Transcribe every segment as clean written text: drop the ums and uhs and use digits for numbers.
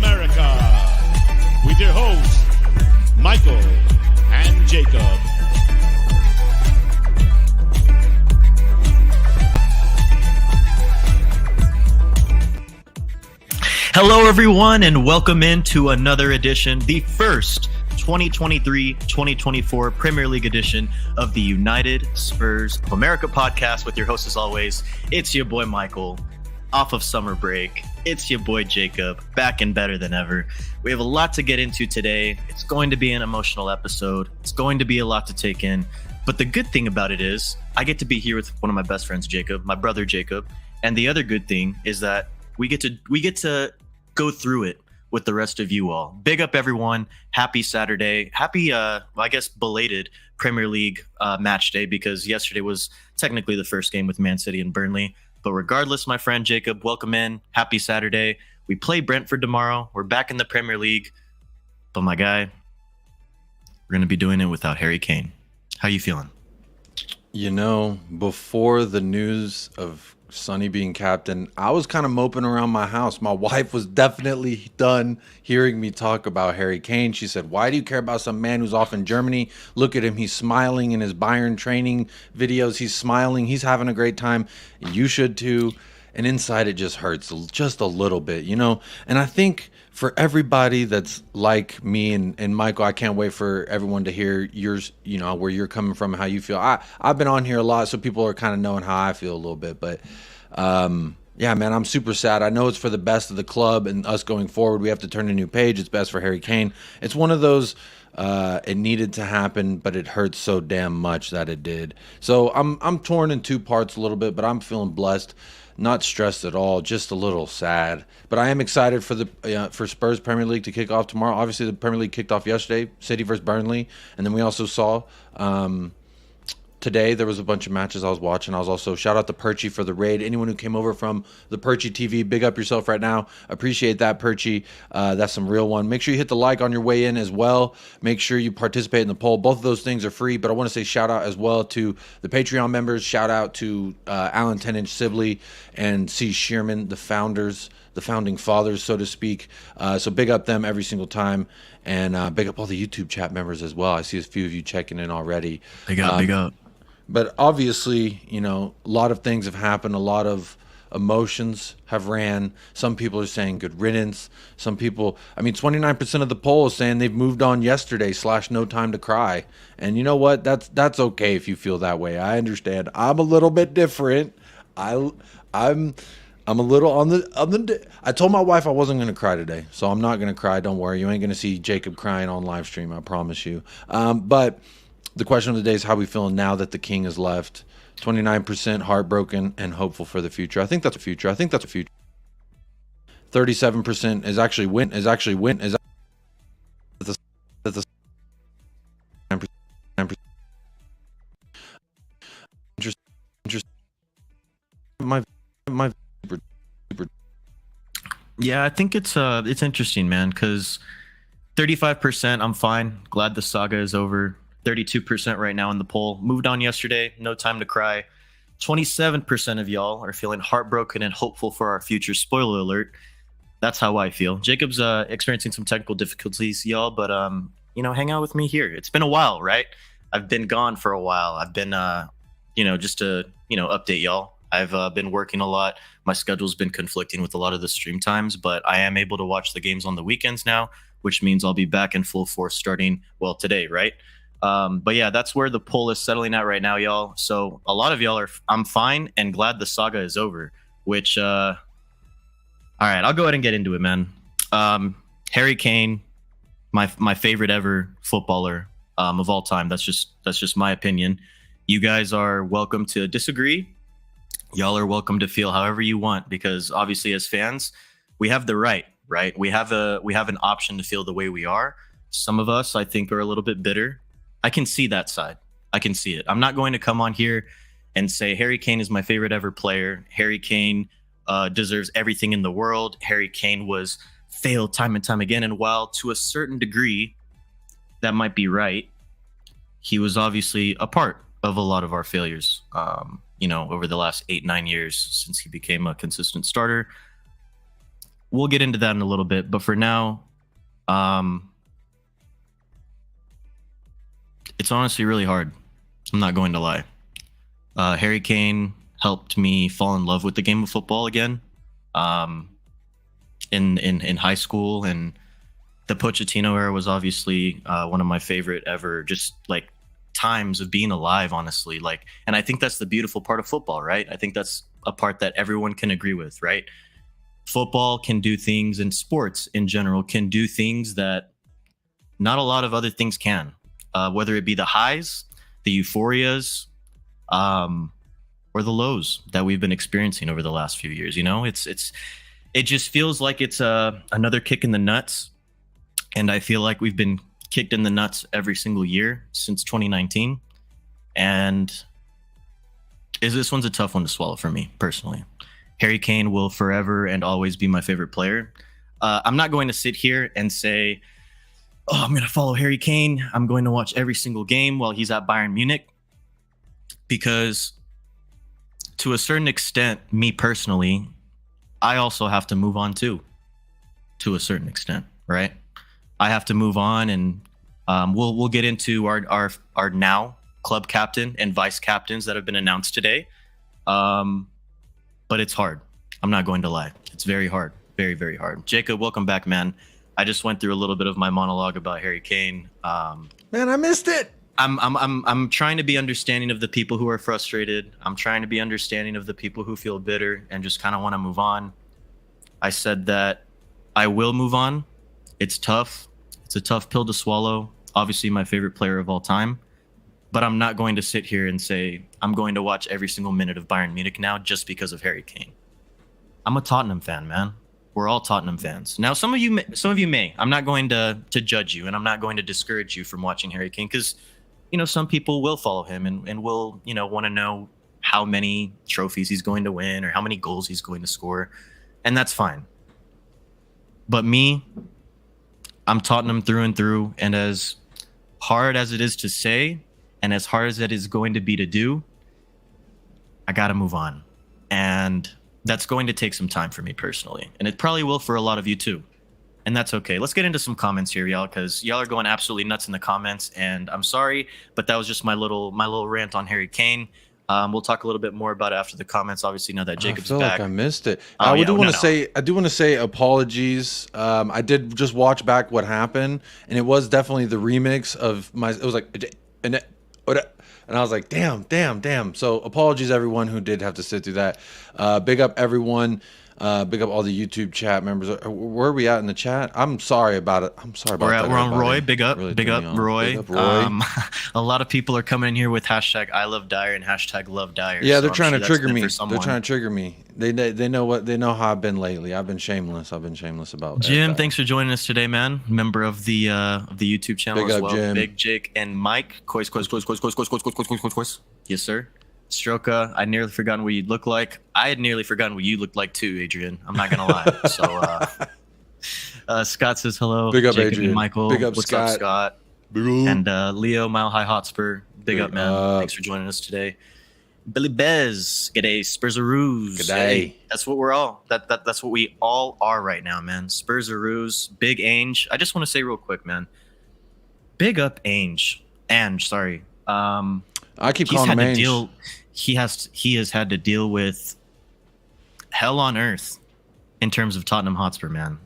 America, with your hosts, Michael and Jacob. Hello, everyone, and welcome into another edition, the first 2023-2024 Premier League edition of the United Spurs of America podcast with your host, as always. It's your boy, Michael, off of summer break. It's your boy, Jacob, back and better than ever. We have a lot to get into today. It's going to be an emotional episode. It's going to be a lot to take in. But the good thing about it is I get to be here with one of my best friends, Jacob, my brother, Jacob. And the other good thing is that we get to go through it with the rest of you all. Big up, everyone. Happy Saturday. Happy, I guess, belated Premier League match day, because yesterday was technically the first game with Man City and Burnley. But regardless, my friend Jacob, welcome in. Happy Saturday. We play Brentford tomorrow. We're back in the Premier League. But my guy, we're going to be doing it without Harry Kane. How you feeling? You know, before the news of Sonny being captain, I was kind of moping around my house. My wife was definitely done hearing me talk about Harry Kane. She said, "Why do you care about some man who's off in Germany? Look at him. He's smiling in his Bayern training videos. He's smiling. He's having a great time. You should too." And inside it just hurts just a little bit, you know? And I think for everybody that's like me and Michael, I can't wait for everyone to hear yours, you know, where you're coming from, how you feel. I've been on here a lot, so people are kind of knowing how I feel a little bit. But, yeah, man, I'm super sad. I know it's for the best of the club and us going forward. We have to turn a new page. It's best for Harry Kane. It's one of those, it needed to happen, but it hurts so damn much that it did. So I'm torn in two parts a little bit, but I'm feeling blessed. Not stressed at all, just a little sad. But I am excited for the for Spurs Premier League to kick off tomorrow. Obviously, the Premier League kicked off yesterday, City versus Burnley. And then we also saw today there was a bunch of matches I was watching. I was also, shout out to Perchy for the raid. Anyone who came over from the Perchy TV, big up yourself right now. Appreciate that, Perchy. That's some real one. Make sure you hit the like on your way in as well. Make sure you participate in the poll. Both of those things are free, but I want to say shout out as well to the Patreon members. Shout out to Alan 10-inch Sibley and C. Shearman, the founders, the founding fathers, so to speak. So big up them every single time. And big up all the YouTube chat members as well. I see a few of you checking in already. Big up. But obviously, you know, a lot of things have happened. A lot of emotions have ran. Some people are saying good riddance. Some people, 29% of the poll is saying they've moved on yesterday / no time to cry. And you know what? That's okay if you feel that way. I understand. I'm a little bit different. I'm a little on the. I told my wife I wasn't going to cry today, so I'm not going to cry. Don't worry. You ain't going to see Jacob crying on live stream. I promise you. But the question of the day is how we feeling now that the king has left. 29% heartbroken and hopeful for the future. I think that's a future. 37% is actually win. Yeah, I think it's interesting, man, because 35% I'm fine. Glad the saga is over. 32% right now in the poll. Moved on yesterday. No time to cry. 27% of y'all are feeling heartbroken and hopeful for our future. Spoiler alert. That's how I feel. Jacob's experiencing some technical difficulties, y'all, but hang out with me here. It's been a while, right? I've been gone for a while. I've been just to update y'all. I've been working a lot. My schedule's been conflicting with a lot of the stream times, but I am able to watch the games on the weekends now, which means I'll be back in full force starting, today, right? But yeah, that's where the poll is settling at right now, y'all. So a lot of y'all I'm fine and glad the saga is over, which, all right, I'll go ahead and get into it, man. Harry Kane, my favorite ever footballer, of all time. That's just my opinion. You guys are welcome to disagree. Y'all are welcome to feel however you want, because obviously as fans, we have the right? We have an option to feel the way we are. Some of us, I think, are a little bit bitter. I can see that side. I can see it. I'm not going to come on here and say Harry Kane is my favorite ever player. Harry Kane deserves everything in the world. Harry Kane was failed time and time again. And while to a certain degree that might be right, he was obviously a part of a lot of our failures, over the last 8-9 years since he became a consistent starter. we'll get into that in a little bit. But for now, it's honestly really hard. I'm not going to lie. Harry Kane helped me fall in love with the game of football again. In high school, and the Pochettino era was obviously one of my favorite ever, just like times of being alive, honestly. Like, and I think that's the beautiful part of football, right? I think that's a part that everyone can agree with, right? Football can do things, and sports in general can do things that not a lot of other things can, whether it be the highs, the euphorias, or the lows that we've been experiencing over the last few years. You know, it just feels like it's another kick in the nuts. And I feel like we've been kicked in the nuts every single year since 2019. And this one's a tough one to swallow for me, personally. Harry Kane will forever and always be my favorite player. I'm not going to sit here and say, oh, I'm going to follow Harry Kane. I'm going to watch every single game while he's at Bayern Munich. Because to a certain extent, me personally, I also have to move on too, to a certain extent, right? I have to move on, and we'll get into our now club captain and vice captains that have been announced today. But it's hard. I'm not going to lie. It's very hard, very, very hard. Jacob, welcome back, man. I just went through a little bit of my monologue about Harry Kane. Man, I missed it. I'm trying to be understanding of the people who are frustrated. I'm trying to be understanding of the people who feel bitter and just kind of want to move on. I said that I will move on. It's tough. It's a tough pill to swallow. Obviously, my favorite player of all time. But I'm not going to sit here and say I'm going to watch every single minute of Bayern Munich now just because of Harry Kane. I'm a Tottenham fan, man. We're all Tottenham fans. Now, some of you may. I'm not going to judge you, and I'm not going to discourage you from watching Harry Kane because, you know, some people will follow him and will, you know, want to know how many trophies he's going to win or how many goals he's going to score. And that's fine. But me, I'm Tottenham through and through. And as hard as it is to say, and as hard as it is going to be to do, I got to move on. And that's going to take some time for me personally. And it probably will for a lot of you too. And that's okay. Let's get into some comments here, y'all, because y'all are going absolutely nuts in the comments. And I'm sorry, but that was just my little rant on Harry Kane. We'll talk a little bit more about it after the comments. Obviously, now that Jacob's back. I feel like I missed it. I do want to say apologies. I did just watch back what happened, and it was definitely the remix of my. It was like, and I was like, damn. So apologies, everyone who did have to sit through that. Big up everyone. Big up all the YouTube chat members. Where are we at in the chat? I'm sorry about it. I'm sorry about that. We're on Roy. Big up. Really Big up, Roy. Big up, Roy. A lot of people are coming in here with hashtag I love Dyer and hashtag love Dyer. Yeah, they're trying to trigger me. They're trying to trigger me. They know how I've been lately. I've been shameless. about Jim, thanks for joining us today, man. Member of the YouTube channel Big as up, well. Jim. Big Jake and Mike. Coys. Yes, sir. Stroka, I'd nearly forgotten what you look like. I had nearly forgotten what you looked like too, Adrian. I'm not gonna lie. So Scott says hello. Big up, Jacob Adrian. And Michael. Big up, What's Scott. up, Scott? And Leo, Mile High Hotspur. Big up, man. Thanks for joining us today. Billy Bez. G'day, Spursaroos. G'day. Hey, that's what we're all. That's what we all are right now, man. Spursaroos. Big Ange. I just want to say real quick, man. Big up Ange. Sorry. I keep calling him Ange. He has had to deal with hell on earth in terms of Tottenham Hotspur, man.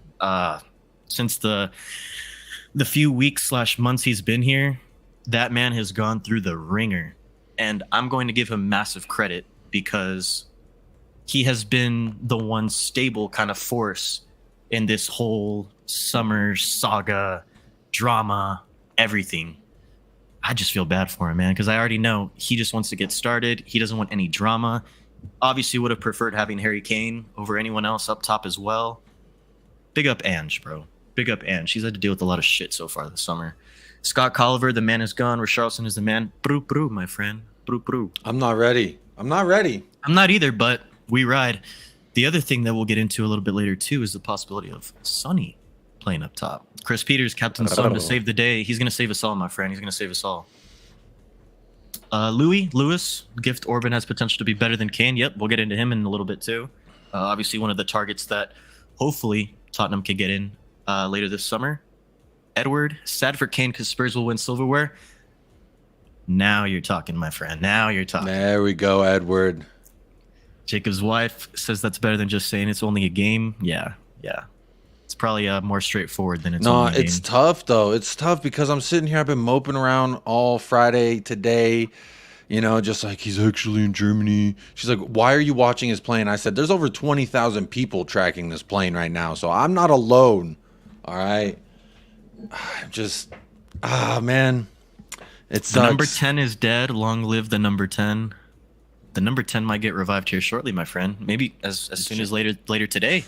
Since the few weeks / months he's been here, that man has gone through the ringer. And I'm going to give him massive credit because he has been the one stable kind of force in this whole summer saga, drama, everything. I just feel bad for him, man, because I already know he just wants to get started. He doesn't want any drama. Obviously would have preferred having Harry Kane over anyone else up top as well. Big up Ange, bro. Big up Ange. He's had to deal with a lot of shit so far this summer. Scott Colliver, the man is gone. Richarlison is the man. Brew, my friend. Brew. I'm not ready. I'm not either, but we ride. The other thing that we'll get into a little bit later, too, is the possibility of Sonny playing up top. Chris Peters, Captain Son to save the day. He's going to save us all, my friend. He's going to save us all. Lewis, Gift Orban has potential to be better than Kane. Yep, we'll get into him in a little bit, too. Obviously, one of the targets that Hopefully, Tottenham can get in later this summer. Edward, sad for Kane because Spurs will win silverware. Now you're talking, my friend. Now you're talking. There we go, Edward. Jacob's wife says that's better than just saying it's only a game. Yeah. It's probably more straightforward than it's only a game. It's tough, though. It's tough because I'm sitting here. I've been moping around all Friday, today, just like, he's actually in Germany. She's like, why are you watching his plane? I said, there's over 20,000 people tracking this plane right now, so I'm not alone. All right? Man. It sucks. The number 10 is dead. Long live the number 10. The number 10 might get revived here shortly, my friend. Maybe as soon as later today.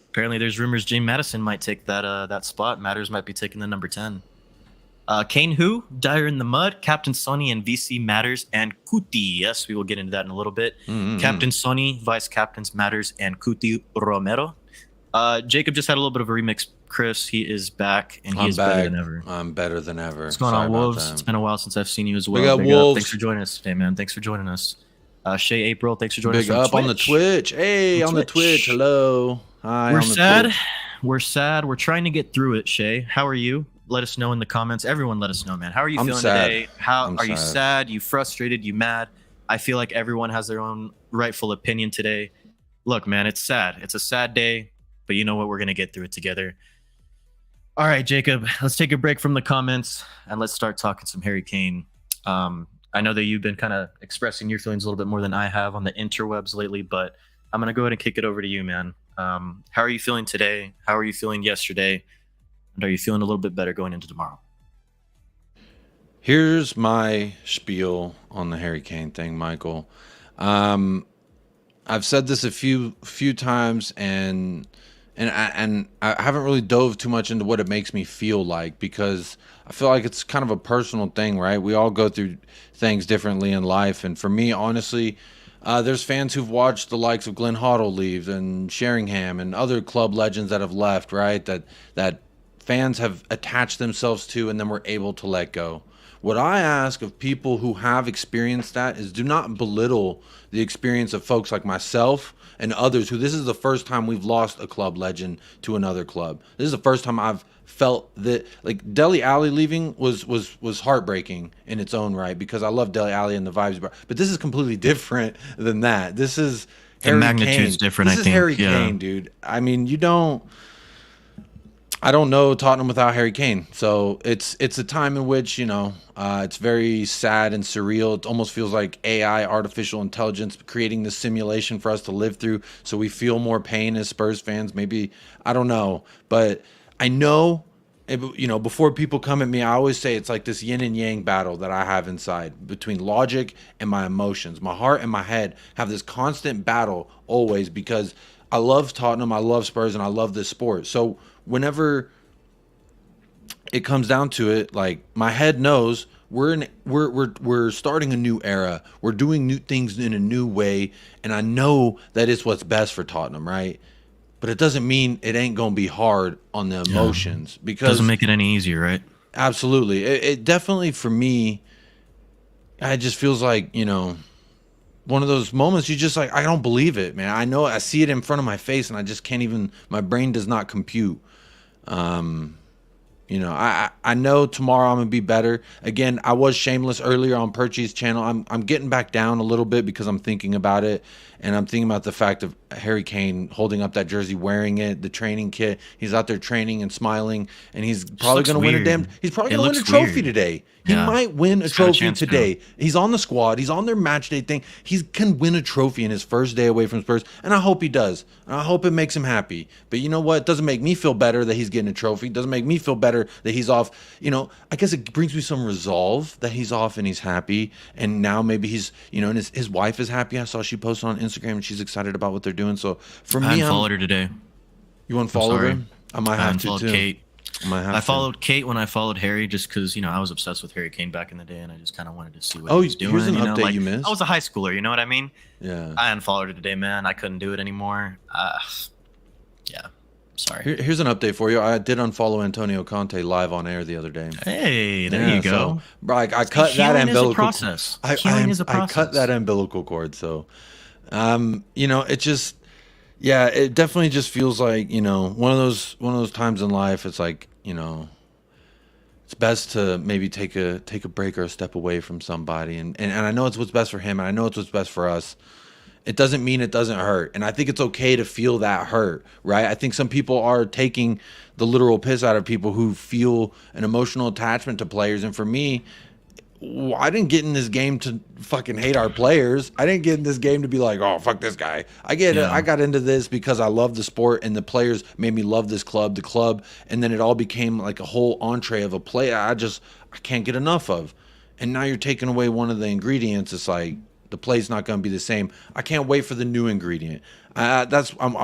Apparently, there's rumors James Maddison might take that spot. Matters might be taking the number 10. Kane who? Dyer in the mud. Captain Sonny and VC Matters and Kuti. Yes, we will get into that in a little bit. Captain Sonny, Vice Captains Matters and Kuti Romero. Jacob just had a little bit of a remix. Chris, he is back, and he is better than ever. I'm better than ever. What's going on, Wolves? It's been a while since I've seen you as well. Big up, Wolves. Thanks for joining us today, man. Thanks for joining us. Shay April, thanks for joining us. Big up on the Twitch. Hey, on the Twitch. Hello. Hi. We're sad. We're sad. We're trying to get through it, Shay. How are you? Let us know in the comments. Everyone let us know, man. How are you feeling today? Are you sad? You frustrated? You mad? I feel like everyone has their own rightful opinion today. Look, man, it's sad. It's a sad day, but you know what? We're going to get through it together. All right, Jacob, let's take a break from the comments and let's start talking some Harry Kane. I know that you've been kind of expressing your feelings a little bit more than I have on the interwebs lately, but I'm going to go ahead and kick it over to you, man. How are you feeling today? How are you feeling yesterday? And are you feeling a little bit better going into tomorrow? Here's my spiel on the Harry Kane thing, Michael. I've said this a few times, and I haven't really dove too much into what it makes me feel like, because I feel like it's kind of a personal thing, right? We all go through things differently in life, and for me, honestly, there's fans who've watched the likes of Glenn Hoddle leave and Sheringham and other club legends that have left, right? That fans have attached themselves to and then were able to let go. What I ask of people who have experienced that is do not belittle the experience of folks like myself and others who this is the first time we've lost a club legend to another club. This is the first time I've felt that, like, Dele Alli leaving was heartbreaking in its own right, because I love Dele Alli and the vibes, but this is completely different than that. This is Harry Kane. The magnitude's different, I think. This is Harry Kane, dude. I mean, I don't know Tottenham without Harry Kane. So it's a time in which, it's very sad and surreal. It almost feels like AI, artificial intelligence, creating this simulation for us to live through so we feel more pain as Spurs fans. Maybe, I don't know. But I know, before people come at me, I always say it's like this yin and yang battle that I have inside between logic and my emotions. My heart and my head have this constant battle always, because I love Tottenham, I love Spurs, and I love this sport. So whenever it comes down to it, like, my head knows we're starting a new era. We're doing new things in a new way, and I know that it's what's best for Tottenham, right? But it doesn't mean it ain't gonna be hard on the emotions, because doesn't make it any easier, right? Absolutely, it definitely, for me, it just feels like, one of those moments you just like, I don't believe it, man. I know, I see it in front of my face, and I just can't even. My brain does not compute. I know tomorrow I'm gonna be better. Again, I was shameless earlier on Perchy's channel. I'm getting back down a little bit because I'm thinking about it, and I'm thinking about the fact of Harry Kane holding up that jersey, wearing it, the training kit. He's out there training and smiling, and he's probably gonna win a damn. He's probably gonna win a trophy today. He might win a trophy today. He's on the squad. He's on their match day thing. He can win a trophy in his first day away from Spurs, and I hope he does. And I hope it makes him happy. But you know what? It doesn't make me feel better that he's getting a trophy. It doesn't make me feel better that he's off. I guess it brings me some resolve that he's off and he's happy. And now maybe he's, and his wife is happy. I saw she posted on Instagram and she's excited about what they're doing. So for me, I unfollowed her today. You unfollowed her? I might have to too. Kate. I followed Kate when I followed Harry, just because, I was obsessed with Harry Kane back in the day, and I just kind of wanted to see what he was doing. Here's an update you missed. I was a high schooler, you know what I mean? Yeah. I unfollowed her today, man. I couldn't do it anymore. Yeah. Sorry. Here's an update for you. I did unfollow Antonio Conte live on air the other day. Hey, there you go. So, I cut that umbilical process. I cut that umbilical cord. So, it just, Yeah, it definitely just feels like, one of those times in life. It's like, it's best to maybe take a break or a step away from somebody, and I know it's what's best for him, and I know it's what's best for us. It doesn't mean it doesn't hurt. And I think it's okay to feel that hurt, right? I think some people are taking the literal piss out of people who feel an emotional attachment to players. And for me, I didn't get in this game to fucking hate our players. I didn't get in this game to be like, oh, fuck this guy. I get it. Yeah. I got into this because I love the sport and the players made me love this club, the club. And then it all became like a whole entree of a play I can't get enough of. And now you're taking away one of the ingredients. It's like the play's not going to be the same. I can't wait for the new ingredient. I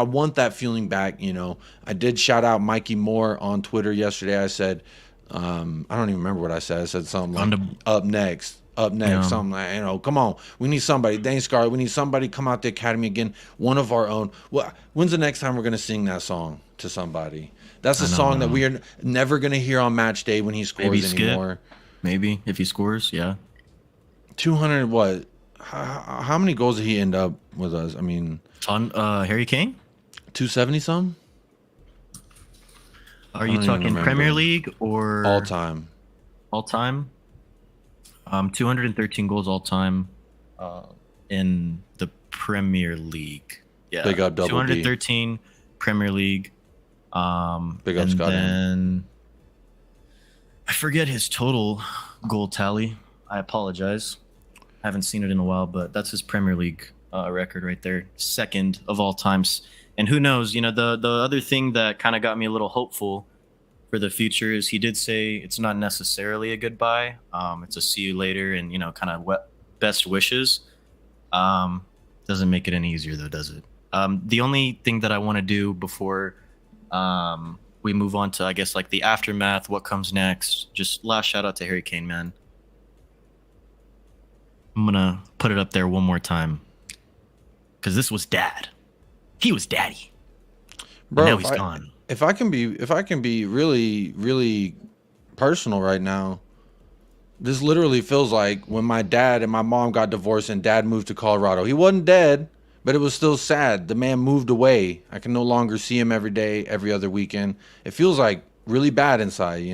want that feeling back. I did shout out Mikey Moore on Twitter yesterday. I said, I don't even remember what I said. I said something like up next, Yeah. something like, come on, we need somebody. Dane Scar, we need somebody come out the academy again, one of our own. Well, when's the next time we're gonna sing that song to somebody? That's a song that we are never gonna hear on match day when he scores anymore. Maybe if he scores, yeah. 200 what? How many goals did he end up with us? I mean, Harry Kane? 270 some? Are you talking Premier League or all time? All time. 213 goals all time in the Premier League. Yeah. Big up, double 213 Premier League. Big up, and Scott. then I forget his total goal tally. I apologize. I haven't seen it in a while, but that's his Premier League record right there. Second of all times. And who knows, the other thing that kind of got me a little hopeful for the future is he did say it's not necessarily a goodbye. It's a see you later and, kind of best wishes. Doesn't make it any easier though, does it? The only thing that I want to do before we move on to, I guess, like the aftermath, what comes next, just last shout out to Harry Kane, man. I'm going to put it up there one more time because this was dad. He was daddy. Bro, now he's gone. If I can be really, really personal right now, this literally feels like when my dad and my mom got divorced and dad moved to Colorado. He wasn't dead, but it was still sad. The man moved away. I can no longer see him every day, every other weekend. It feels like really bad inside,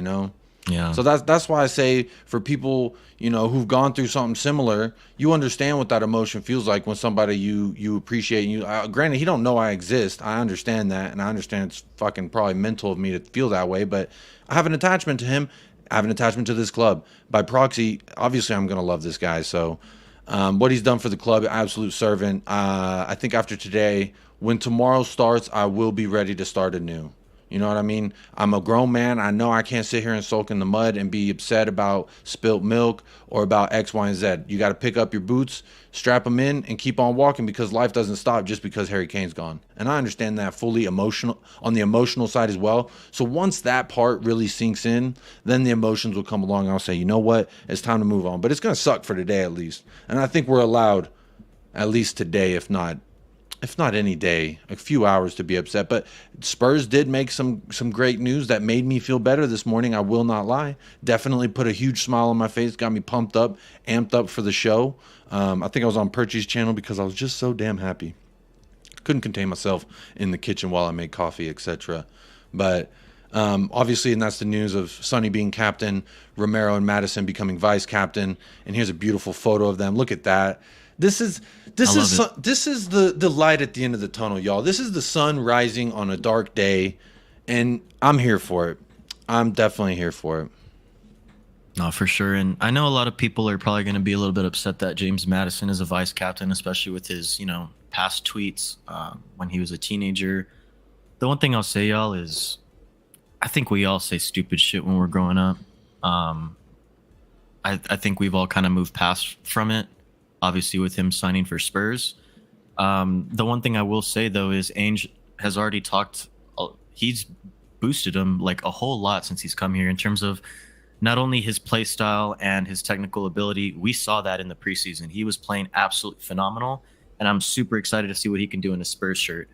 Yeah. So that's why I say for people, who've gone through something similar, you understand what that emotion feels like when somebody you appreciate. Granted, he don't know I exist. I understand that, and I understand it's fucking probably mental of me to feel that way. But I have an attachment to him. I have an attachment to this club. By proxy, obviously, I'm gonna love this guy. So, what he's done for the club, absolute servant. I think after today, when tomorrow starts, I will be ready to start anew. You know what I mean? I'm a grown man. I know I can't sit here and sulk in the mud and be upset about spilt milk or about X, Y, and Z. You got to pick up your boots, strap them in, and keep on walking because life doesn't stop just because Harry Kane's gone. And I understand that fully on the emotional side as well. So once that part really sinks in, then the emotions will come along and I'll say, you know what? It's time to move on. But it's going to suck for today at least. And I think we're allowed, at least today, if not any day, a few hours to be upset. But Spurs did make some great news that made me feel better this morning. I will not lie. Definitely put a huge smile on my face, got me pumped up, amped up for the show. I think I was on Perchy's channel because I was just so damn happy. Couldn't contain myself in the kitchen while I made coffee, etc. But obviously, and that's the news of Sonny being captain, Romero and Madison becoming vice captain. And here's a beautiful photo of them. Look at that. This is the light at the end of the tunnel, y'all. This is the sun rising on a dark day, and I'm here for it. I'm definitely here for it. No, for sure. And I know a lot of people are probably going to be a little bit upset that James Madison is a vice captain, especially with his, past tweets when he was a teenager. The one thing I'll say, y'all, is I think we all say stupid shit when we're growing up. I think we've all kind of moved past from it. Obviously, with him signing for Spurs. The one thing I will say, though, is ANGE has already talked. He's boosted him like a whole lot since he's come here in terms of not only his play style and his technical ability. We saw that in the preseason. He was playing absolutely phenomenal, and I'm super excited to see what he can do in a Spurs shirt.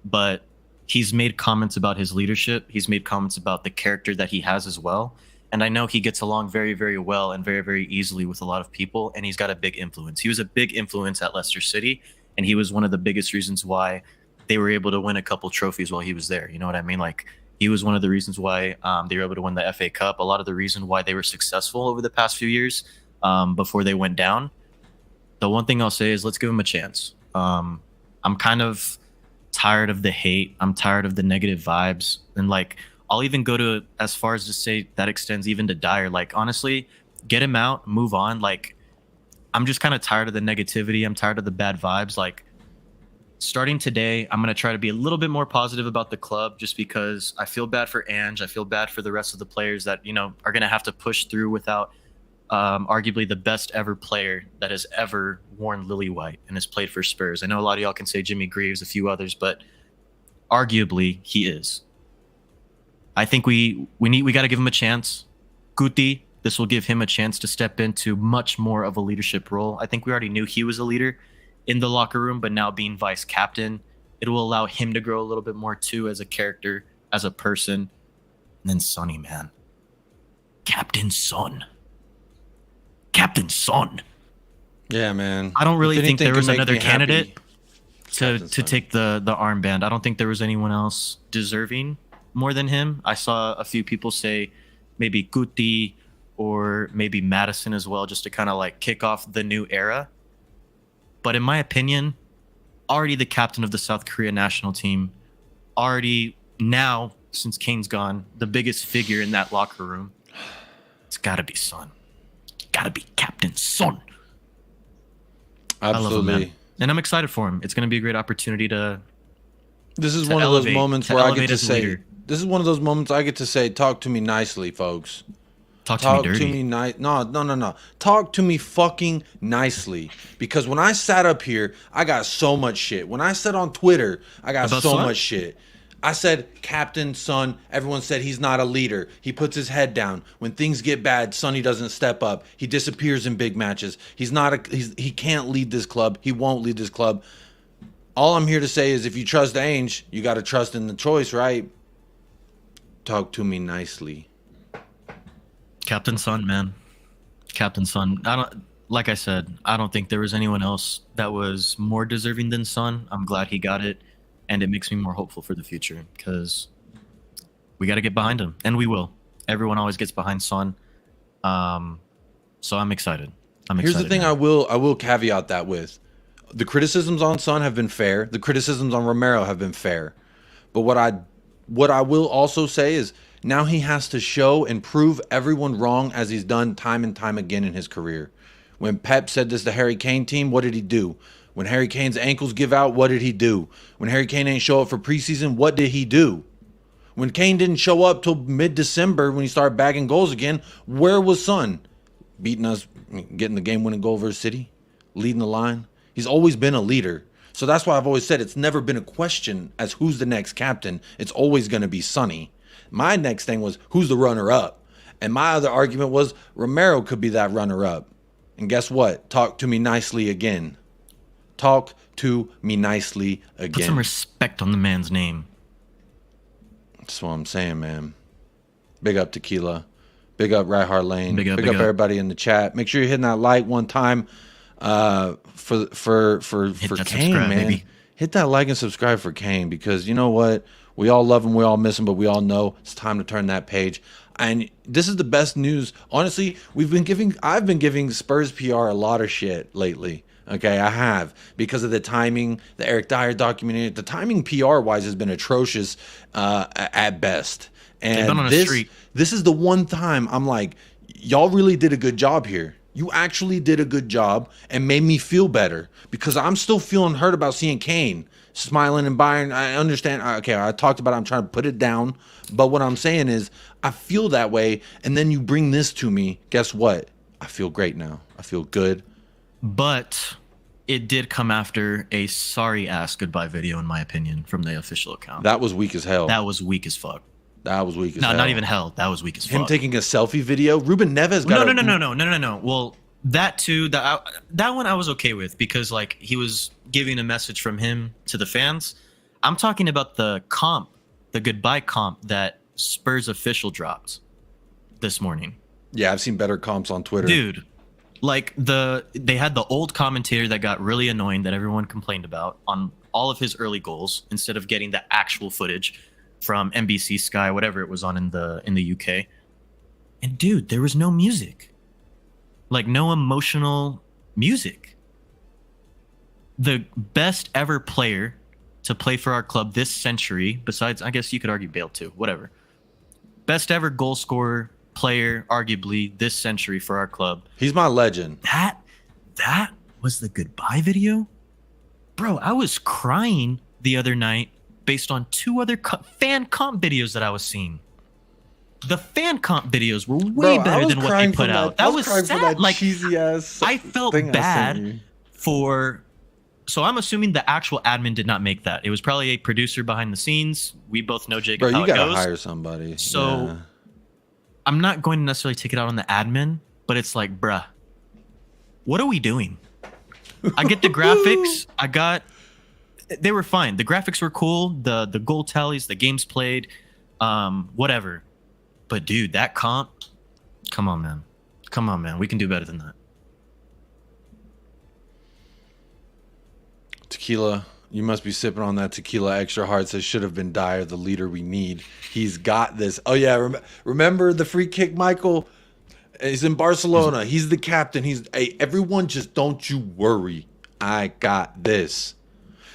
But he's made comments about his leadership. He's made comments about the character that he has as well. And I know he gets along very, very well and very, very easily with a lot of people. And he's got a big influence. He was a big influence at Leicester City. And he was one of the biggest reasons why they were able to win a couple trophies while he was there. You know what I mean? Like, he was one of the reasons why they were able to win the FA Cup. A lot of the reason why they were successful over the past few years before they went down. The one thing I'll say is let's give him a chance. I'm kind of tired of the hate. I'm tired of the negative vibes. And like, I'll even go to as far as to say that extends even to Dyer. Like, honestly, get him out, move on. Like, I'm just kind of tired of the negativity. I'm tired of the bad vibes. Like, starting today, I'm going to try to be a little bit more positive about the club just because I feel bad for Ange. I feel bad for the rest of the players that, you know, are going to have to push through without arguably the best ever player that has ever worn lily white and has played for Spurs. I know a lot of y'all can say Jimmy Greaves, a few others, but arguably he is. I think we got to give him a chance. Guti, this will give him a chance to step into much more of a leadership role. I think we already knew he was a leader in the locker room, but now being vice captain, it will allow him to grow a little bit more too as a character, as a person. And then Sonny, man. Captain Son. Yeah, man. I don't really think there was can make another me happy, candidate to Captain Son. take the armband. I don't think there was anyone else deserving more than him. I saw a few people say maybe Guti or maybe Madison as well, just to kind of like kick off the new era. But in my opinion, already the captain of the South Korea national team, already now, since Kane's gone, the biggest figure in that locker room, it's got to be Son. Got to be Captain Son. Absolutely. I love him, man. And I'm excited for him. It's going to be a great opportunity to. This is to one elevate- of those moments to where I elevate get to as a say. leader. This is one of those moments I get to say, "Talk to me nicely, folks." Talk Talk to me dirty. to me nice. No. Talk to me fucking nicely. Because when I sat up here, I got so much shit. When I said on Twitter, I got About so Son? much shit. I said, Captain Son. Everyone said he's not a leader. He puts his head down. When things get bad, Sonny doesn't step up. He disappears in big matches. He can't lead this club. He won't lead this club. All I'm here to say is if you trust Ainge, you got to trust in the choice, right? Talk to me nicely. Captain Son, man. Captain Son. Like I said, I don't think there was anyone else that was more deserving than Son. I'm glad he got it, and it makes me more hopeful for the future because we got to get behind him, and we will. Everyone always gets behind Son, so I'm excited. Here's the thing, man. I will caveat that with the criticisms on Son have been fair. The criticisms on Romero have been fair, but what I will also say is now he has to show and prove everyone wrong as he's done time and time again in his career. When Pep said this to Harry Kane team, what did he do? When Harry Kane's ankles give out, what did he do? When Harry Kane ain't show up for preseason, what did he do? When Kane didn't show up till mid-December when he started bagging goals again, where was Son? Beating us, getting the game-winning goal versus City, leading the line. He's always been a leader. So that's why I've always said it's never been a question as who's the next captain. It's always going to be Sonny. My next thing was who's the runner-up? And my other argument was Romero could be that runner-up. And guess what? Talk to me nicely again. Talk to me nicely again. Put some respect on the man's name. That's what I'm saying, man. Big up Tequila. Big up Right Heart Lane. Big up everybody in the chat. Make sure you're hitting that like one time for that Kane, subscribe, man. baby. Hit that like and subscribe for Kane because you know what? We all love him, we all miss him, but we all know it's time to turn that page. And this is the best news. Honestly, I've been giving Spurs PR a lot of shit lately. Okay, I have because of the timing, the Eric Dyer documentary. The timing PR wise has been atrocious at best. And been on a streak. This is the one time I'm like, y'all really did a good job here. You actually did a good job and made me feel better because I'm still feeling hurt about seeing Kane smiling and Bayern. I understand. Okay, I talked about it. I'm trying to put it down. But what I'm saying is I feel that way. And then you bring this to me. Guess what? I feel great now. I feel good. But it did come after a sorry-ass goodbye video, in my opinion, from the official account. That was weak as hell. That was weak as fuck. That was weak as hell. No, not even hell. That was weak as fuck. Him taking a selfie video. Ruben Neves got No. Well, that too. That one I was okay with because like he was giving a message from him to the fans. I'm talking about the comp, the goodbye comp that Spurs official dropped this morning. Yeah, I've seen better comps on Twitter. Dude, Like they had the old commentator that got really annoying that everyone complained about on all of his early goals instead of getting the actual footage from NBC, Sky, whatever it was on in the UK. And dude, there was no music. Like no emotional music. The best ever player to play for our club this century, besides I guess you could argue Bale too, whatever. Best ever goal scorer player arguably this century for our club. He's my legend. That was the goodbye video? Bro, I was crying the other night based on two other fan comp videos that I was seeing. The fan comp videos were way better than what they put out. That was sad. Like cheesy ass. I felt bad for. So I'm assuming the actual admin did not make that. It was probably a producer behind the scenes. We both know Jacob. Bro, you gotta hire somebody. So yeah. I'm not going to necessarily take it out on the admin, but it's like, bruh, what are we doing? I get the graphics. They were fine. The graphics were cool. The goal tallies, the games played, whatever. But dude, that comp, come on, man. We can do better than that. Tequila, you must be sipping on that tequila extra hard. Says should have been Dyer, the leader we need. He's got this. Oh yeah, remember the free kick, Michael? He's in Barcelona. He's the captain. Hey, everyone just don't you worry. I got this.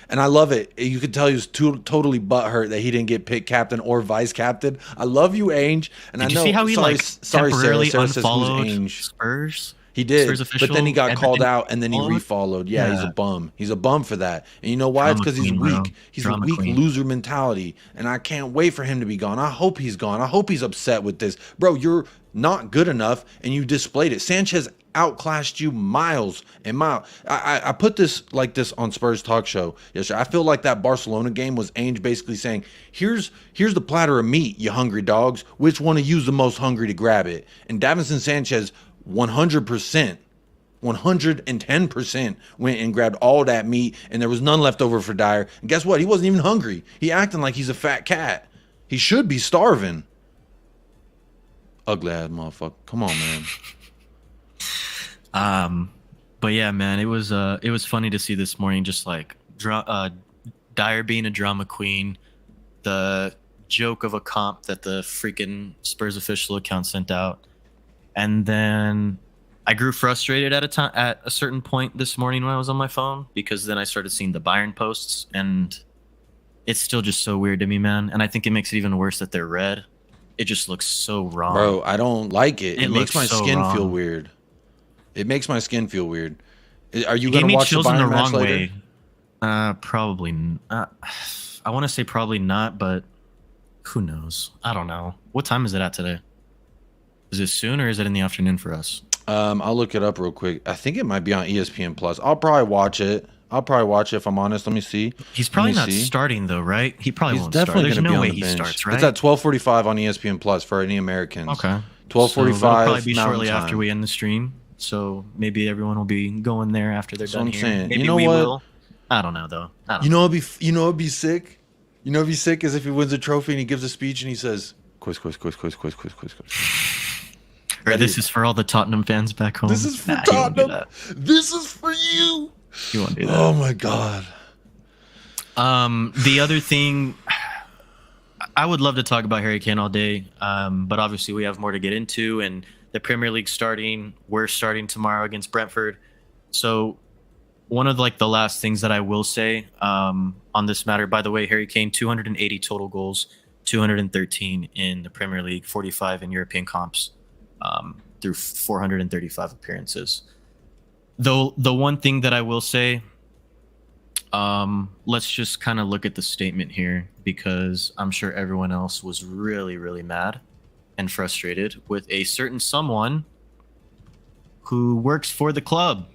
And I love it. You could tell he was totally butthurt that he didn't get picked captain or vice captain. I love you, Ange. And Did I know. You see how he temporarily Sarah unfollowed says, Ange? Spurs? He did, official, but then he got called out, and then he refollowed. Yeah, he's a bum. He's a bum for that. And you know why? It's because he's weak. Bro. He's a weak loser mentality, and I can't wait for him to be gone. I hope he's gone. I hope he's upset with this. Bro, you're not good enough, and you displayed it. Sanchez outclassed you miles and miles. I put this like this on Spurs Talk Show yesterday. I feel like that Barcelona game was Ainge basically saying, here's the platter of meat, you hungry dogs. Which one of you's the most hungry to grab it? And Davinson Sanchez 100%, 110% went and grabbed all that meat, and there was none left over for Dyer. And guess what? He wasn't even hungry. He acting like he's a fat cat. He should be starving. Ugly ass motherfucker. Come on, man. But yeah, man, it was funny to see this morning, just like Dyer being a drama queen, the joke of a comp that the freaking Spurs official account sent out. And then I grew frustrated at a certain point this morning when I was on my phone, because then I started seeing the Bayern posts, and it's still just so weird to me, man. And I think it makes it even worse that they're red. It just looks so wrong. Bro, I don't like it. It makes my skin wrong. Feel weird. It makes my skin feel weird. Are you going to watch the Bayern match later? Probably. I want to say probably not, but who knows? I don't know. What time is it at today? Is it soon or is it in the afternoon for us? I'll look it up real quick. I think it might be on ESPN Plus. I'll probably watch it. If I'm honest. Let me see. He's probably not starting though, right? He probably won't start. There's no way he starts, right? It's at 12:45 on ESPN Plus for any Americans. Okay. 12:45. So that'll probably be shortly after we end the stream. So maybe everyone will be going there after they're done here. Saying. Maybe you know we what? will. I don't know though. You know it'd be sick. You know it'd be sick is if he wins a trophy and he gives a speech and he says, "Quiz." Or this is for all the Tottenham fans back home. This is for Tottenham. This is for you. You won't do that. Oh my god. The other thing, I would love to talk about Harry Kane all day, but obviously we have more to get into, and the Premier League starting. We're starting tomorrow against Brentford. So one of the last things that I will say on this matter, by the way, Harry Kane, 280 total goals, 213 in the Premier League, 45 in European comps. Through 435 appearances. Though the one thing that I will say, let's just kind of look at the statement here, because I'm sure everyone else was really, really mad and frustrated with a certain someone who works for the club.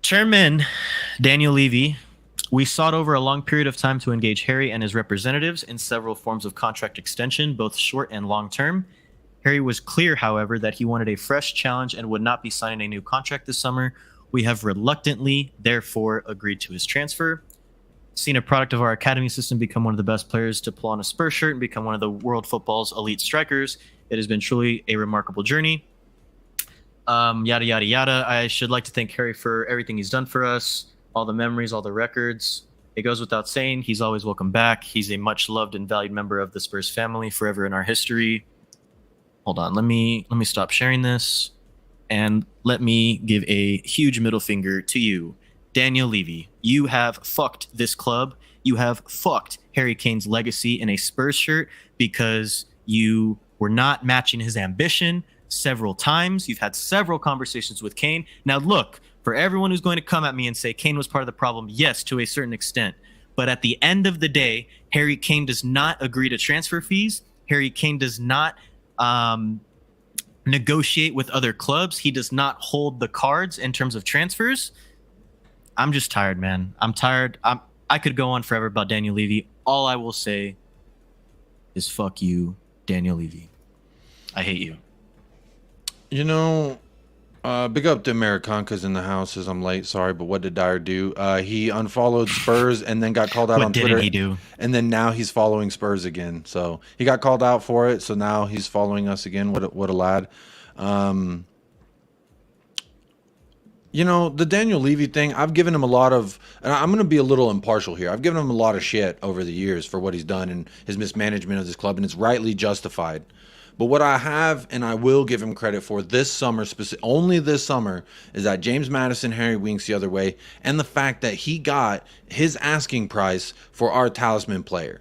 Chairman Daniel Levy, we sought over a long period of time to engage Harry and his representatives in several forms of contract extension, both short and long term. Harry was clear, however, that he wanted a fresh challenge and would not be signing a new contract this summer. We have reluctantly, therefore, agreed to his transfer. seen a product of our academy system become one of the best players to pull on a Spurs shirt and become one of the world football's elite strikers. It has been truly a remarkable journey. Yada, yada, yada. I should like to thank Harry for everything he's done for us, all the memories, all the records. It goes without saying, he's always welcome back. He's a much loved and valued member of the Spurs family, forever in our history. Hold on, let me stop sharing this, and let me give a huge middle finger to you, Daniel Levy. You have fucked this club. You have fucked Harry Kane's legacy in a Spurs shirt because you were not matching his ambition several times. You've had several conversations with Kane. Now look, for everyone who's going to come at me and say Kane was part of the problem, yes, to a certain extent. But at the end of the day, Harry Kane does not agree to transfer fees. Harry Kane does not negotiate with other clubs. He does not hold the cards in terms of transfers. I'm just tired, man. I'm tired. I could go on forever about Daniel Levy. All I will say is fuck you, Daniel Levy. I hate you. You know, big up to Americanca's in the house as I'm late. Sorry, but what did Dyer do? He unfollowed Spurs and then got called out on Twitter. What didn't he do? And then now he's following Spurs again. So he got called out for it. So now he's following us again. What a lad. You know, the Daniel Levy thing, I've given him a lot of, and I'm going to be a little impartial here. I've given him a lot of shit over the years for what he's done and his mismanagement of this club, and it's rightly justified. But what I have, and I will give him credit for this summer, only this summer, is that James Madison, Harry Winks the other way, and the fact that he got his asking price for our talisman player.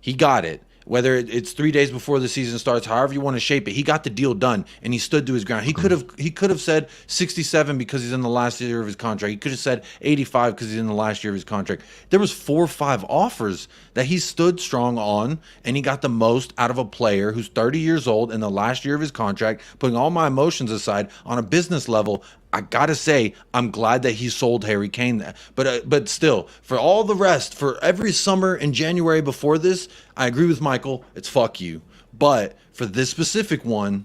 He got it. Whether it's 3 days before the season starts, however you want to shape it, he got the deal done, and he stood to his ground. He could have said 67 because he's in the last year of his contract. He could have said 85 because he's in the last year of his contract. There was 4 or 5 offers that he stood strong on, and he got the most out of a player who's 30 years old in the last year of his contract. Putting all my emotions aside, on a business level, I gotta say, I'm glad that he sold Harry Kane that. But still, for all the rest, for every summer in January before this, I agree with Michael. It's fuck you. But for this specific one,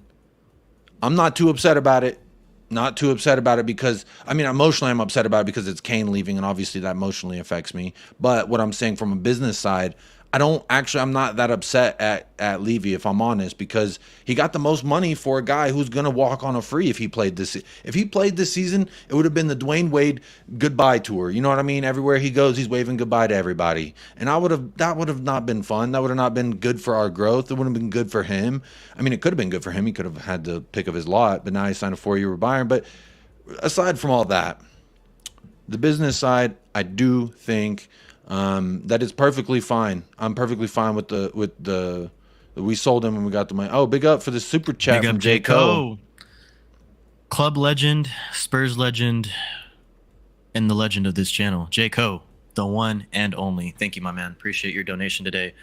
I'm not too upset about it. Not too upset about it because, I mean, emotionally I'm upset about it because it's Kane leaving, and obviously that emotionally affects me. But what I'm saying from a business side, I'm not that upset at Levy, if I'm honest, because he got the most money for a guy who's going to walk on a free if he played this. If he played this season, it would have been the Dwayne Wade goodbye tour. You know what I mean? Everywhere he goes, he's waving goodbye to everybody. And that would have not been fun. That would have not been good for our growth. It wouldn't have been good for him. I mean, it could have been good for him. He could have had the pick of his lot, but now he signed a 4-year with Bayern. But aside from all that, the business side, I do think that is perfectly fine. I'm perfectly fine with the we sold him and we got the money. Oh, big up for the super chat from J. Cole. Club legend, Spurs legend, and the legend of this channel. J. Cole, the one and only. Thank you, my man. Appreciate your donation today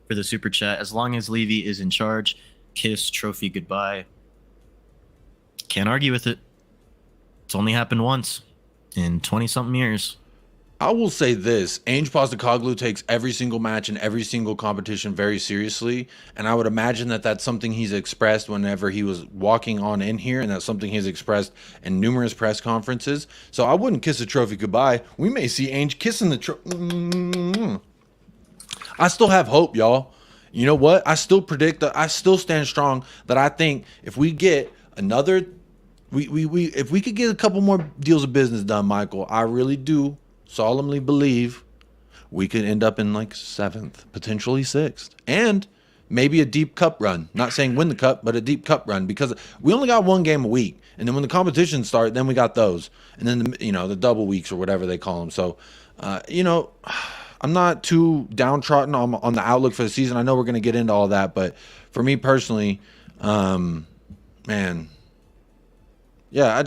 for the super chat. As long as Levy is in charge, kiss trophy goodbye. Can't argue with it. It's only happened once in 20-something years. I will say this, ANGE POSTECOGLOU takes every single match and every single competition very seriously, and I would imagine that that's something he's expressed whenever he was walking on in here, and that's something he's expressed in numerous press conferences. So I wouldn't kiss a trophy goodbye. We may see ANGE kissing the trophy. I still have hope, y'all. You know what? I still predict that I still stand strong that I think if we get another, if we could get a couple more deals of business done, Michael, I really do solemnly believe we could end up in like 7th, potentially 6th, and maybe a deep cup run. Not saying win the cup, but a deep cup run, because we only got 1 game a week, and then when the competitions start, then we got those, and then the double weeks or whatever they call them. So, I'm not too downtrodden on the outlook for the season. I know we're going to get into all that, but for me personally, man, yeah,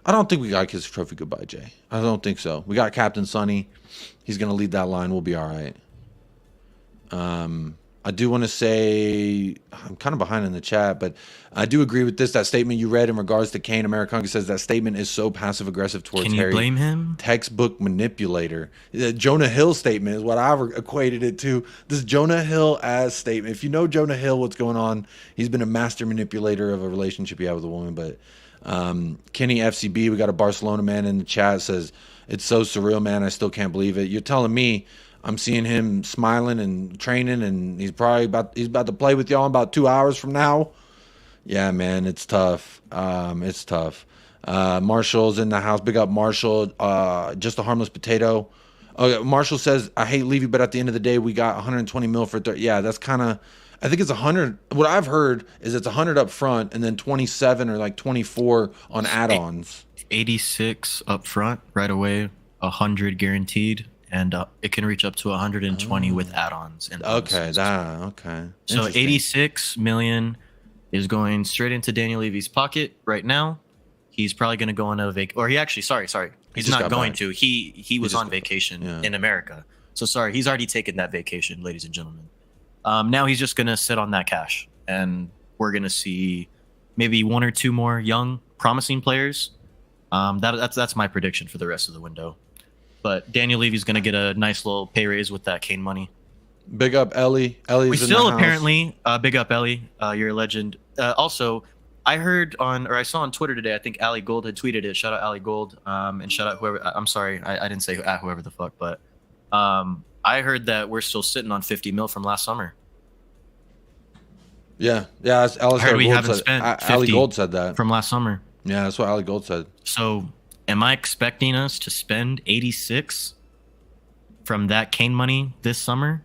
I don't think we got to kiss the trophy goodbye, Jay. I don't think so. We got Captain Sonny. He's going to lead that line. We'll be all right. I do want to say, I'm kind of behind in the chat, but I do agree with this. That statement you read in regards to Kane, Americanca says that statement is so passive-aggressive towards Harry. Can you blame him? Textbook manipulator. The Jonah Hill statement is what I equated it to. This Jonah Hill-ass statement. If you know Jonah Hill, what's going on, he's been a master manipulator of a relationship he had with a woman, but Kenny FCB, we got a Barcelona man in the chat, says, it's so surreal, man. I still can't believe it. You're telling me I'm seeing him smiling and training, and he's about to play with y'all in about 2 hours from now. Yeah, man, it's tough. It's tough. Marshall's in the house. Big up Marshall. Just a harmless potato. Oh, Marshall says, I hate Levy, but at the end of the day, we got 120 mil for 30. Yeah, that's kind of, I think it's 100. What I've heard is it's 100 up front and then 27 or like 24 on add-ons. 86 up front right away, 100 guaranteed, and it can reach up to 120 with add-ons. And okay, okay. So 86 million is going straight into Daniel Levy's pocket right now. He's probably going to go on a vacation, or he actually, sorry. He's not going to. He was on vacation in America. So sorry, he's already taken that vacation, ladies and gentlemen. Now he's just going to sit on that cash, and we're going to see maybe one or two more young, promising players. That's my prediction for the rest of the window. But Daniel Levy's going to get a nice little pay raise with that Kane money. Big up Ellie. We still apparently big up Ellie. You're a legend. Also, I heard I saw on Twitter today, I think Ali Gold had tweeted it. Shout out Ali Gold. And shout out whoever. I'm sorry, I didn't say whoever the fuck, but I heard that we're still sitting on 50 mil from last summer. Yeah. I heard we haven't spent 50 Ali Gold said that from last summer. Yeah, that's what Ali Gold said. So, am I expecting us to spend 86 from that Kane money this summer?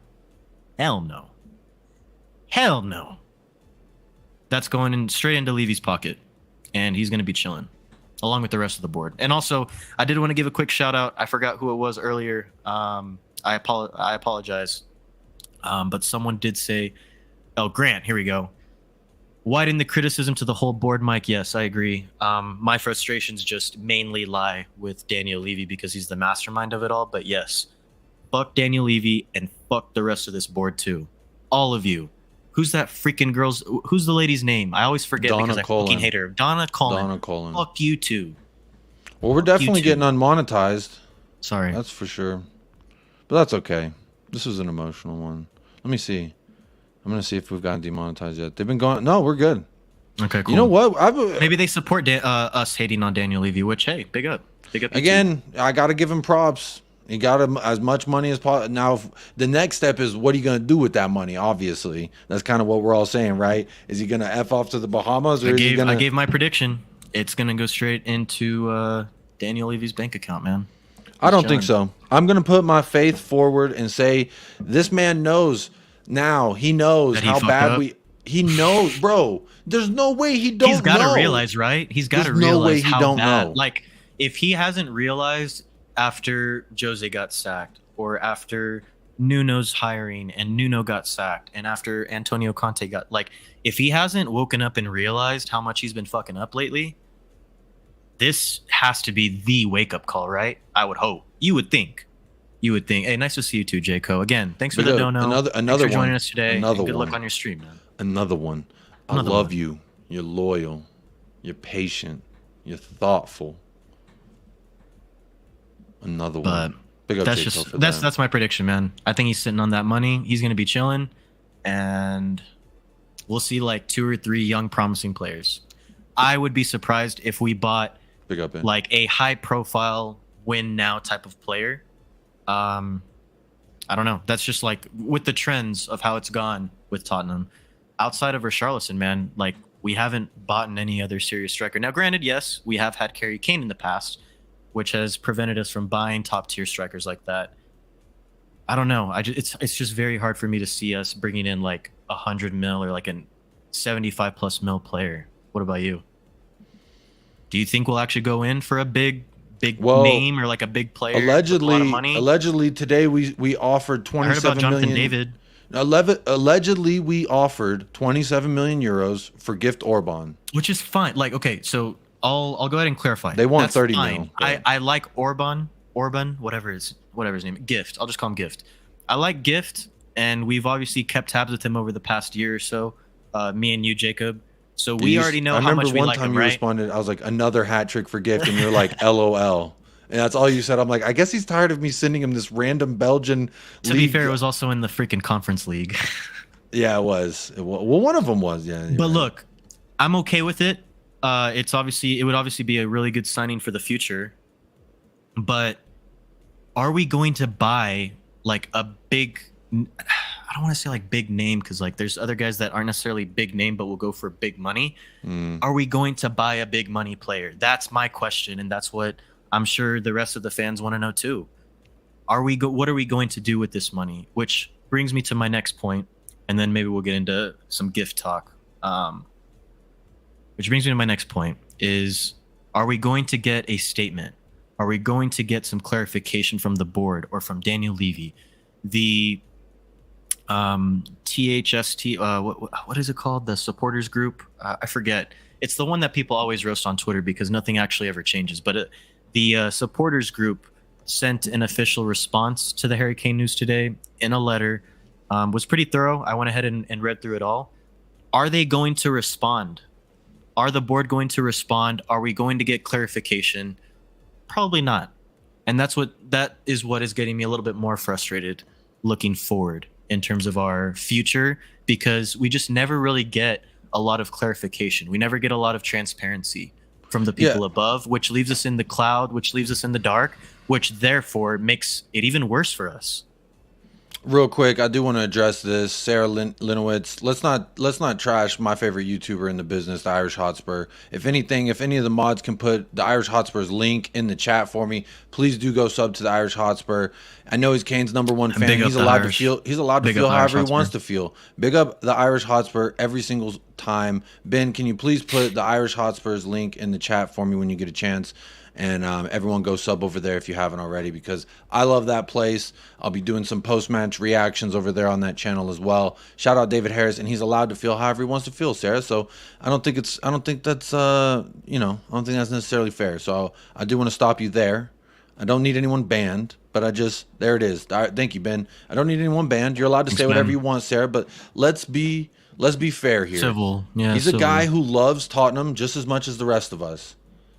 Hell no. Hell no. That's going in straight into Levy's pocket, and he's going to be chilling along with the rest of the board. And also, I did want to give a quick shout out. I forgot who it was earlier. I apologize. But someone did say, Grant, here we go. Widen the criticism to the whole board, Mike. Yes, I agree. My frustrations just mainly lie with Daniel Levy because he's the mastermind of it all. But yes, fuck Daniel Levy and fuck the rest of this board too. All of you. Who's that freaking girl's? Who's the lady's name? I always forget because I fucking hate her. Donna Cullen. Fuck you too. Well, we're definitely getting unmonetized. Sorry. That's for sure. But that's okay. This was an emotional one. Let me see. I'm going to see if we've gotten demonetized yet. They've been going. No, we're good. Okay, cool. You know what? Maybe they support us hating on Daniel Levy, which, hey, big up. Big up. Again, I got to give him props. He got him as much money as possible. Now, the next step is what are you going to do with that money, obviously. That's kind of what we're all saying, right? Is he going to F off to the Bahamas? Or I gave my prediction. It's going to go straight into Daniel Levy's bank account, man. I don't think so. I'm going to put my faith forward and say this man knows now. He knows how bad he knows, bro. There's no way he don't know. He's got to realize, right? He's got to realize how bad. Like, if he hasn't realized after Jose got sacked or after Nuno's hiring and Nuno got sacked and after Antonio Conte got, like, if he hasn't woken up and realized how much he's been fucking up lately, this has to be the wake-up call, right? I would hope. You would think. Hey, nice to see you too, Jayco. Again, thanks for the dono. Another for joining us today. Good luck on your stream, man. Another one. I love you. You're loyal. You're patient. You're thoughtful. Another one. Big up that's my prediction, man. I think he's sitting on that money. He's gonna be chilling, and we'll see like 2 or 3 young promising players. I would be surprised if we bought like a high-profile win now type of player. I don't know. That's just like with the trends of how it's gone with Tottenham. Outside of Richarlison, man, like we haven't bought any other serious striker. Now, granted, yes, we have had Harry Kane in the past, which has prevented us from buying top-tier strikers like that. I don't know. It's just very hard for me to see us bringing in like 100 mil or like a 75+ mil player. What about you? Do you think we'll actually go in for a big name or like a big player? Allegedly, with a lot of money? Allegedly today we offered 27 million. David. Allegedly we offered 27 million euros for Gift Orban, which is fine. Like, okay, so I'll go ahead and clarify. They want 30 mil. I like Orban, whatever his name. Gift. I'll just call him Gift. I like Gift, and we've obviously kept tabs with him over the past year or so. Me and you, Jacob. So we already know how much we like him, right? I remember one time you responded, I was like, another hat trick for Gift, and you're like, LOL. And that's all you said. I'm like, I guess he's tired of me sending him this random Belgian To be fair, it was also in the freaking Conference League. Yeah, it was. Well, one of them was, yeah. But look, I'm okay with it. it would obviously be a really good signing for the future, but are we going to buy like a big? I don't want to say like big name because like there's other guys that aren't necessarily big name but will go for big money. Are we going to buy a big money player? That's my question, and that's what I'm sure the rest of the fans want to know too. What are we going to do with this money? Which brings me to my next point, and then maybe we'll get into some gift talk. Which brings me to my next point is, are we going to get a statement? Are we going to get some clarification from the board or from Daniel Levy? The THFC, what is it called? The supporters group? I forget. It's the one that people always roast on Twitter because nothing actually ever changes. But the supporters group sent an official response to the Harry Kane news today in a letter. Was pretty thorough. I went ahead and read through it all. Are they going to respond? Are the board going to respond? Are we going to get clarification? Probably not. And that is what is getting me a little bit more frustrated looking forward in terms of our future, because we just never really get a lot of clarification. We never get a lot of transparency from the people above, which leaves us in the cloud, which leaves us in the dark, which therefore makes it even worse for us. Real quick, I do want to address this. Sarah Linowitz, let's not trash my favorite YouTuber in the business, the Irish Hotspur. If anything, if any of the mods can put the Irish Hotspur's link in the chat for me, please do go sub to the Irish Hotspur. I know he's Kane's #1 fan. He's allowed to feel however he wants to feel. Big up the Irish Hotspur every single time. Ben, can you please put the Irish Hotspur's link in the chat for me when you get a chance? And everyone go sub over there if you haven't already, because I love that place. I'll be doing some post-match reactions over there on that channel as well. Shout out David Harris, and he's allowed to feel however he wants to feel, Sarah. So I don't think that's necessarily fair. So I do want to stop you there. I don't need anyone banned, but there it is. All right, thank you, Ben. I don't need anyone banned. You're allowed to say whatever you want, Sarah, but let's be fair here. Civil. Yeah, he's a guy who loves Tottenham just as much as the rest of us.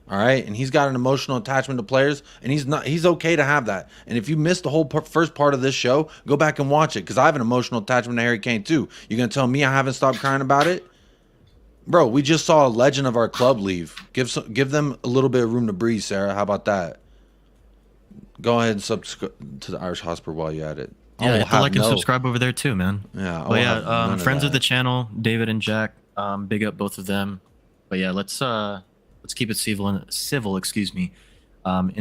All right, and he's got an emotional attachment to players, and he's okay to have that. And if you missed the whole first part of this show, go back and watch it, because I have an emotional attachment to Harry Kane too. You're gonna tell me I haven't stopped crying about it? Bro, we just saw a legend of our club leave. Give them a little bit of room to breathe, Sarah. How about that? Go ahead and subscribe to the Irish Hotspur while you're at it. Yeah, hit the like and subscribe over there too, man. Yeah, but yeah, friends of the channel, David and Jack, big up both of them. But yeah, let's keep it civil, in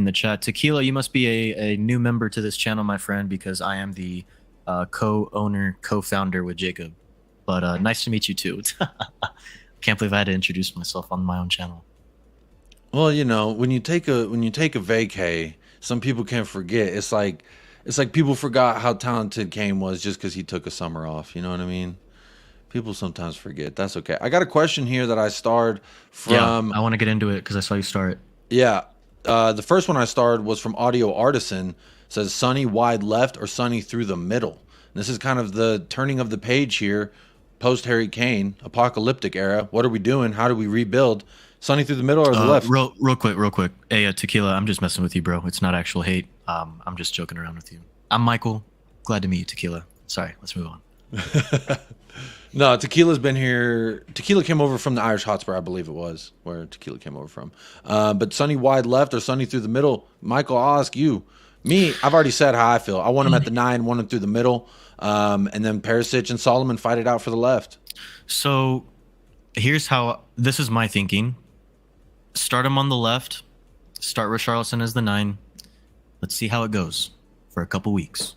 the chat. Tequila, you must be a new member to this channel, my friend, because I am the co-owner, co-founder with Jacob. But nice to meet you too. Can't believe I had to introduce myself on my own channel. Well, when you take a vacay, some people can't forget. It's like people forgot how talented Kane was just because he took a summer off. You know what I mean? People sometimes forget. That's okay. I got a question here that I starred from... Yeah, I want to get into it because I saw you start. Yeah. The first one I starred was from Audio Artisan. It says, Sonny wide left or Sonny through the middle? And this is kind of the turning of the page here. Post-Harry Kane, apocalyptic era. What are we doing? How do we rebuild? Sonny through the middle or the left? Real quick. Hey, Tequila, I'm just messing with you, bro. It's not actual hate. I'm just joking around with you. I'm Michael. Glad to meet you, Tequila. Sorry, let's move on. No, Tequila's been here. Tequila came over from the Irish Hotspur, I believe it was, where Tequila came over from. But Sonny wide left or Sonny through the middle? Michael, I'll ask you. Me, I've already said how I feel. I want him at the 9, want him through the middle. And then Perisic and Solomon fight it out for the left. So this is my thinking. Start him on the left. Start Richarlison as the 9. Let's see how it goes for a couple weeks.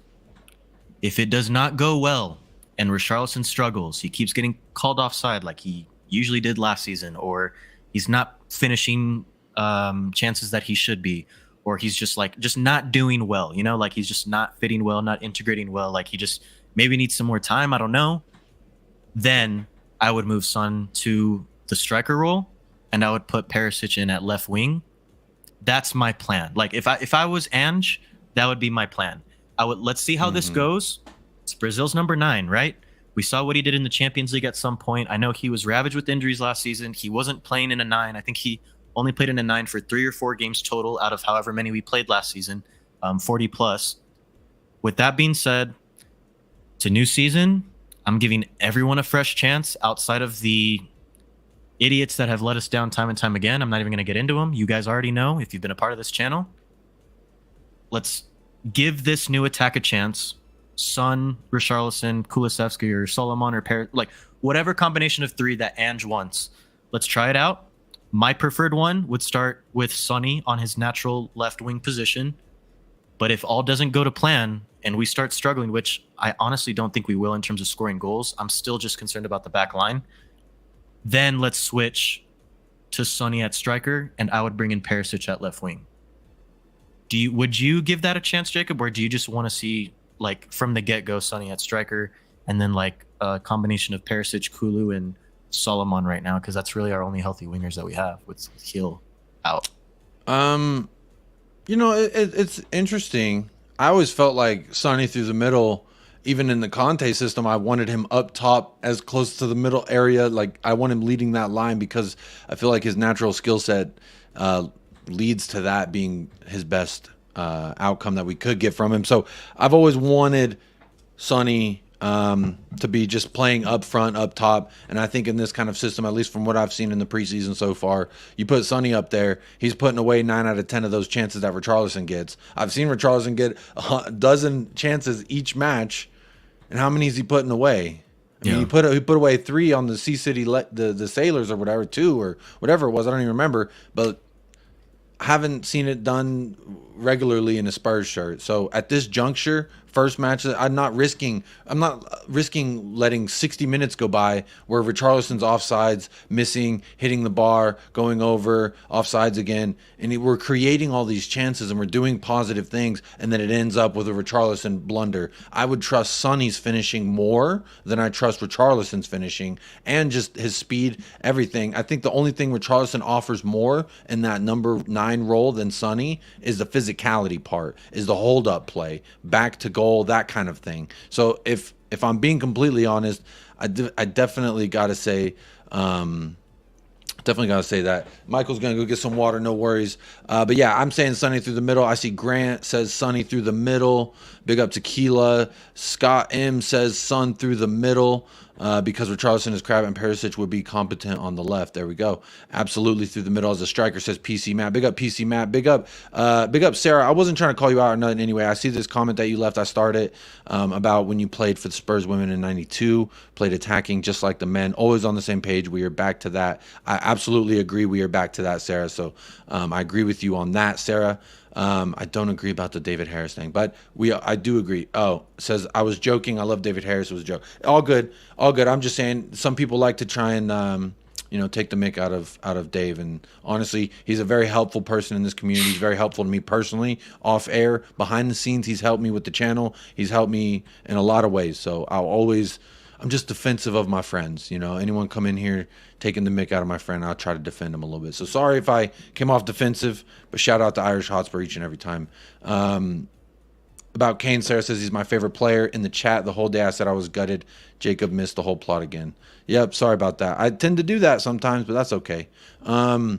If it does not go well and Richarlison struggles, he keeps getting called offside like he usually did last season, or he's not finishing chances that he should be, or he's just not doing well, like he's just not fitting well, not integrating well, like he just maybe needs some more time, I don't know. Then I would move Son to the striker role, and I would put Perisic in at left wing. That's my plan. Like if I was Ange, that would be my plan. Let's see how this goes. It's Brazil's number 9, right? We saw what he did in the Champions League at some point. I know he was ravaged with injuries last season. He wasn't playing in a 9. I think he only played in a 9 for 3 or 4 games total out of however many we played last season, 40 plus. With that being said, it's a new season. I'm giving everyone a fresh chance outside of the idiots that have let us down time and time again. I'm not even going to get into them. You guys already know if you've been a part of this channel. Let's give this new attack a chance. Son, Richarlison, Kulusevski, or Solomon, or like whatever combination of three that Ange wants. Let's try it out. My preferred one would start with Sonny on his natural left wing position. But if all doesn't go to plan and we start struggling, which I honestly don't think we will in terms of scoring goals, I'm still just concerned about the back line. Then let's switch to Sonny at striker, and I would bring in Perisic at left wing. Would you give that a chance, Jacob, or do you just want to see like from the get-go Sonny at striker and then like a combination of Perisic, Kulu, and Solomon right now, because that's really our only healthy wingers that we have with Heel out? You know, it's interesting. I always felt like Sonny through the middle, even in the Conte system, I wanted him up top as close to the middle area. Like I want him leading that line because I feel like his natural skill set leads to that being his best outcome that we could get from him. So I've always wanted Sonny to be just playing up front, up top. And I think in this kind of system, at least from what I've seen in the preseason so far, you put Sonny up there, he's putting away 9 out of 10 of those chances that Richarlison gets. I've seen Richarlison get a dozen chances each match. And how many is he putting away? I mean, he put away 3 on the Sea City, the Sailors or whatever, 2 or whatever it was. I don't even remember. But I haven't seen it done regularly in a Spurs shirt. So at this juncture, first match, I'm not risking letting 60 minutes go by where Richarlison's offsides, missing, hitting the bar, going over, offsides again. And we're creating all these chances and we're doing positive things, and then it ends up with a Richarlison blunder. I would trust Sonny's finishing more than I trust Richarlison's finishing, and just his speed, everything. I think the only thing Richarlison offers more in that number 9 role than Sonny is the physicality part, is the hold-up play, back to goal, that kind of thing. So if I'm being completely honest, I definitely got to say, that. Michael's going to go get some water, no worries. But yeah, I'm saying Sonny through the middle. I see Grant says Sonny through the middle. Big up Tequila. Scott M says Son through the middle. Because Richarlison is crap and Perisic would be competent on the left. There we go. Absolutely through the middle as a striker, says PC Matt. Big up PC Matt. Big up Sarah. I wasn't trying to call you out or nothing anyway. I see this comment that you left. I started about when you played for the Spurs women in '92, played attacking just like the men. Always on the same page. We are back to that. I absolutely agree. We are back to that, Sarah. So I agree with you on that, Sarah. I don't agree about the David Harris thing, but I do agree. Oh, says I was joking. I love David Harris. It was a joke. All good. I'm just saying some people like to try and take the mick out of Dave. And honestly, he's a very helpful person in this community. He's very helpful to me personally, off air, behind the scenes. He's helped me with the channel. He's helped me in a lot of ways. So I'm just defensive of my friends. Anyone come in here taking the mick out of my friend, I'll try to defend him a little bit. So sorry if I came off defensive, but shout out to Irish Hotspur each and every time. About Kane, Sarah says he's my favorite player. In the chat the whole day I said I was gutted. Jacob missed the whole plot again. Yep, sorry about that. I tend to do that sometimes, but that's okay. I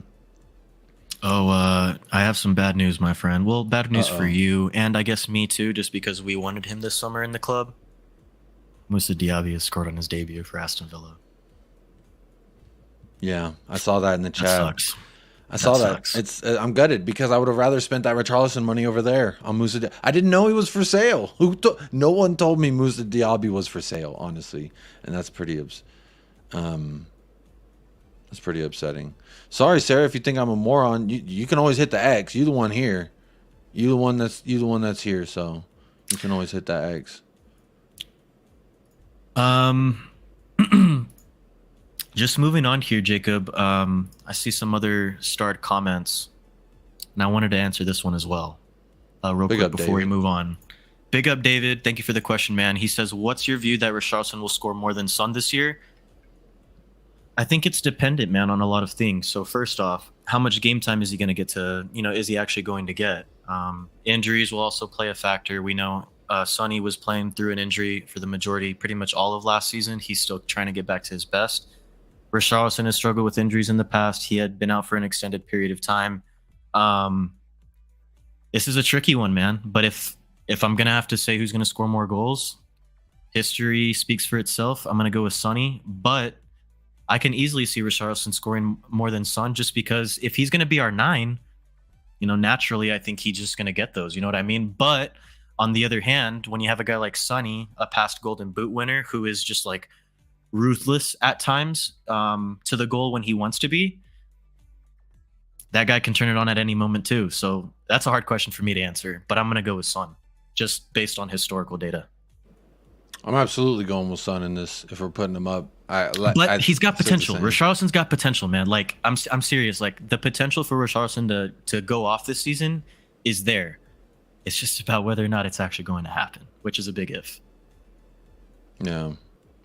have some bad news, my friend. Well, bad news for you, and I guess me too, just because we wanted him this summer in the club. Moussa Diaby has scored on his debut for Aston Villa. Yeah, I saw that in the chat. That sucks. I saw that. I'm gutted because I would have rather spent that Richarlison money over there on Moussa. I didn't know he was for sale. No one told me Moussa Diaby was for sale, honestly, and that's pretty upsetting. Sorry, Sarah, if you think I'm a moron, you can always hit the X. You're the one here. You're the one that's here, so you can always hit that X. Just moving on here, Jacob. I see some other starred comments, and I wanted to answer this one as well. Real quick before we move on. Big up, David. Thank you for the question, man. He says, "What's your view that Richarlison will score more than Son this year?" I think it's dependent, man, on a lot of things. So first off, how much game time is he going to get to? Is he actually going to get? Injuries will also play a factor. We know Sonny was playing through an injury for the majority, pretty much all of last season. He's still trying to get back to his best. Richarlison has struggled with injuries in the past. He had been out for an extended period of time. This is a tricky one, man. But if I'm going to have to say who's going to score more goals, history speaks for itself. I'm going to go with Sonny. But I can easily see Richarlison scoring more than Son, just because if he's going to be our 9, naturally, I think he's just going to get those. You know what I mean? But on the other hand, when you have a guy like Sonny, a past Golden Boot winner, who is just like ruthless at times to the goal when he wants to be, that guy can turn it on at any moment too. So that's a hard question for me to answer, but I'm going to go with Son, just based on historical data. I'm absolutely going with Son in this if we're putting him up. But he's got potential. Richarlison's got potential, man. Like I'm serious. Like the potential for Richarlison to go off this season is there. It's just about whether or not it's actually going to happen, which is a big if. Yeah,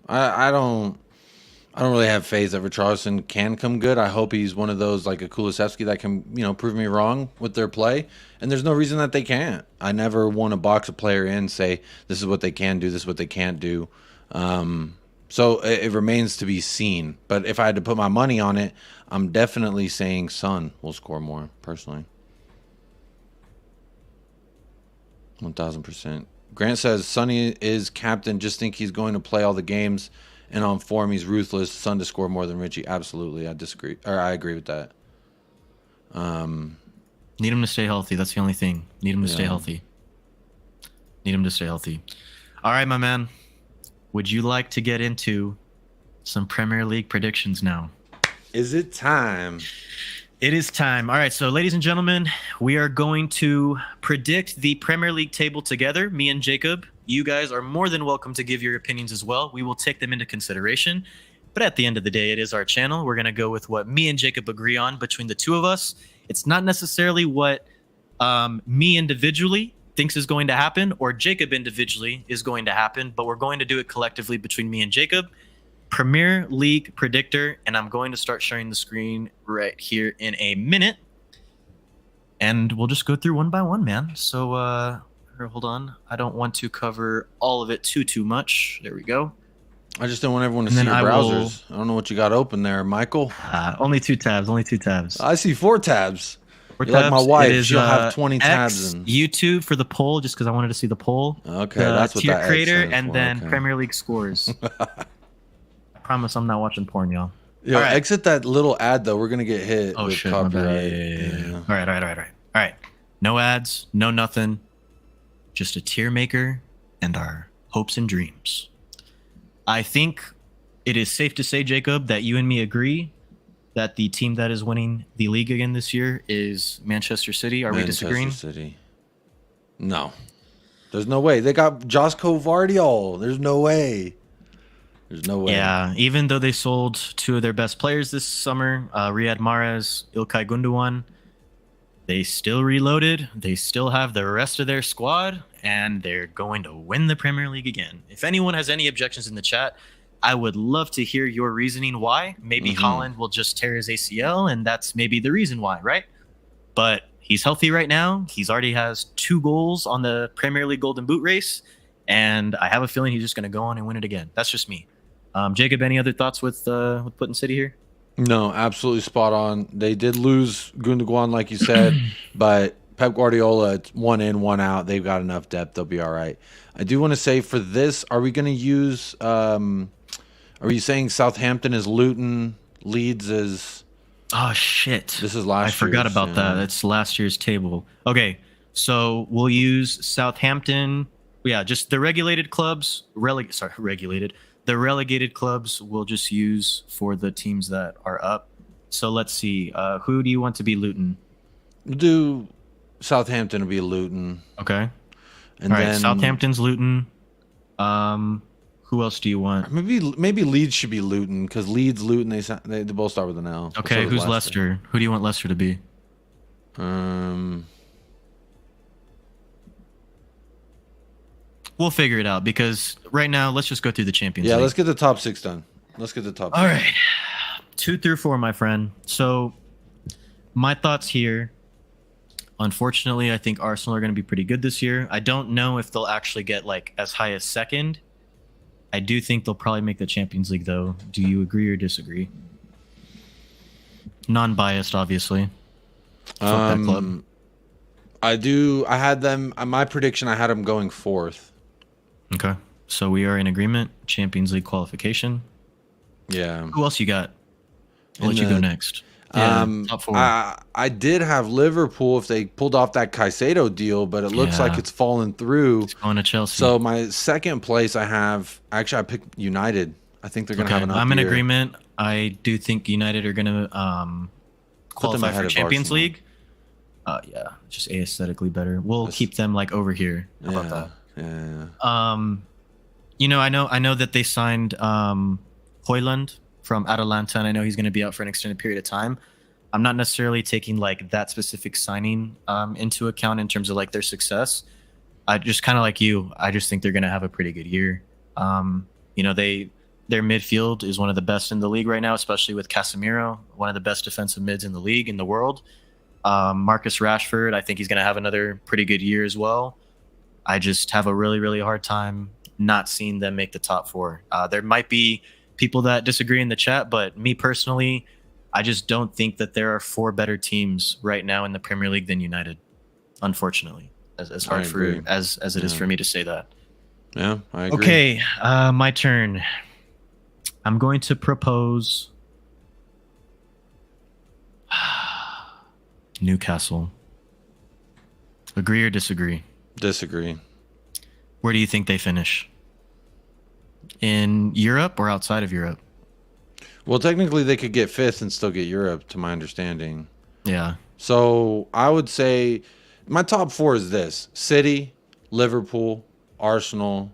I don't really have faith that Richarlison can come good. I hope he's one of those like a Kulusevski that can prove me wrong with their play. And there's no reason that they can't. I never want to box a player in, say this is what they can do, this is what they can't do. So it remains to be seen. But if I had to put my money on it, I'm definitely saying Son will score more, personally. 1,000%. Grant says, Sonny is captain. Just think he's going to play all the games. And on form, he's ruthless. Son to score more than Richie. Absolutely. I disagree. Or I agree with that. Need him to stay healthy. That's the only thing. Need him to stay healthy. Need him to stay healthy. All right, my man. Would you like to get into some Premier League predictions now? Is it time? It is time. All right, so ladies and gentlemen, we are going to predict the Premier League table together, me and Jacob. You guys are more than welcome to give your opinions as well. We will take them into consideration. But at the end of the day, it is our channel. We're going to go with what me and Jacob agree on between the two of us. It's not necessarily what me individually thinks is going to happen or Jacob individually is going to happen, but we're going to do it collectively between me and Jacob. Premier League predictor, and I'm going to start sharing the screen right here in a minute. And we'll just go through one by one, man. So, hold on. I don't want to cover all of it too much. There we go. I just don't want everyone to see your browsers. I don't know what you got open there, Michael. Only 2 tabs. Only 2 tabs. I see 4 tabs. You're like my wife. She'll have 20 tabs. In YouTube for the poll, just because I wanted to see the poll. Okay, that's what tier that creator, X and then okay. Premier League scores. I promise I'm not watching porn, y'all. Yo, all right. Exit that little ad though. We're gonna get hit with shit, copyright. Yeah. All right. No ads, no nothing. Just a tier maker and our hopes and dreams. I think it is safe to say, Jacob, that you and me agree that the team that is winning the league again this year is Manchester City. Are we disagreeing? Manchester City. No. There's no way. They got Josko Vardiol. There's no way. There's no way. Yeah, even though they sold 2 of their best players this summer, Riyad Mahrez, Ilkay Gundogan, they still reloaded. They still have the rest of their squad, and they're going to win the Premier League again. If anyone has any objections in the chat, I would love to hear your reasoning why. Maybe Haaland will just tear his ACL, and that's maybe the reason why, right? But he's healthy right now. He's already has 2 goals on the Premier League Golden Boot race, and I have a feeling he's just going to go on and win it again. That's just me. Jacob, any other thoughts with putting City here? No, absolutely spot on. They did lose Gundogan, like you said, but Pep Guardiola, it's 1 in, 1 out. They've got enough depth. They'll be all right. I do want to say for this, are we going to use are you saying Southampton is Luton, Leeds is... Oh, shit. This is last year's. I forgot about that. That's last year's table. Okay, so we'll use Southampton. Yeah, just the regulated clubs. Regulated. The relegated clubs we'll just use for the teams that are up. So let's see. Who do you want to be Luton? We'll do Southampton to be Luton. Okay. And all right, then Southampton's Luton. Who else do you want? Maybe Leeds should be Luton because Leeds, Luton, they both start with an L. Okay, who's Leicester? Who do you want Leicester to be? We'll figure it out because right now let's just go through the Champions League. Yeah, let's get the top 6 done. Let's get the top 6. All right. 2 through 4, my friend. So my thoughts here. Unfortunately, I think Arsenal are going to be pretty good this year. I don't know if they'll actually get like as high as 2nd. I do think they'll probably make the Champions League, though. Do you agree or disagree? Non-biased, obviously. Fuck that club. I do. I had them. My prediction, I had them going 4th. Okay. So we are in agreement. Champions League qualification. Yeah. Who else you got? I'll In let you go the- next. Yeah, top four. I did have Liverpool if they pulled off that Caicedo deal, but it looks like Yeah. it's fallen through. It's going to Chelsea. So my second place I picked United. I think they're going to have an up I'm in year. agreement. I do think United are going to qualify ahead for of Champions Arsenal. League. Yeah, just aesthetically better. We'll keep them like over here. How about that? Yeah. You know, I know that they signed Højlund from Atalanta, and I know he's going to be out for an extended period of time. I'm not necessarily taking like that specific signing into account in terms of like their success. I just kind of like you. I just think they're going to have a pretty good year. You know, their midfield is one of the best in the league right now, especially with Casemiro, one of the best defensive mids in the league, in the world. Marcus Rashford, I think he's going to have another pretty good year as well. I just have a really, really hard time not seeing them make the top four. There might be people that disagree in the chat, but me personally, I just don't think that there are four better teams right now in the Premier League than United, unfortunately, as hard for as it is for me to say that. Yeah, I agree. Okay, my turn. I'm going to propose Newcastle. Agree or disagree? Disagree. Where do you think they finish? In Europe or outside of Europe? Well, technically they could get fifth and still get Europe, to my understanding. Yeah. So I would say my top four is this: City, Liverpool, Arsenal.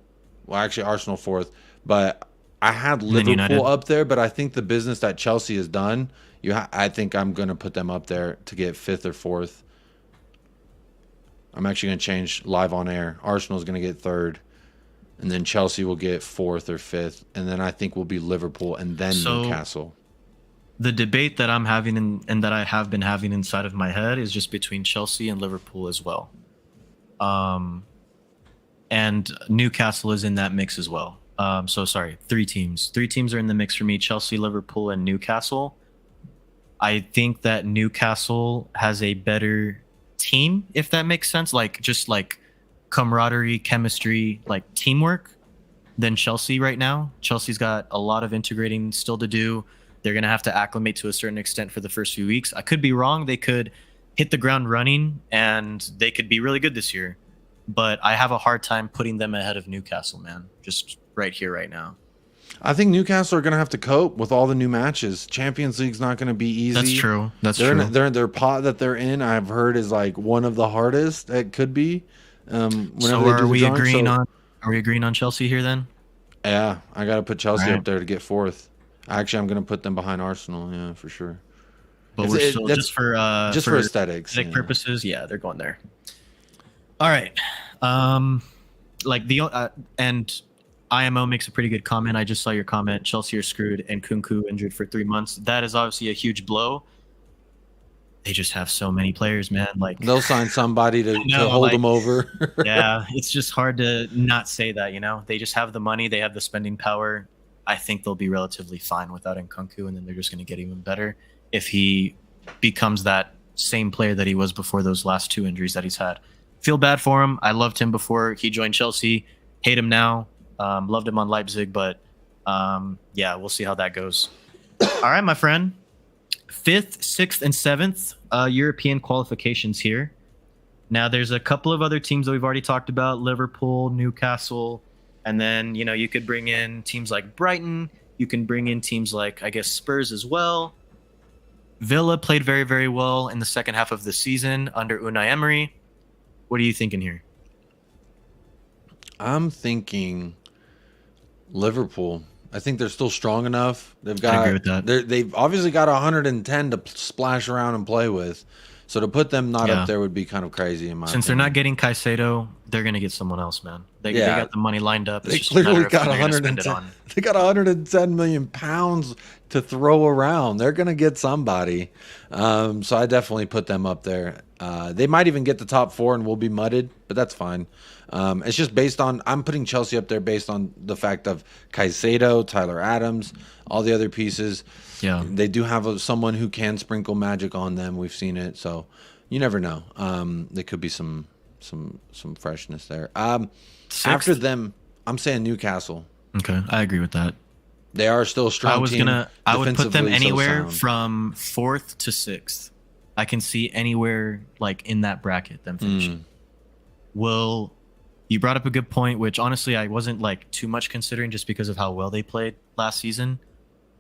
Well, actually Arsenal fourth, but I had Liverpool up there. But I think the business that Chelsea has done, I think I'm going to put them up there to get fifth or fourth. I'm actually going to change live on air. Arsenal is going to get third, and then Chelsea will get fourth or fifth, and then I think will be Liverpool and then Newcastle. The debate that I'm having and that I have been having inside of my head is just between Chelsea and Liverpool as well. And Newcastle is in that mix as well. So sorry, three teams. Three teams are in the mix for me: Chelsea, Liverpool, and Newcastle. I think that Newcastle has a better team, if that makes sense. Like just like camaraderie, chemistry, like teamwork than Chelsea right now. Chelsea's got a lot of integrating still to do. They're going to have to acclimate to a certain extent for the first few weeks. I could be wrong. They could hit the ground running and they could be really good this year. But I have a hard time putting them ahead of Newcastle, man. Just right here, right now. I think Newcastle are going to have to cope with all the new matches. Champions League's not going to be easy. That's true. That's true. Their pot that they're in, I've heard, is like one of the hardest it could be. So are we agreeing on Chelsea here then? Yeah, I got to put Chelsea up there to get fourth. Actually, I'm going to put them behind Arsenal. Yeah, for sure. But we're still just for aesthetics, aesthetic purposes. Yeah, they're going there. All right. Like the and IMO makes a pretty good comment. I just saw your comment. Chelsea are screwed and Kunku injured for 3 months. That is obviously a huge blow. They just have so many players, man. Like they'll sign somebody to hold them over. Yeah, it's just hard to not say that. You know, they just have the money. They have the spending power. I think they'll be relatively fine without Nkunku, and then they're just going to get even better if he becomes that same player that he was before those last two injuries that he's had. Feel bad for him. I loved him before he joined Chelsea. Hate him now. Loved him on Leipzig, but yeah, we'll see how that goes. All right, my friend. 5th, 6th, and 7th European qualifications here. Now, there's a couple of other teams that we've already talked about: Liverpool, Newcastle, and then you could bring in teams like Brighton. You can bring in teams like, I guess, Spurs as well. Villa played very, very well in the second half of the season under Unai Emery. What are you thinking here? I'm thinking Liverpool. I think they're still strong enough. I agree with that. They've obviously got 110 to splash around and play with. So to put them not up there would be kind of crazy in my opinion. Since they're not getting Caicedo, they're going to get someone else, man. They got the money lined up. They clearly got 110. They got 110 million pounds to throw around. They're going to get somebody. So I definitely put them up there. They might even get the top four and we'll be mudded, but that's fine. It's just based on, I'm putting Chelsea up there based on the fact of Caicedo, Tyler Adams, all the other pieces. Yeah, they do have someone who can sprinkle magic on them. We've seen it, so you never know. There could be some freshness there. After them, I'm saying Newcastle. Okay, I agree with that. They are still a strong team. I would put them defensively, so anywhere sound. from 4th to 6th. I can see anywhere like in that bracket them finishing. Will, you brought up a good point, which honestly I wasn't like too much considering just because of how well they played last season.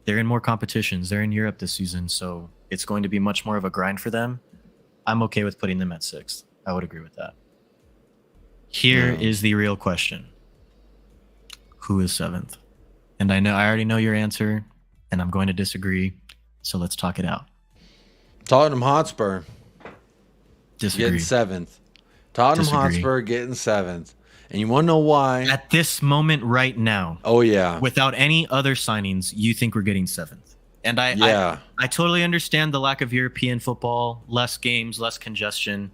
They're in more competitions. They're in Europe this season, so it's going to be much more of a grind for them. I'm okay with putting them at 6th. I would agree with that. Here is the real question. Who is 7th? And I already know your answer, and I'm going to disagree. So let's talk it out. Tottenham Hotspur Disagree. getting 7th. Tottenham Hotspur getting 7th. And you want to know why? At this moment right now, Oh, yeah. without any other signings, you think we're getting 7th. And I totally understand the lack of European football, less games, less congestion.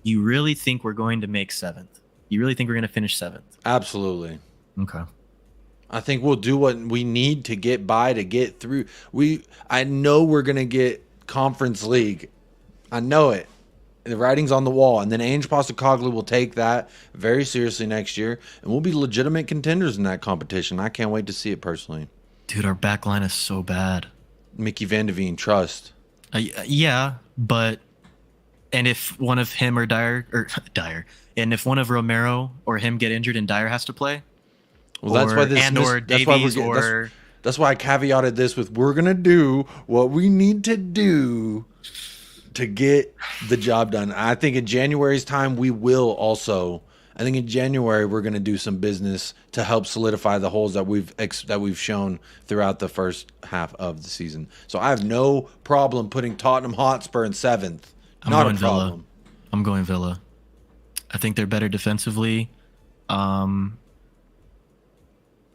You really think we're going to make 7th? You really think we're going to finish 7th? Absolutely. Okay. I think we'll do what we need to get by to get through. I know we're going to get Conference League. I know it. The writing's on the wall. And then ANGE POSTECOGLOU will take that very seriously next year. And we'll be legitimate contenders in that competition. I can't wait to see it personally. Dude, our back line is so bad. Mickey Van de Veen, trust. Yeah, but... And if one of him or Dyer... And if one of Romero or him get injured and Dyer has to play... Well, that's why this... That's why I caveated this with, we're going to do what we need to do to get the job done. I think in January's time, we will also... I think in January, we're going to do some business to help solidify the holes that we've shown throughout the first half of the season. So I have no problem putting Tottenham Hotspur in 7th. Not a problem. I'm going Villa. I think they're better defensively.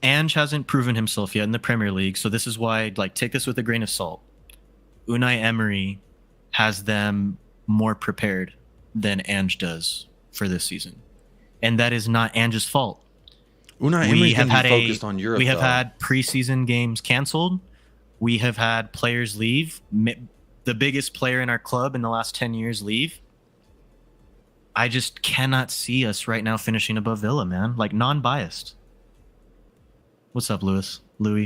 Ange hasn't proven himself yet in the Premier League, so this is why, like, take this with a grain of salt. Unai Emery has them more prepared than Ange does for this season, and that is not Ange's fault. Unai Emery can be focused on Europe. We have had preseason games canceled. We have had players leave. The biggest player in our club in the last 10 years leave. I just cannot see us right now finishing above Villa, man. Like, non-biased. What's up, Louis,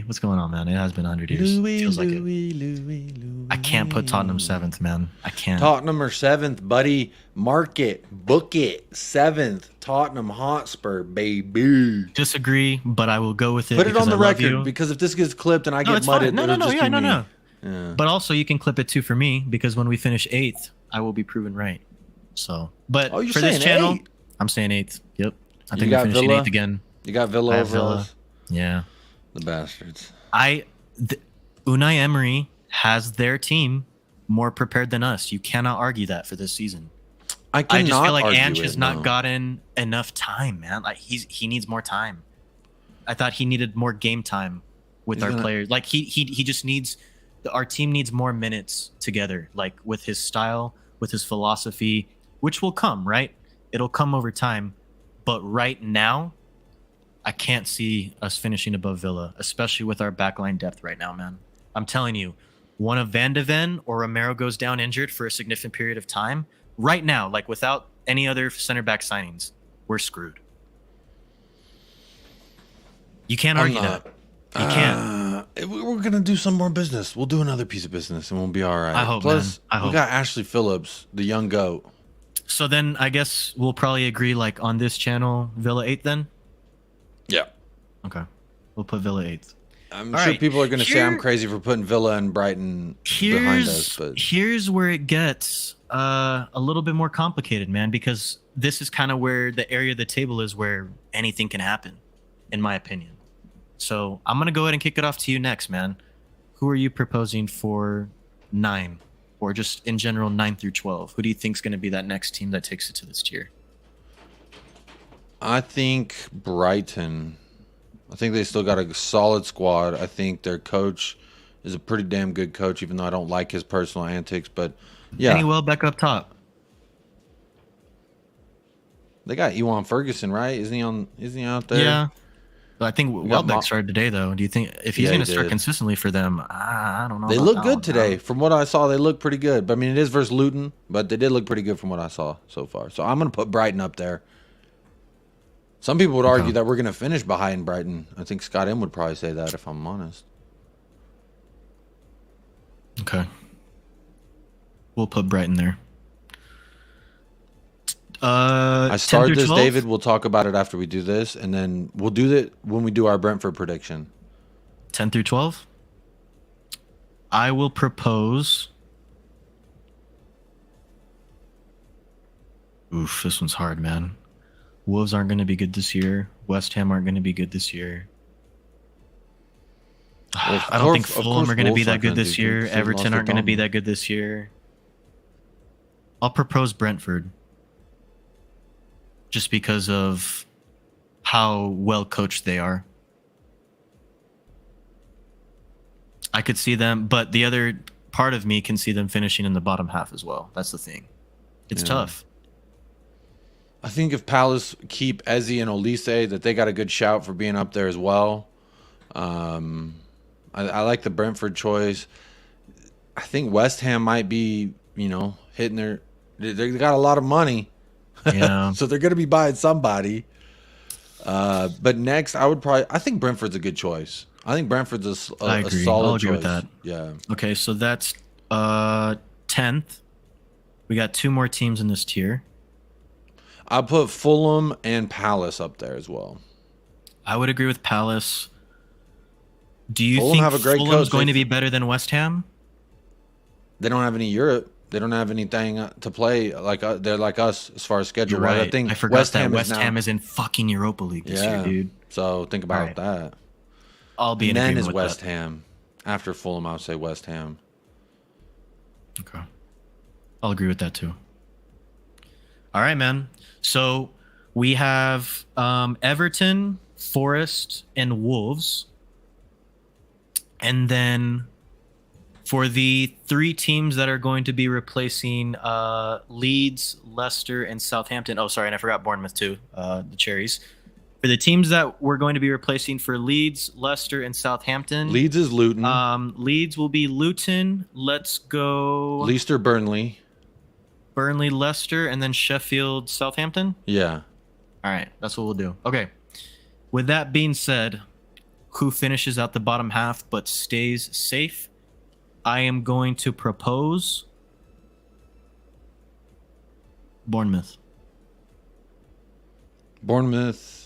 what's going on, man? It has been 100 years. Feels like it. I can't put Tottenham 7th, man. I can't. Tottenham are 7th, buddy. Mark it. Book it. 7th. Tottenham Hotspur, baby. Disagree, but I will go with it. Put it on the record, because if this gets clipped and I get mudded, no. Yeah. But also, you can clip it too for me, because when we finish 8th, I will be proven right. So, but for this channel, 8? I'm saying 8th. Yep. I think we're finishing 8th again. You got Villa over us? Yeah. The bastards. Unai Emery has their team more prepared than us. You cannot argue that for this season. I just feel like Ange has not gotten enough time, man. Like he needs more time. I thought he needed more game time with our players. Like he just needs our team needs more minutes together, like with his style, with his philosophy, which will come, right? It'll come over time. But right now, I can't see us finishing above Villa, especially with our backline depth right now, man. I'm telling you, one of Van de Ven or Romero goes down injured for a significant period of time. Right now, like without any other center back signings, we're screwed. You can't argue that. You can't. We're going to do some more business. We'll do another piece of business and we'll be all right. I hope, Plus, man. we got Ashley Phillips, the young goat. So then I guess we'll probably agree, like on this channel, Villa 8th then? Yeah. Okay. We'll put Villa 8th. I'm sure people are going to say I'm crazy for putting Villa and Brighton behind us. But here's where it gets a little bit more complicated, man, because this is kind of where the area of the table is where anything can happen, in my opinion. So I'm going to go ahead and kick it off to you next, man. Who are you proposing for 9? Or just in general, 9 through 12? Who do you think is going to be that next team that takes it to this tier? I think Brighton. I think they still got a solid squad. I think their coach is a pretty damn good coach, even though I don't like his personal antics. But yeah, Kenny Welbeck up top. They got Ewan Ferguson, right? Isn't he out there? Yeah. But I think Welbeck started today, though. Do you think if he's going to start consistently for them? I don't know. They look good today. From what I saw, they look pretty good. But I mean, it is versus Luton, but they did look pretty good from what I saw so far. So I'm going to put Brighton up there. Some people would argue that we're going to finish behind Brighton. I think Scott M would probably say that, if I'm honest. Okay. We'll put Brighton there. I started 10 through this, 12? David. We'll talk about it after we do this, and then we'll do that when we do our Brentford prediction. 10 through 12? I will propose... Oof, this one's hard, man. Wolves aren't going to be good this year. West Ham aren't going to be good this year. Well, I don't think of Fulham course are going to be Wolves that aren't good gonna this do year. good 'cause they lost Everton to aren't going to be Tottenham. that good this year. I'll propose Brentford. Just because of how well coached they are. I could see them, but the other part of me can see them finishing in the bottom half as well. That's the thing. It's tough. I think if Palace keep Eze and Olise, that they got a good shout for being up there as well. I like the Brentford choice. I think West Ham might be, hitting their... They got a lot of money. Yeah. So they're going to be buying somebody. But next, I think Brentford's a good choice. I think Brentford's a solid I'll agree choice. with that. Yeah. Okay, so that's 10th. We got two more teams in this tier. I'll put Fulham and Palace up there as well. I would agree with Palace. Do you Fulham think have a great Fulham's coach. going to be better than West Ham? They don't have any Europe. They don't have anything to play. They're like us as far as schedule. You're right. I think I forgot West that Ham West Ham is in fucking Europa League this year, dude. So think about Right. that. I'll be in And then agreement is with West that. Ham. After Fulham, I would say West Ham. Okay. I'll agree with that too. All right, man. So we have Everton, Forest, and Wolves. And then for the three teams that are going to be replacing Leeds, Leicester, and Southampton. Oh, sorry, and I forgot Bournemouth too, the Cherries. For the teams that we're going to be replacing for Leeds, Leicester, and Southampton. Leeds is Luton. Leeds will be Luton. Let's go Leicester, Burnley. Burnley, Leicester, and then Sheffield, Southampton. Yeah. All right, that's what we'll do. Okay. With that being said, who finishes out the bottom half but stays safe? I am going to propose Bournemouth. Bournemouth.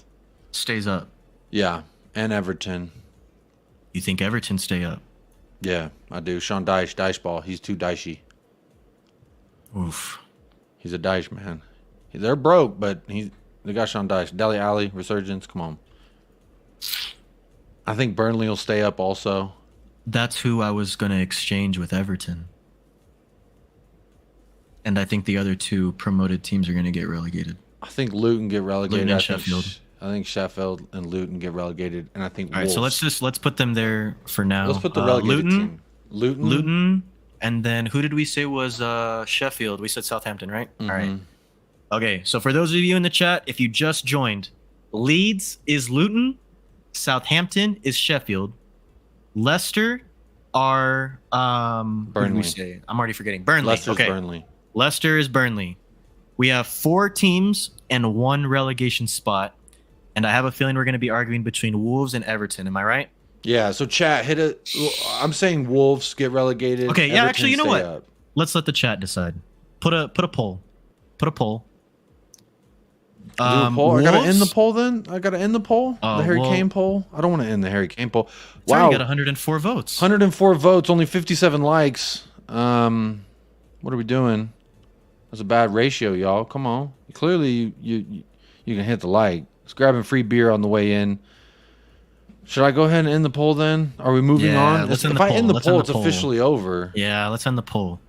Stays up. Yeah. And Everton. You think Everton stay up? Yeah, I do. Sean Dyche, Dyche ball. He's too Dyche. Oof. He's a Dyche man. They're broke, but they got Sean Dyche. Dele Alli, Resurgence. Come on. I think Burnley will stay up also. That's who I was going to exchange with Everton. And I think the other two promoted teams are going to get relegated. I think Luton get relegated. Luton and Sheffield. I think Sheffield and Luton get relegated, and I think All right, so let's put them there for now. let's put the relegated Luton, team. Luton, and then who did we say was Sheffield? We said Southampton, right? All right. Okay, so for those of you in the chat, if you just joined, Leeds is Luton, Southampton is Sheffield, Leicester are who did we Burnley. say? I'm already forgetting. Burnley. Leicester's Okay. Burnley. Leicester is Burnley. We have 4 teams and 1 relegation spot. And I have a feeling we're going to be arguing between Wolves and Everton. Am I right? Yeah, so chat, hit it. I'm saying Wolves get relegated. Okay, yeah, Everton actually, you know stay what? up. Let's let the chat decide. Put a poll. Put a poll. Do a poll? I gotta Wolves? end the poll then? I gotta end the poll? The Harry well- Kane poll? I don't want to end the Harry Kane poll. It's already Wow. got 104 votes. 104 votes, only 57 likes. What are we doing? That's a bad ratio, y'all. Come on. Clearly, you can hit the like. It's grabbing free beer on the way in. Should I go ahead and end the poll then? Are we moving Yeah, on? let's If end the I poll. end the Let's end poll, the it's poll. officially over. Yeah, let's end the poll.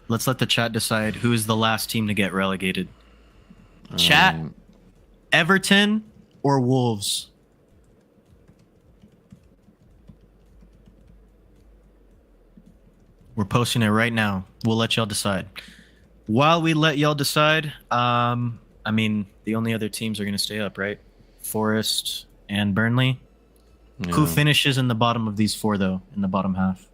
Let's let the chat decide who is the last team to get relegated. Chat, Everton or Wolves? We're posting it right now. We'll let y'all decide. While we let y'all decide, I mean, the only other teams are going to stay up, right? Forest and Burnley. Who finishes in the bottom of these 4, though, in the bottom half?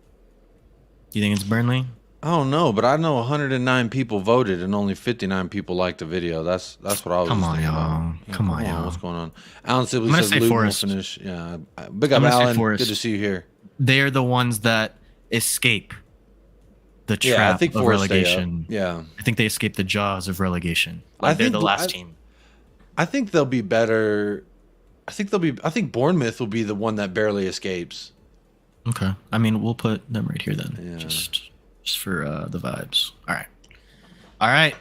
Do you think it's Burnley? I don't know, but I know 109 people voted and only 59 people liked the video. That's what I was Come on, thinking y'all. about. Yeah, Come on, y'all. What's going on? Alan Sibley I'm gonna says say Luton Forest. will finish. Yeah. Big up, I'm gonna say Alan. Forest. Good to see you here. They are the ones that escape. the Yeah, I trap think of Forest stay up. relegation. Yeah. I think they escaped the jaws of relegation. I They're think the last team. I think they'll be better. I think Bournemouth will be the one that barely escapes. Okay. I mean, we'll put them right here then. Yeah. Just for the vibes. All right. All right.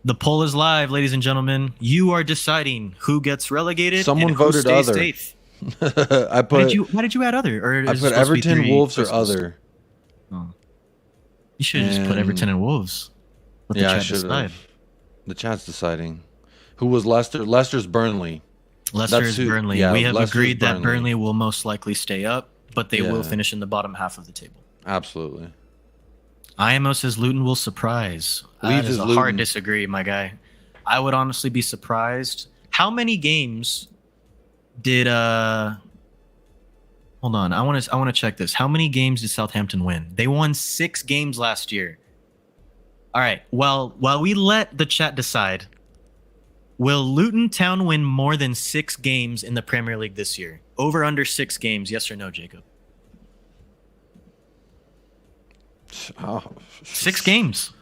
The poll is live, ladies and gentlemen. You are deciding who gets relegated. Someone and who voted stays other. safe. I put Why did you add other? Or is I it put supposed to be Everton, 3 Wolves, or persons? other. Oh. You should have just put And- Everton and Wolves. Let the Yeah, I chat should decide. have. The chat's deciding. Who was Leicester? Leicester's Burnley. Leicester That's is who- Burnley. yeah, We have Leicester's agreed that Burnley. Burnley will most likely stay up, but they will Yeah. finish in the bottom half of the table. Absolutely. IMO says Luton will surprise. That Leeds is is a Luton. hard disagree, my guy. I would honestly be surprised. How many games did hold on, I want to check this. How many games did Southampton win? They won 6 games last year. All right. Well, while we let the chat decide, will Luton Town win more than 6 games in the Premier League this year? Over under 6 games, yes or no, Jacob? Oh. 6 games.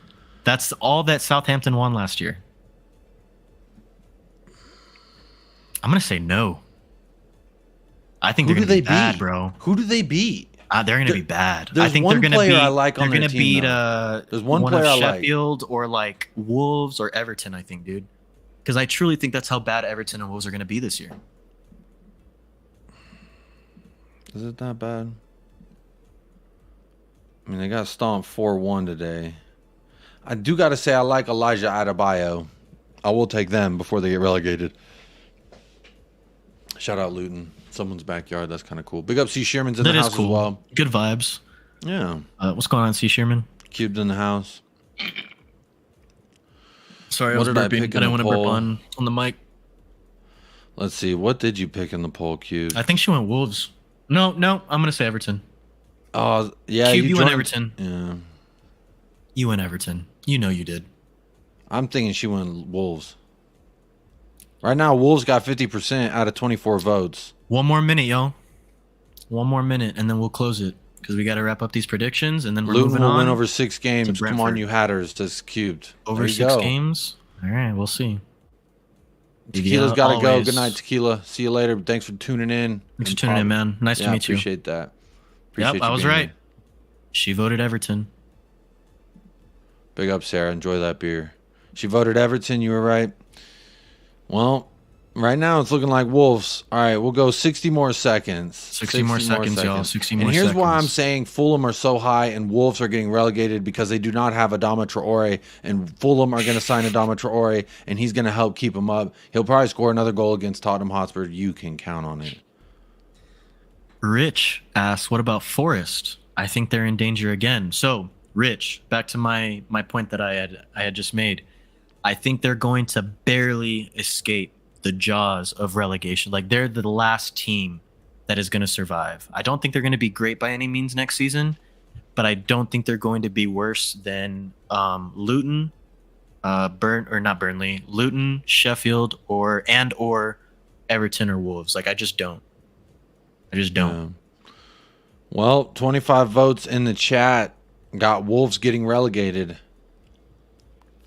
That's all that Southampton won last year. I'm going to say no. I think Who they're do going to they be bad, beat? bro. Who do they beat? They're going to be bad. I there's think one they're going to player beat. I like on they're their going to team, beat though. There's one of player I like. Sheffield or like Wolves or Everton. I think, dude, because I truly think that's how bad Everton and Wolves are going to be this year. Is it that bad? I mean, they got stomped 4-1 today. I do got to say I like Elijah Adebayo. I will take them before they get relegated. Shout out Luton. Someone's backyard. That's kind of cool. Big up C. Shearman's in That the is house cool. as well. Good vibes. Yeah. What's going on, C. Sherman? Cubed in the house. Sorry, I What was did I burping. pick I in didn't want the to burp poll? on the mic. Let's see. What did you pick in the poll, Cube? I think she went Wolves. No, I'm going to say Everton. Oh, yeah. Cube, you went joined- Everton. Yeah. You went Everton. You know you did. I'm thinking she went Wolves. Right now, Wolves got 50% out of 24 votes. One more minute, y'all. One more minute, and then we'll close it because we got to wrap up these predictions, and then we're Luton moving will on. win over 6 games. Come on, Brentford. you Hatters. That's Cubed. Over There you 6 go. games. All right, we'll see. Tequila's Yeah, got to go. always. Good night, Tequila. See you later. Thanks for tuning in. Thanks for And tuning in, man. Nice to meet you. Appreciate that. Yep, Appreciate I you was being right. here. She voted Everton. Big up, Sarah. Enjoy that beer. She voted Everton. You were right. Well, right now it's looking like Wolves. All right, we'll go 60 more seconds. 60 more seconds, y'all. 60 more And here's why I'm seconds. saying Fulham are so high and Wolves are getting relegated because they do not have Adama Traore, and Fulham are going to sign Adama Traore, and he's going to help keep him up. He'll probably score another goal against Tottenham Hotspur. You can count on it. Rich asks, what about Forest? I think they're in danger again. So, Rich, back to my point that I had just made. I think they're going to barely escape the jaws of relegation. Like, they're the last team that is going to survive. I don't think they're going to be great by any means next season, but I don't think they're going to be worse than Luton, Luton, Sheffield, or Everton or Wolves. Like, I just don't. Yeah. Well, 25 votes in the chat got Wolves getting relegated.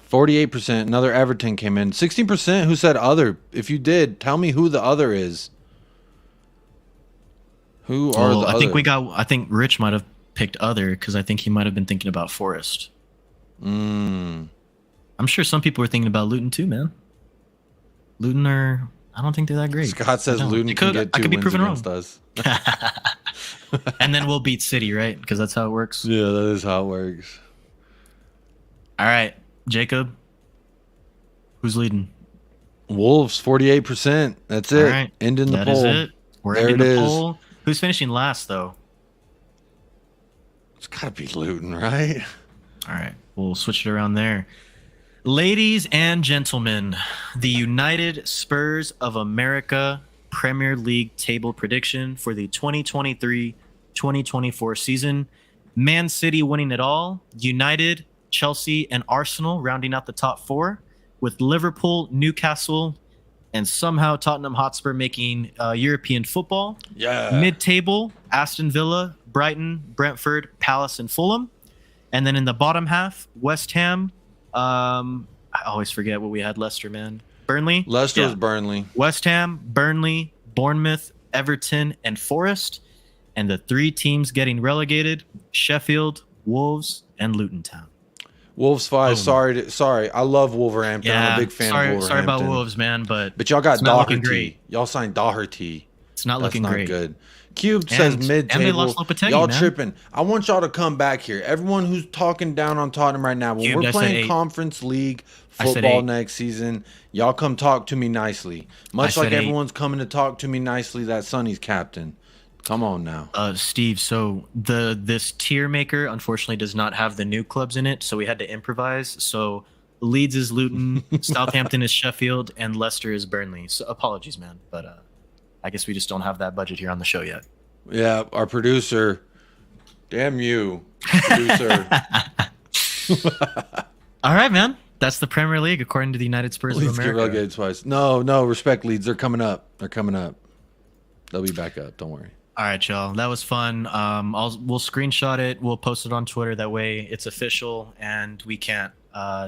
48%. Another Everton came in. 16% who said other. If you did, tell me who the other is. Who are the other? I think Rich might have picked other because I think he might have been thinking about Forest. I'm sure some people were thinking about Luton too, man. Luton I don't think they're that great. Scott says I don't. Luton can get 2 be wins proven against us. And then we'll beat City, right? Because that's how it works. Yeah, that is how it works. All right, Jacob. Who's leading? Wolves, 48%. That's it. All right. Ending the That poll. is it. We're There ending it the is. poll. Who's finishing last, though? It's got to be Luton, right? All right, we'll switch it around there. Ladies and gentlemen, the United Spurs of America Premier League table prediction for the 2023-2024 season. Man City winning it all. United, Chelsea, and Arsenal rounding out the top 4, with Liverpool, Newcastle, and somehow Tottenham Hotspur making European football. Yeah. Mid-table, Aston Villa, Brighton, Brentford, Palace, and Fulham. And then in the bottom half, West Ham. I always forget what we had. Leicester, man. Burnley. Leicester was Burnley. West Ham, Burnley, Bournemouth, Everton, and Forest. And the 3 teams getting relegated: Sheffield, Wolves, and Luton Town. Wolves 5. Sorry. I love Wolverhampton. I'm a big fan of Wolverhampton. Sorry about Wolves, man, but y'all got Doherty. Y'all signed Doherty. It's not looking great. Good. Cube says mid-table. And they lost Lopetegui, Y'all man. tripping. I want y'all to come back here. Everyone who's talking down on Tottenham right now, when Cube, we're playing Conference League football next season, y'all come talk to me nicely. Much like everyone's coming to talk to me nicely that Sonny's captain. Come on now. Steve, so this tier maker unfortunately does not have the new clubs in it, so we had to improvise. So Leeds is Luton, Southampton is Sheffield, and Leicester is Burnley. So apologies, man, but I guess we just don't have that budget here on the show yet. Yeah, our producer. Damn you, producer. All right, man. That's the Premier League according to the United Spurs Leeds of America. get relegated twice. No, respect Leeds. They're coming up. They'll be back up. Don't worry. All right, y'all. That was fun. We'll screenshot it. We'll post it on Twitter. That way it's official and we can't,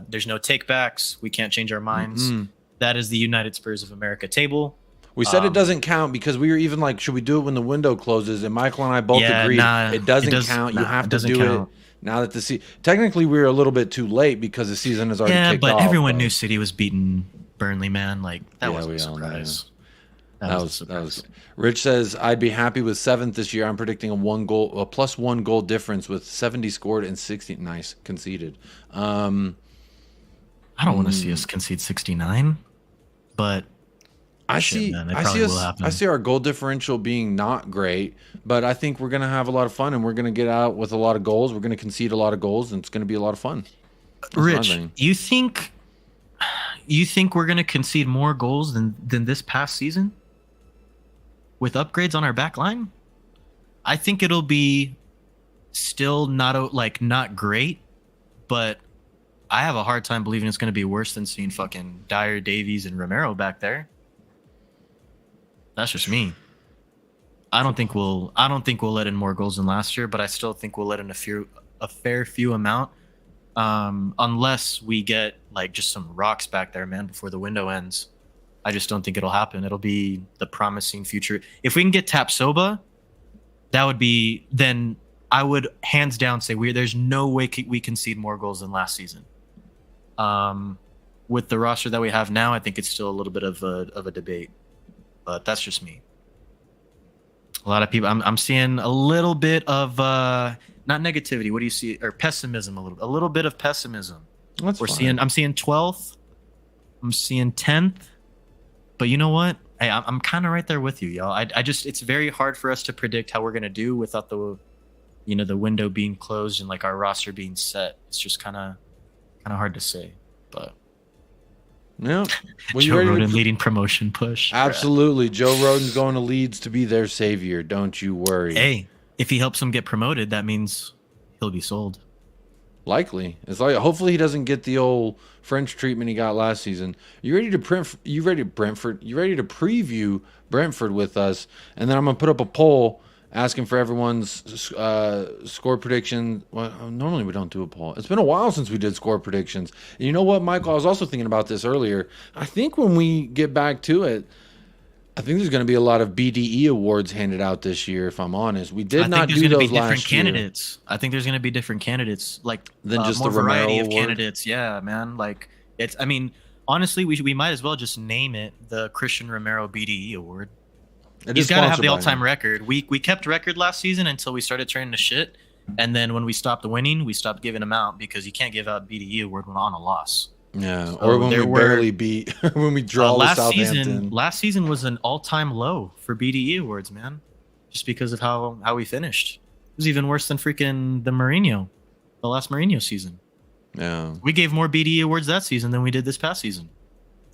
there's no takebacks. We can't change our minds. That is the United Spurs of America table. We said it doesn't count because we were even like, should we do it when the window closes? And Michael and I both agreed it doesn't count. You have to do it now that the season. Technically, we were a little bit too late because the season has already kicked off. Yeah, but everyone knew City was beating Burnley, man. Like that wasn't a surprise. That was. Rich says I'd be happy with 7th this year. I'm predicting a +1 goal difference with 70 scored and 60 conceded. I don't want to see us concede 69, but. I see our goal differential being not great, but I think we're going to have a lot of fun and we're going to get out with a lot of goals. We're going to concede a lot of goals and it's going to be a lot of fun. Rich, you think we're going to concede more goals than this past season with upgrades on our back line? I think it'll be still not great, but I have a hard time believing it's going to be worse than seeing fucking Dyer, Davies, and Romero back there. That's just me. I don't think we'll let in more goals than last year, but I still think we'll let in a fair few amount, unless we get like just some rocks back there, man, before the window ends. I just don't think it'll happen. It'll be the promising future. If we can get Tapsoba, that would be. Then I would hands down say there's no way we concede more goals than last season. With the roster that we have now, I think it's still a little bit of a debate. But that's just me. A lot of people, I'm seeing a little bit of not negativity. What do you see? Or pessimism, a little bit of pessimism. I'm seeing 12th. I'm seeing 10th. But you know what? Hey, I'm kind of right there with you, y'all. I just, it's very hard for us to predict how we're gonna do without the window being closed and like our roster being set. It's just kind of hard to say, but. Yeah. Joe Roden leading promotion push. Absolutely. Joe Roden's going to Leeds to be their savior. Don't you worry. Hey, if he helps them get promoted, that means he'll be sold. Likely. It's like hopefully he doesn't get the old French treatment he got last season. You ready to Brentford? You ready to preview Brentford with us? And then I'm gonna put up a poll asking for everyone's score prediction. Well, normally we don't do a poll. It's been a while since we did score predictions. And you know what, Michael? I was also thinking about this earlier. I think when we get back to it, I think there's going to be a lot of BDE awards handed out this year, if I'm honest. We did not do those last year. I think there's going to be different candidates, like than just more the Romero variety of award? candidates. Yeah, man. Like it's. I mean, honestly, we might as well just name it the Christian Romero BDE Award. He's got to have the all-time record. We kept record last season until we started turning to shit, and then when we stopped winning, we stopped giving them out because you can't give out BDE award when on a loss. Yeah, so or when we barely beat, when we draw with Southampton. Last season was an all-time low for BDE awards, man, just because of how we finished. It was even worse than freaking the last Mourinho season. Yeah, we gave more BDE awards that season than we did this past season.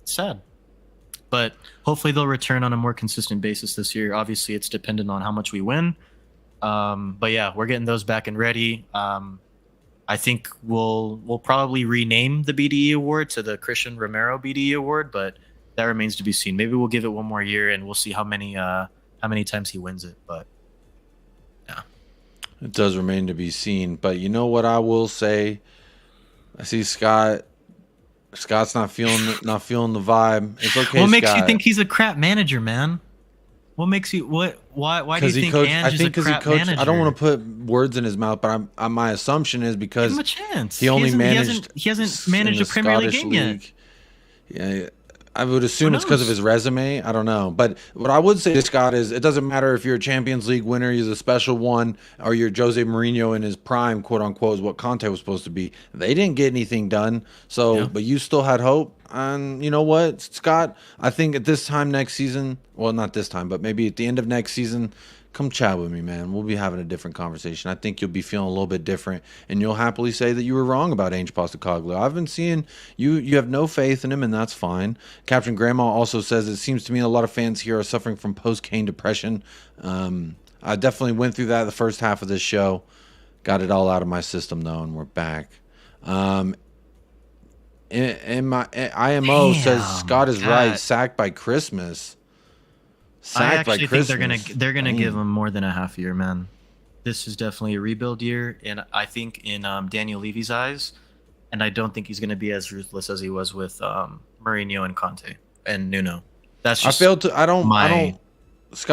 It's sad. But hopefully they'll return on a more consistent basis this year. Obviously, it's dependent on how much we win. But yeah, we're getting those back and ready. I think we'll probably rename the BDE award to the Christian Romero BDE award, but that remains to be seen. Maybe we'll give it one more year and we'll see how many times he wins it. But yeah. It does remain to be seen. But you know what I will say? I see Scott. Scott's not feeling the vibe. It's okay. What makes Scott. you think he's a crap manager, man? What makes you what? Why do you think coached, Ange is a crap manager? I don't want to put words in his mouth, but my assumption is because give him a chance. He only managed. He hasn't managed a Premier League game yet. Yeah, I would assume it's because of his resume. I don't know. But what I would say to Scott is it doesn't matter if you're a Champions League winner, he's a special one, or you're Jose Mourinho in his prime, quote unquote, is what Conte was supposed to be. They didn't get anything done. So, but you still had hope. And you know what, Scott? I think at this time next season, well, not this time, but maybe at the end of next season, come chat with me, man. We'll be having a different conversation. I think you'll be feeling a little bit different, and you'll happily say that you were wrong about Ange Postecoglou. I've been seeing you have no faith in him, and that's fine. Captain Grandma also says it seems to me a lot of fans here are suffering from post-Kane depression. I definitely went through that the first half of this show. Got it all out of my system, though, and we're back. And my IMO says Scott is right. Sacked by Christmas. I actually think they're gonna give him more than a half year, man. This is definitely a rebuild year, and I think in Daniel Levy's eyes, and I don't think he's gonna be as ruthless as he was with Mourinho and Conte and Nuno. That's just Scott,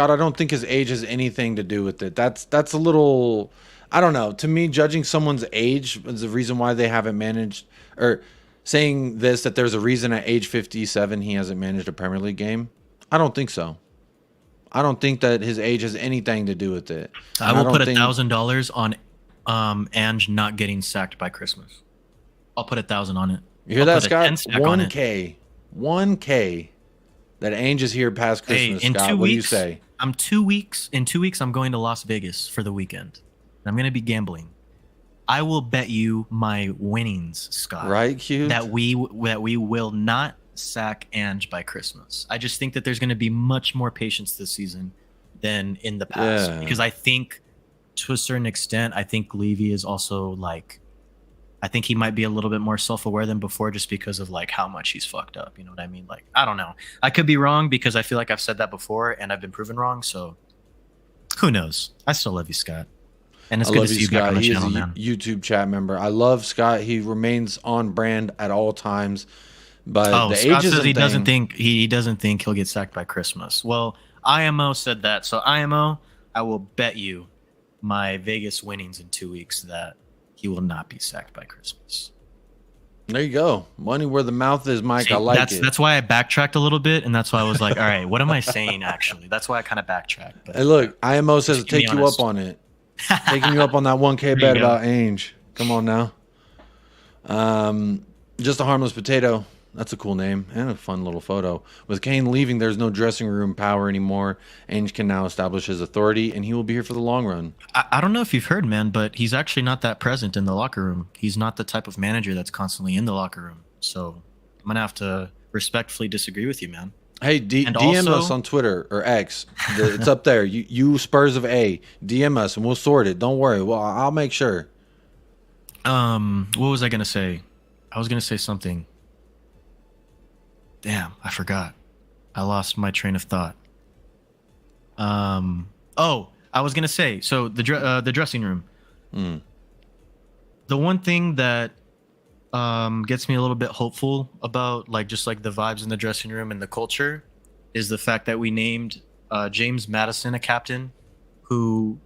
I don't think his age has anything to do with it. That's a little, I don't know. To me, judging someone's age is the reason why they haven't managed, or saying this, that there's a reason at age 57 he hasn't managed a Premier League game. I don't think so. I don't think that his age has anything to do with it. I will put $1,000 on Ange not getting sacked by Christmas. I'll put 1,000 on it. You hear that, Scott? 1K. That Ange is here past Christmas. In Scott, 2 weeks, what do you say? In 2 weeks, I'm going to Las Vegas for the weekend. I'm going to be gambling. I will bet you my winnings, Scott. Right, Q? That we will not sack Ange by Christmas. I just think that there's going to be much more patience this season than in the past. Yeah. Because I think, to a certain extent, I think Levy is also like, I think he might be a little bit more self-aware than before, just because of like how much he's fucked up. You know what I mean? Like, I don't know. I could be wrong because I feel like I've said that before and I've been proven wrong. So who knows? I still love you, Scott. And it's good to see you back on the channel, man. YouTube chat member. I love Scott. He remains on brand at all times. But the Scott age says he doesn't think he'll get sacked by Christmas. Well, IMO said that. So IMO, I will bet you my Vegas winnings in 2 weeks that he will not be sacked by Christmas. There you go. Money where the mouth is, Mike. I like it. That's why I backtracked a little bit, and that's why I was like, all right, what am I saying actually? That's why I kind of backtracked. Hey, look, IMO says to take you up on it. Taking you up on that 1K bet about Ange. Come on now. Just a harmless potato. That's a cool name and a fun little photo. With Kane leaving, there's no dressing room power anymore. Ange can now establish his authority, and he will be here for the long run. I don't know if you've heard, man, but he's actually not that present in the locker room. He's not the type of manager that's constantly in the locker room. So I'm going to have to respectfully disagree with you, man. Hey, DM us on Twitter or X. It's up there. You Spurs of A. DM us, and we'll sort it. Don't worry. Well, I'll make sure. What was I going to say? I was going to say something. Damn, I forgot. I lost my train of thought. I was gonna say, so the dressing room. The one thing that gets me a little bit hopeful about just the vibes in the dressing room and the culture is the fact that we named James Maddison a captain, who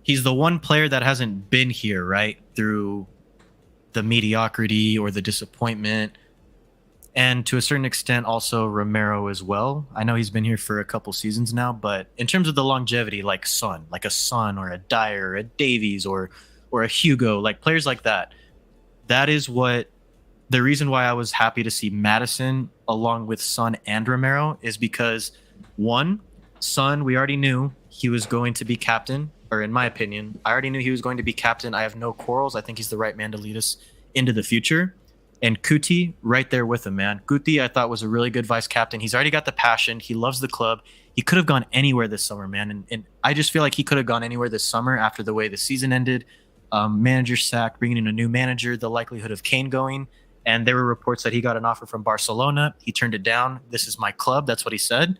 he's the one player that hasn't been here right through the mediocrity or the disappointment. And to a certain extent, also Romero as well. I know he's been here for a couple seasons now, but in terms of the longevity, like a Son or a Dyer or a Davies or a Hugo, players like that, that is what the reason why I was happy to see Maddison along with Son and Romero is because, one, Son, we already knew he was going to be captain, or in my opinion, I already knew he was going to be captain. I have no quarrels. I think he's the right man to lead us into the future. And Kuti, right there with him, man. Kuti, I thought, was a really good vice captain. He's already got the passion. He loves the club. He could have gone anywhere this summer, man. And I just feel like he could have gone anywhere this summer after the way the season ended. Manager sacked, bringing in a new manager, the likelihood of Kane going. And there were reports that he got an offer from Barcelona. He turned it down. This is my club. That's what he said.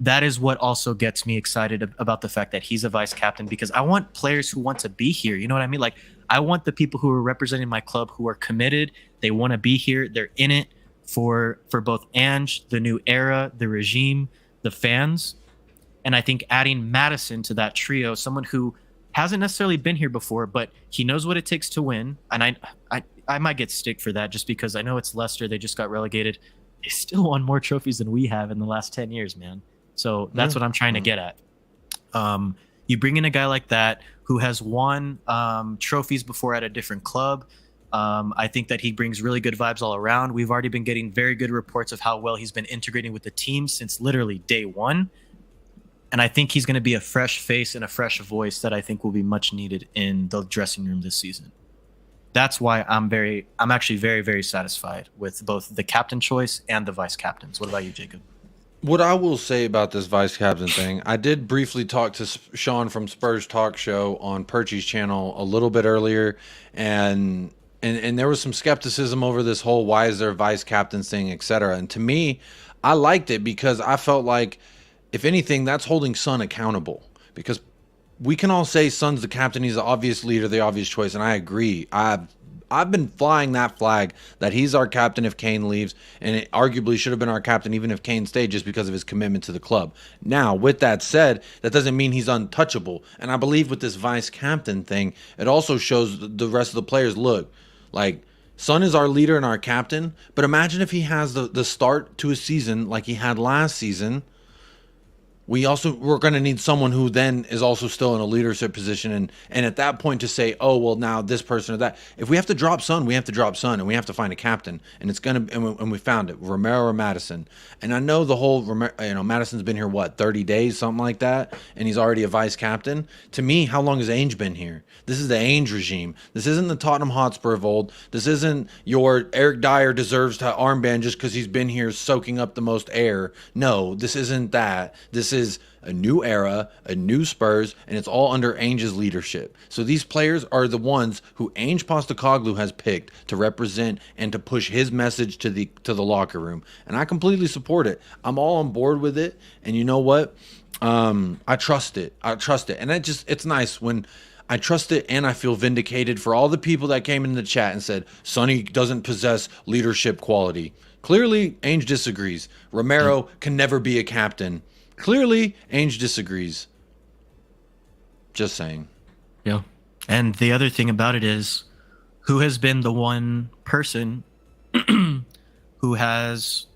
that is what also gets me excited about the fact that he's a vice captain, because I want players who want to be here. You know what I mean? Like, I want the people who are representing my club who are committed. They want to be here. They're in it for both Ange, the new era, the regime, the fans. And I think adding Maddison to that trio, someone who hasn't necessarily been here before, but he knows what it takes to win. And I might get stick for that just because I know it's Leicester. They just got relegated. They still won more trophies than we have in the last 10 years, man. So that's what I'm trying to get at. You bring in a guy like that who has won trophies before at a different club. I think that he brings really good vibes all around. We've already been getting very good reports of how well he's been integrating with the team since literally day one. And I think he's going to be a fresh face and a fresh voice that I think will be much needed in the dressing room this season. That's why I'm actually very, very satisfied with both the captain choice and the vice captains. What about you, Jacob? What I will say about this vice captain thing, I did briefly talk to Sean from Spurs Talk Show on Perchy's channel a little bit earlier, and there was some skepticism over this whole why is there a vice captains thing, etc. And to me, I liked it because I felt like, if anything, that's holding Son accountable, because we can all say Son's the captain, he's the obvious leader, the obvious choice, and I agree. I've been flying that flag that he's our captain if Kane leaves, and it arguably should have been our captain even if Kane stayed, just because of his commitment to the club. Now, with that said, that doesn't mean he's untouchable. And I believe with this vice captain thing, it also shows the rest of the players, look, like, Son is our leader and our captain, but imagine if he has the start to a season like he had last season. We're going to need someone who then is also still in a leadership position, and at that point to say, oh well, now this person or that. If we have to drop Son, we have to drop Son, and we have to find a captain, and it's gonna. And we found it, Romero or Maddison. And I know the whole, Maddison's been here 30 days, something like that, and he's already a vice captain. To me, how long has Ainge been here? This is the Ainge regime. This isn't the Tottenham Hotspur of old. This isn't your Eric Dyer deserves to armband just because he's been here soaking up the most air. No, this isn't that. This is a new era, a new Spurs, and it's all under Ainge's leadership. So these players are the ones who Ange Postecoglou has picked to represent and to push his message to the locker room. And I completely support it. I'm all on board with it. And you know what? I trust it. And it's nice when I trust it, and I feel vindicated for all the people that came in the chat and said Sonny doesn't possess leadership quality. Clearly, Ainge disagrees. Romero can never be a captain. Clearly, Ainge disagrees. Just saying. Yeah. And the other thing about it is, who has been the one person who has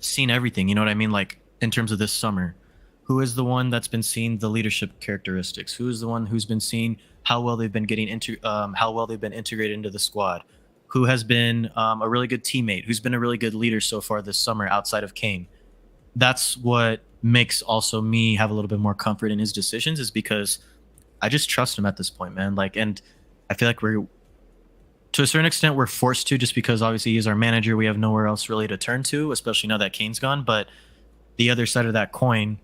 seen everything? You know what I mean? Like, in terms of this summer, who is the one that's been seeing the leadership characteristics? Who is the one who's been seeing how well they've been getting into, how well they've been integrated into the squad? Who has been a really good teammate? Who's been a really good leader so far this summer outside of Kane? That's what makes also me have a little bit more comfort in his decisions, is because I just trust him at this point, man. Like, and I feel like to a certain extent, we're forced to, just because obviously he's our manager. We have nowhere else really to turn to, especially now that Kane's gone. But the other side of that coin,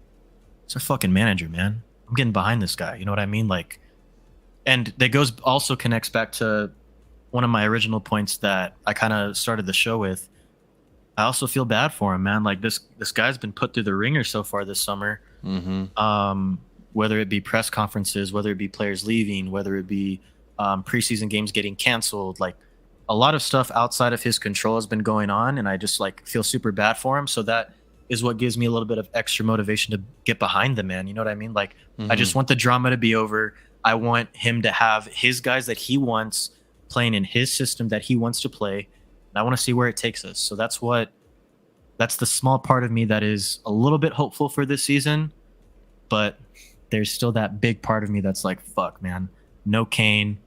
it's our fucking manager, man. I'm getting behind this guy. You know what I mean? Like, and that also connects back to one of my original points that I kind of started the show with. I also feel bad for him, man. Like, this guy's been put through the ringer so far this summer. Mm-hmm. Whether it be press conferences, whether it be players leaving, whether it be preseason games getting canceled, like a lot of stuff outside of his control has been going on, and I just feel super bad for him. So that is what gives me a little bit of extra motivation to get behind the man. You know what I mean? Like, I just want the drama to be over. I want him to have his guys that he wants playing in his system that he wants to play. And I want to see where it takes us. So that's the small part of me that is a little bit hopeful for this season. But there's still that big part of me that's like, fuck, man. No Kane.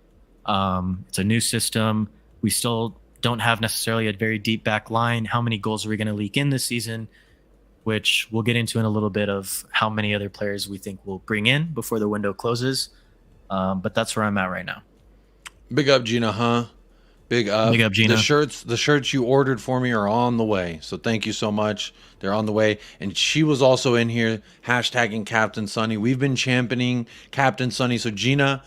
It's a new system. We still don't have necessarily a very deep back line. How many goals are we going to leak in this season? Which we'll get into in a little bit, of how many other players we think we'll bring in before the window closes. But that's where I'm at right now. Big up, Gina, huh? Big up, Gina. The shirts you ordered for me are on the way. So thank you so much. They're on the way. And she was also in here hashtagging Captain Sonny. We've been championing Captain Sonny. So Gina,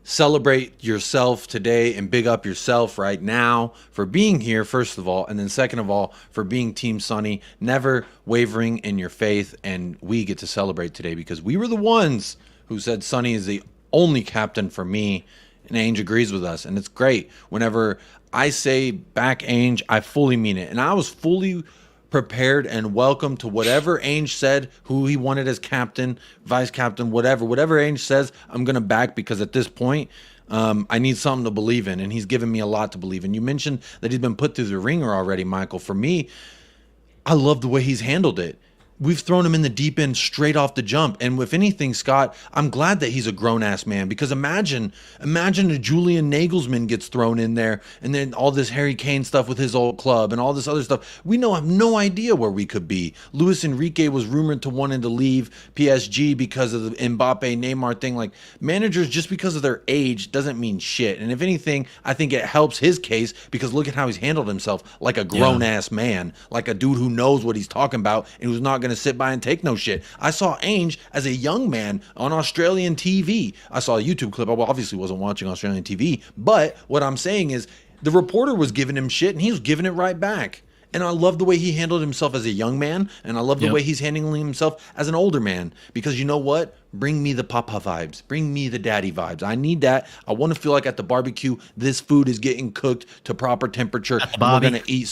celebrate yourself today and big up yourself right now for being here, first of all, and then second of all, for being Team Sonny, never wavering in your faith. And we get to celebrate today because we were the ones who said Sonny is the only captain for me, and Ange agrees with us. And it's great. Whenever I say back Ange, I fully mean it. And I was fully prepared and welcome to whatever Ange said, who he wanted as captain, vice captain, whatever Ange says, I'm going to back, because at this point, I need something to believe in, and he's given me a lot to believe in. You mentioned that he's been put through the ringer already, Michael. For me, I love the way he's handled it. We've thrown him in the deep end straight off the jump. And if anything, Scott, I'm glad that he's a grown-ass man, because imagine a Julian Nagelsmann gets thrown in there, and then all this Harry Kane stuff with his old club and all this other stuff. We have no idea where we could be. Luis Enrique was rumored to wanting to leave PSG because of the Mbappe Neymar thing. Like, managers, just because of their age doesn't mean shit. And if anything, I think it helps his case, because look at how he's handled himself, like a grown-ass man, like a dude who knows what he's talking about and who's not going to sit by and take no shit. I saw Ange as a young man on Australian TV. I saw a YouTube clip. I obviously wasn't watching Australian TV, but what I'm saying is the reporter was giving him shit and he was giving it right back. And I love the way he handled himself as a young man, and I love the way he's handling himself as an older man, because you know what? Bring me the papa vibes. Bring me the daddy vibes. I need that. I want to feel like at the barbecue, this food is getting cooked to proper temperature, and we're going to eat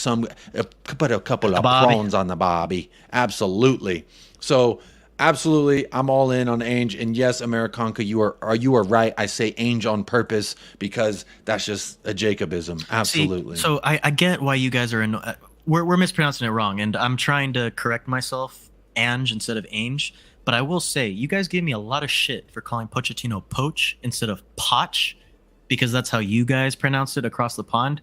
put a couple of prawns on the barbie. Absolutely. So, absolutely, I'm all in on Ange. And yes, Americanka, you are right. I say Ange on purpose because that's just a Jacobism. Absolutely. See, so I get why you guys are we're mispronouncing it wrong, and I'm trying to correct myself, Ange instead of Ange. But I will say, you guys gave me a lot of shit for calling Pochettino Poch instead of Poch, because that's how you guys pronounce it across the pond.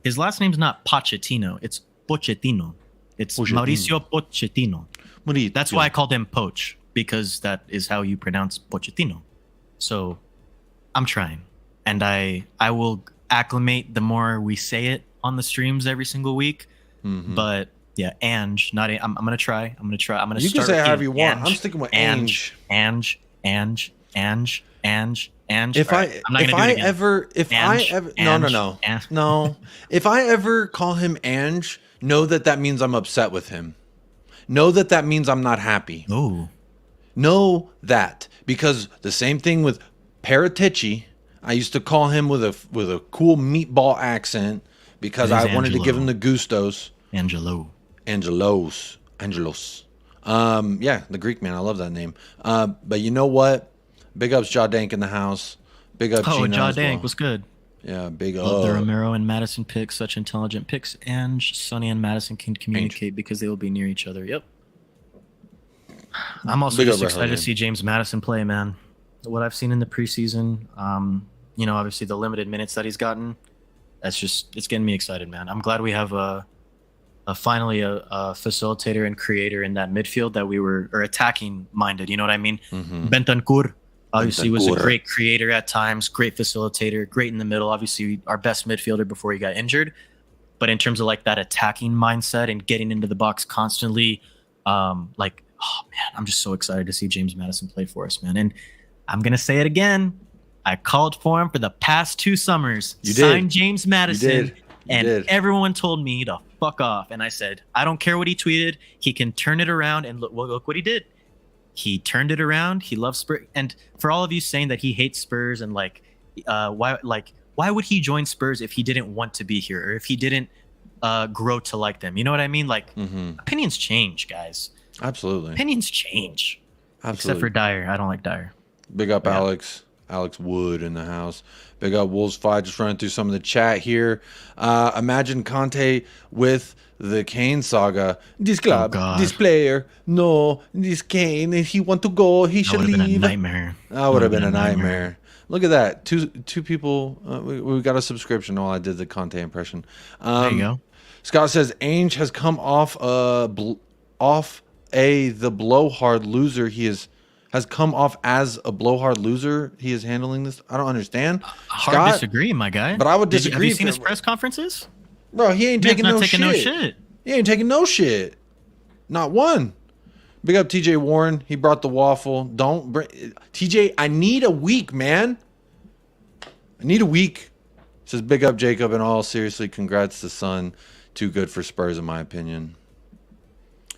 His last name's not Pochettino, it's Pochettino. It's Mauricio Pochettino. That's why I called him Poch, because that is how you pronounce Pochettino. So I'm trying, and I will acclimate the more we say it on the streams every single week. Mm-hmm. But yeah, Ange, not I'm gonna try. I'm gonna you start. can say however you want. Ange, I'm sticking with Ange. Ange. If I ever call him Ange, know that means I'm upset with him. Know that means I'm not happy. Oh, know that, because the same thing with Paratici. I used to call him with a cool meatball accent because I wanted to give him the gustos. Angelos. Yeah, the Greek man. I love that name. But you know what? Big ups Jaw Dank in the house. Big up Gino. Jaw Dank was good. Yeah, big up. Love the Romero and Madison picks. Such intelligent picks. And Sonny and Madison can communicate because they will be near each other. Yep. I'm also just excited to see James Madison play, man. What I've seen in the preseason, obviously the limited minutes that he's gotten, it's getting me excited, man. I'm glad we have finally a facilitator and creator in that midfield that we were attacking minded. You know what I mean? Mm-hmm. Bentancur obviously was a great creator at times, great facilitator, great in the middle. Obviously our best midfielder before he got injured. But in terms of like that attacking mindset and getting into the box constantly, oh man, I'm just so excited to see James Madison play for us, man. And I'm gonna say it again. I called for him for the past 2 summers. You signed did. James Madison. You did. Everyone told me to fuck off. And I said, I don't care what he tweeted. He can turn it around. And look what he did. He turned it around. He loves Spurs. And for all of you saying that he hates Spurs and why would he join Spurs if he didn't want to be here or if he didn't grow to like them? You know what I mean? Opinions change, guys. Absolutely. Opinions change. Absolutely. Except for Dyer. I don't like Dyer. Big up Alex Wood in the house. Big up Wolves 5, just running through some of the chat here. Imagine Conte with the Kane saga. This club, this player, no, this Kane, if he want to go, he should leave. That would have been a nightmare. That would have been a nightmare. Look at that. Two people. We got a subscription while I did the Conte impression. There you go. Scott says, Ange has come off the blowhard loser has come off as a blowhard loser. He is handling this. I don't understand. Hard disagree, my guy. But I would disagree. Have you seen his press conferences? Bro, he ain't taking no shit. He ain't taking no shit. Not one. Big up TJ Warren. He brought the waffle. TJ, I need a week, man. I need a week. Says big up Jacob and all. Seriously, congrats to Son. Too good for Spurs in my opinion.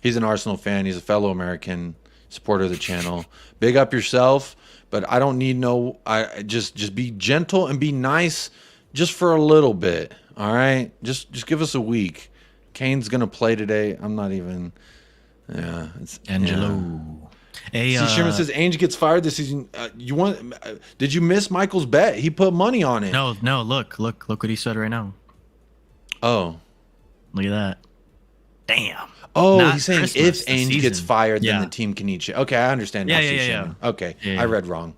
He's an Arsenal fan. He's a fellow American supporter of the channel. Big up yourself, but I don't need no. I just be gentle and be nice, just for a little bit. All right, just give us a week. Kane's gonna play today. I'm not even. Yeah, it's Angelo. Yeah. Hey, See, Sherman says Ainge gets fired this season. You want? Did you miss Michael's bet? He put money on it. No. Look what he said right now. Oh, look at that. Damn. Oh, Not he's saying Christmas, if the Ainge season. gets fired, Yeah. then the team can eat shit. Okay, I understand. now, Yeah. Sherman. Okay, Yeah. I read wrong.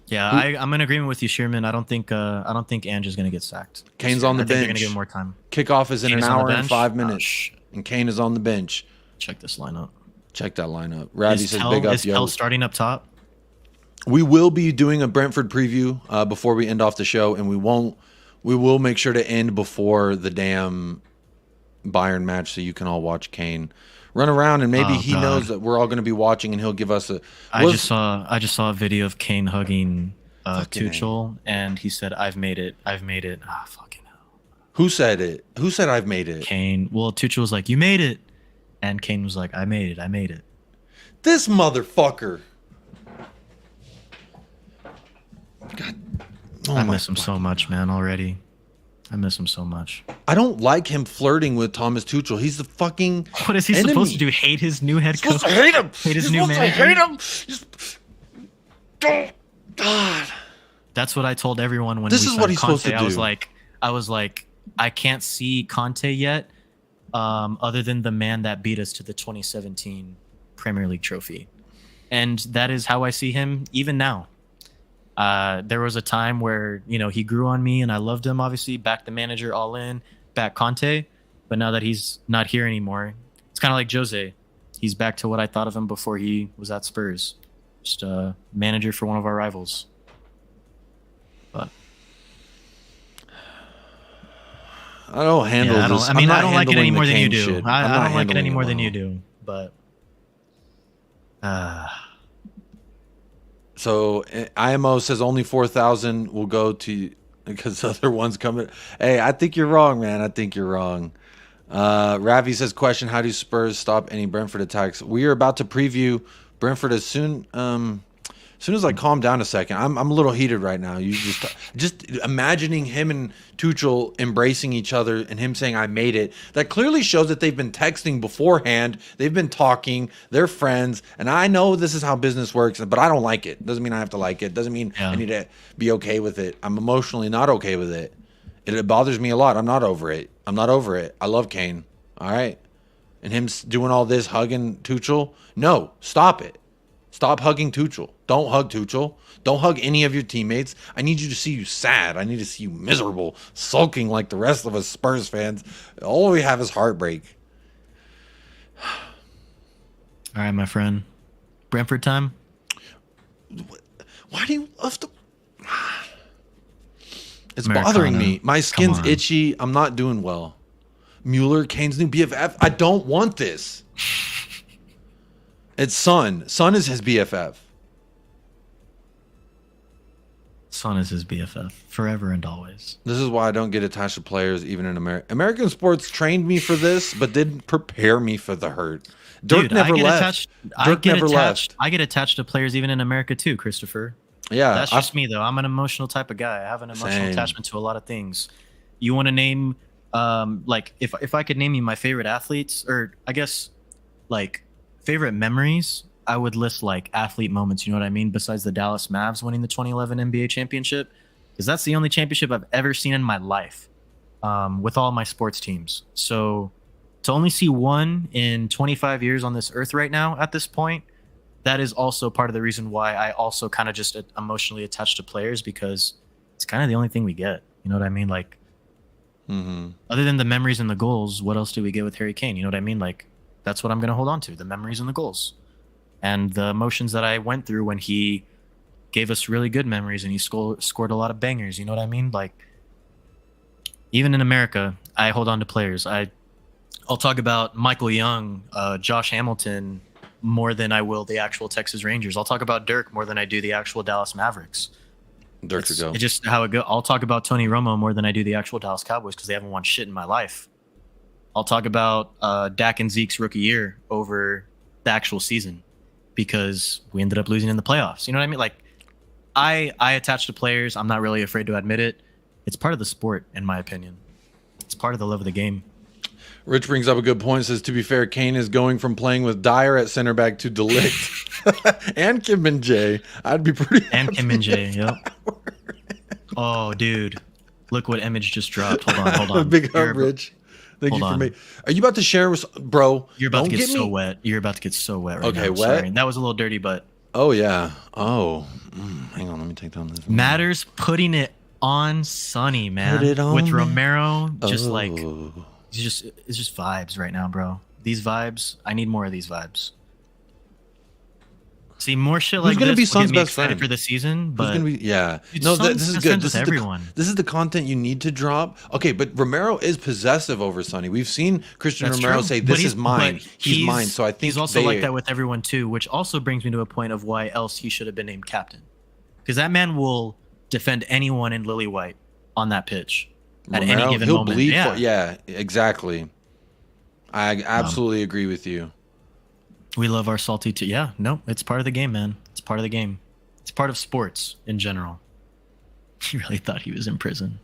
Yeah, I'm in agreement with you, Sherman. I don't think Ange is gonna get sacked. Kane's on the I think they're bench. gonna give him more time. Kickoff is in Kane an is on the hour and bench? 5 Oh, minutes, and Kane is on the bench. Check this lineup. Check that lineup. Ravi Is says Tell, big up, is yo. Tell starting up top? We will be doing a Brentford preview before we end off the show, and we will make sure to end before the damn Bayern match so you can all watch Kane run around, and maybe he knows that we're all going to be watching, and he'll give us a. I just saw a video of Kane hugging Tuchel, and he said, "I've made it. I've made it." Ah, fucking hell. Who said it? Who said I've made it? Kane. Well, Tuchel was like, "You made it," and Kane was like, "I made it. I made it." This motherfucker. God. Oh I miss him so much, man. Already, I miss him so much. I don't like him flirting with Thomas Tuchel. He's the fucking. What is he enemy. supposed to do? Hate his new head coach? Supposed to hate him. Hate his He's new supposed manager? to hate him. Oh, God. That's what I told everyone when This we is signed what he's Conte. supposed to I was like, I can't see Conte yet, other than the man that beat us to the 2017 Premier League trophy, and that is how I see him even now. There was a time where he grew on me, and I loved him. Obviously, back the manager all in, back Conte, but now that he's not here anymore, it's kind of like Jose. He's back to what I thought of him before he was at Spurs, just a manager for one of our rivals. But I don't handle this. I mean, I don't like it handling any more the than you Kane do. shit. I I'm don't not like it any handling more than well. you do. But So IMO says only 4,000 will go to because other ones coming. Hey, I think you're wrong, man. I think you're wrong. Ravi says, question: how do Spurs stop any Brentford attacks? We are about to preview Brentford as soon as I calm down a second. I'm a little heated right now. You just imagining him and Tuchel embracing each other and him saying, "I made it." That clearly shows that they've been texting beforehand. They've been talking. They're friends, and I know this is how business works. But I don't like it. Doesn't mean I have to like it. Doesn't mean I need to be okay with it. I'm emotionally not okay with it. It bothers me a lot. I'm not over it. I'm not over it. I love Kane. All right, and him doing all this hugging Tuchel. No, stop it. Stop hugging Tuchel. Don't hug Tuchel. Don't hug any of your teammates. I need you to see you sad. I need to see you miserable, sulking like the rest of us Spurs fans. All we have is heartbreak. all right, my friend, Brentford time. Why do you love to... It's Americana. bothering me. My skin's Come on. itchy. I'm not doing well. Mueller, Kane's new BFF. I don't want this. It's Son. Son is his BFF. Son is his BFF forever and always. This is why I don't get attached to players, even in America. American sports trained me for this, but didn't prepare me for the hurt. Dirk Dude, never I get left. attached. Dirk never left. I get attached to players even in America too, Christopher. Yeah, That's just me though. I'm an emotional type of guy. I have an emotional Same. attachment to a lot of things. You want to name, like if I could name you my favorite athletes, or I guess like favorite memories, I would list like athlete moments. You know what I mean? Besides the Dallas Mavs winning the 2011 NBA championship, because that's the only championship I've ever seen in my life, with all my sports teams. So to only see one in 25 years on this earth right now at this point, that is also part of the reason why I also kind of just emotionally attached to players, because it's kind of the only thing we get. You know what I mean? Like, other than the memories and the goals, what else do we get with Harry Kane? You know what I mean? Like, that's what I'm going to hold on to, the memories and the goals. And the emotions that I went through when he gave us really good memories and he scored a lot of bangers. You know what I mean? Like, even in America, I hold on to players. I'll talk about Michael Heung, Josh Hamilton, more than I will the actual Texas Rangers. I'll talk about Dirk more than I do the actual Dallas Mavericks. Dirk to go. It's just how it goes. I'll talk about Tony Romo more than I do the actual Dallas Cowboys because they haven't won shit in my life. I'll talk about Dak and Zeke's rookie year over the actual season because we ended up losing in the playoffs. You know what I mean? Like, I attach to players. I'm not really afraid to admit it. It's part of the sport, in my opinion. It's part of the love of the game. Rich brings up a good point. Says, to be fair, Kane is going from playing with Dyer at center back to Delict and Kim and Jay. I'd be pretty And happy. Kim and Jay, yep. Oh, dude. Look what image just dropped. Hold on. Big up, Rich. Thank you for me. Are you about to share with, bro? You're about to get so wet. You're about to get so wet right now. Okay, wet? Sorry. That was a little dirty, but... Oh, yeah. Oh. Hang on, let me take down this one. Matters putting it on Sonny, man. Put it on with me. Romero, just like... Oh. It's just vibes right now, bro. These vibes, I need more of these vibes. See, more shit like gonna this be will Son's get me best excited friend? for the season, Who's but gonna be? Yeah, Dude, no, Son's this is best good. friends This with is everyone. this is the content you need to drop. Okay, but Romero is possessive over Sonny. We've seen Christian That's Romero true. say, But "This is mine. but He's mine." So I think he's also like that with everyone too, which also brings me to a point of why else he should have been named captain, because that man will defend anyone in lily white on that pitch at Romero, any given he'll moment. bleed. Yeah. Yeah, exactly. I absolutely agree with you. We love our salty too. Yeah, no, it's part of the game, man. It's part of the game. It's part of sports in general. He really thought he was in prison.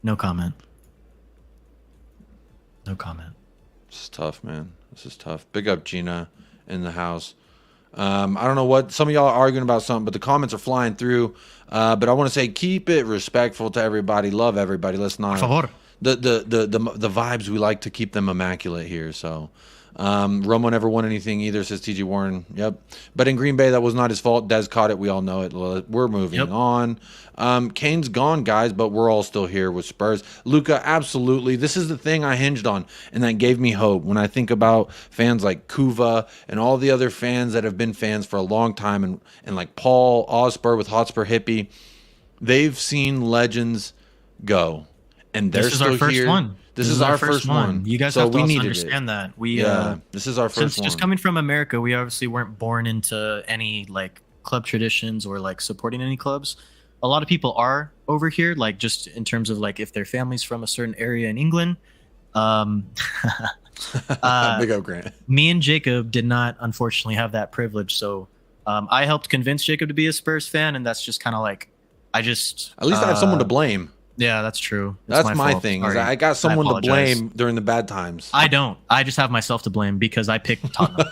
No comment. No comment. This is tough, man. This is tough. Big up Gina in the house. I don't know what some of y'all are arguing about something, but the comments are flying through. But I want to say keep it respectful to everybody. Love everybody. Let's not. Por favor. The vibes, we like to keep them immaculate here. So Romo never won anything either, says TG Warren. Yep. But in Green Bay, that was not his fault. Dez caught it. We all know it. We're moving on. Kane's gone, guys, but we're all still here with Spurs. Luca, absolutely. This is the thing I hinged on, and that gave me hope. When I think about fans like Kuva and all the other fans that have been fans for a long time, and like Paul Hotspur with Hotspur Hippie, they've seen legends go. And they're This is still our first here. one. This is our first one. You guys So have to we also needed understand that. We this is our first since one. just coming from America, we obviously weren't born into any like club traditions or like supporting any clubs. A lot of people are over here, like just in terms of like if their family's from a certain area in England. Big up, Grant. Me and Jacob did not unfortunately have that privilege, so I helped convince Jacob to be a Spurs fan, and that's just kind of like at least I have someone to blame. Yeah, that's true. That's my fault. thing. Is Sorry. I got someone to apologize. blame during the bad times. I don't. I just have myself to blame because I picked Tottenham.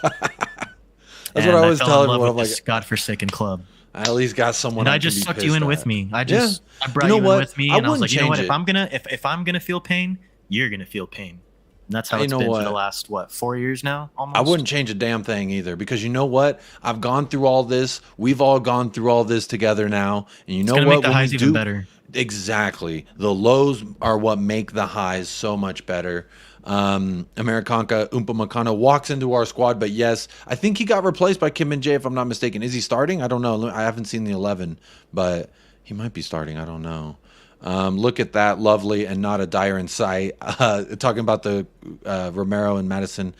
That's what I always tell everyone. I'm like, this godforsaken club. I at least got someone. And I I just can be sucked you pissed in at. with me. I brought You know you in what? with me, I and I was like, wouldn't you know what? change If I'm gonna feel pain, you're gonna feel pain. And that's how You it's know been what? for the last 4 years now. Almost. I wouldn't change a damn thing either, because you know what? I've gone through all this. We've all gone through all this together now, and you know gonna what? make the When highs we even do- better. Exactly. The lows are what make the highs so much better. Americanka Umpamakana walks into our squad, but yes, I think he got replaced by Kim and Jay, if I'm not mistaken. Is he starting? I don't know. I haven't seen the 11, but he might be starting. I don't know. Look at that. Lovely and not a Dyer in sight. Talking about the Romero and Madison.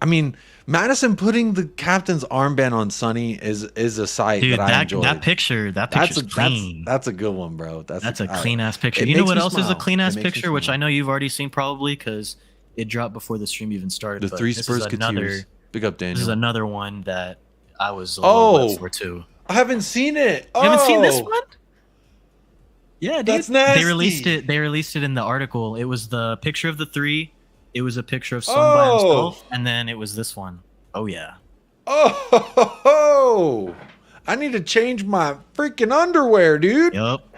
I mean, Madison putting the captain's armband on Sonny is a sight Dude, that I enjoyed. that picture's clean. That's a good one, bro. That's a clean ass picture. it You know makes what me else is a smile. clean ass It makes me picture, which smile. I know you've already seen probably because it dropped before the stream even started. The but three this Spurs is another. Coutiers. Big up, Daniel. This is another one that I was a little wet for too. I haven't seen it. You haven't seen this one? Yeah, dude. That's nasty. They released it in the article. It was the picture of the three. It was a picture of Son by himself, and then it was this one. Oh yeah. Oh, I need to change my freaking underwear, dude. Yup.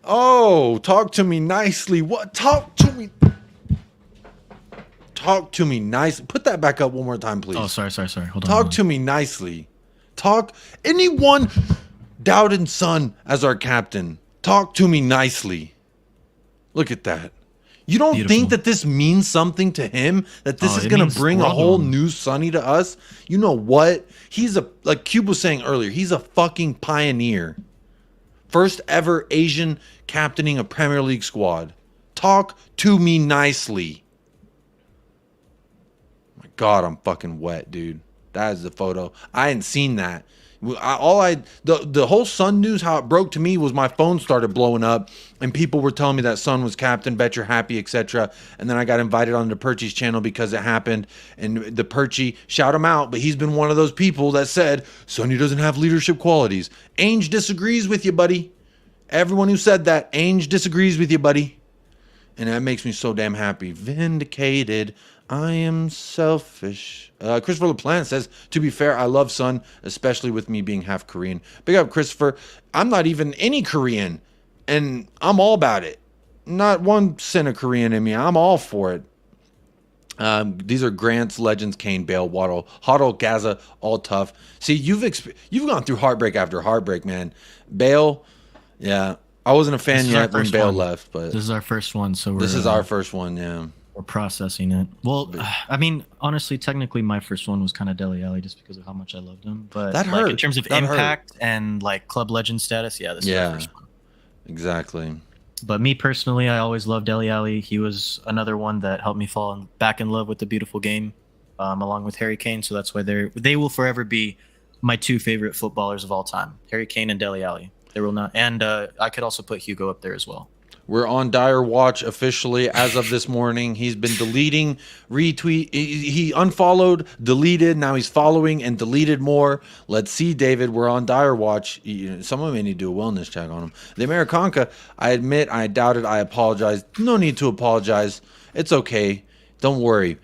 Oh, talk to me nicely. What? Talk to me. Talk to me nicely. Put that back up one more time, please. Oh, sorry. Hold on. Talk to me nicely. Talk. Anyone doubting Son as our captain? Talk to me nicely. Look at that. You don't Beautiful. think that this means something to him? That this is it going means to bring a world whole to him. new Sonny to us? You know what? He's like Cube was saying earlier, he's a fucking pioneer. First ever Asian captaining a Premier League squad. Talk to me nicely. My God, I'm fucking wet, dude. That is the photo. I hadn't seen that. The whole Son news, how it broke to me was my phone started blowing up and people were telling me that Son was captain, bet you're happy, etc. And then I got invited on the Perchy's channel because it happened. And the Perchy, shout him out, but he's been one of those people that said Sonny doesn't have leadership qualities. Ange disagrees with you, buddy. Everyone who said that, Ange disagrees with you, buddy. And that makes me so damn happy. Vindicated. I am selfish. Christopher LaPlante says, to be fair, I love Son, especially with me being half Korean. Big up, Christopher. I'm not even any Korean, and I'm all about it. Not one cent of Korean in me. I'm all for it. These are Grant's, Legends, Kane, Bale, Waddle, Hoddle, Gaza, all tough. See, you've gone through heartbreak after heartbreak, man. Bale, yeah. I wasn't a fan yet when Bale left, but this is our first one, so this is our first one, yeah. We're processing it. Well, I mean, honestly, technically, my first one was kind of Dele Alli just because of how much I loved him. But that hurt. In terms of impact and like club legend status, yeah, this is my first one. Exactly. But me personally, I always loved Dele Alli. He was another one that helped me fall back in love with the beautiful game, along with Harry Kane. So that's why they will forever be my two favorite footballers of all time: Harry Kane and Dele Alli. They will not, and I could also put Hugo up there as well. We're on Dyer watch officially as of this morning. He's been deleting, retweet. He unfollowed, deleted. Now he's following and deleted more. Let's see, David. We're on Dyer watch. Someone may need to do a wellness check on him. The Americanca, I admit, I doubted. I apologize. No need to apologize. It's okay. Don't worry.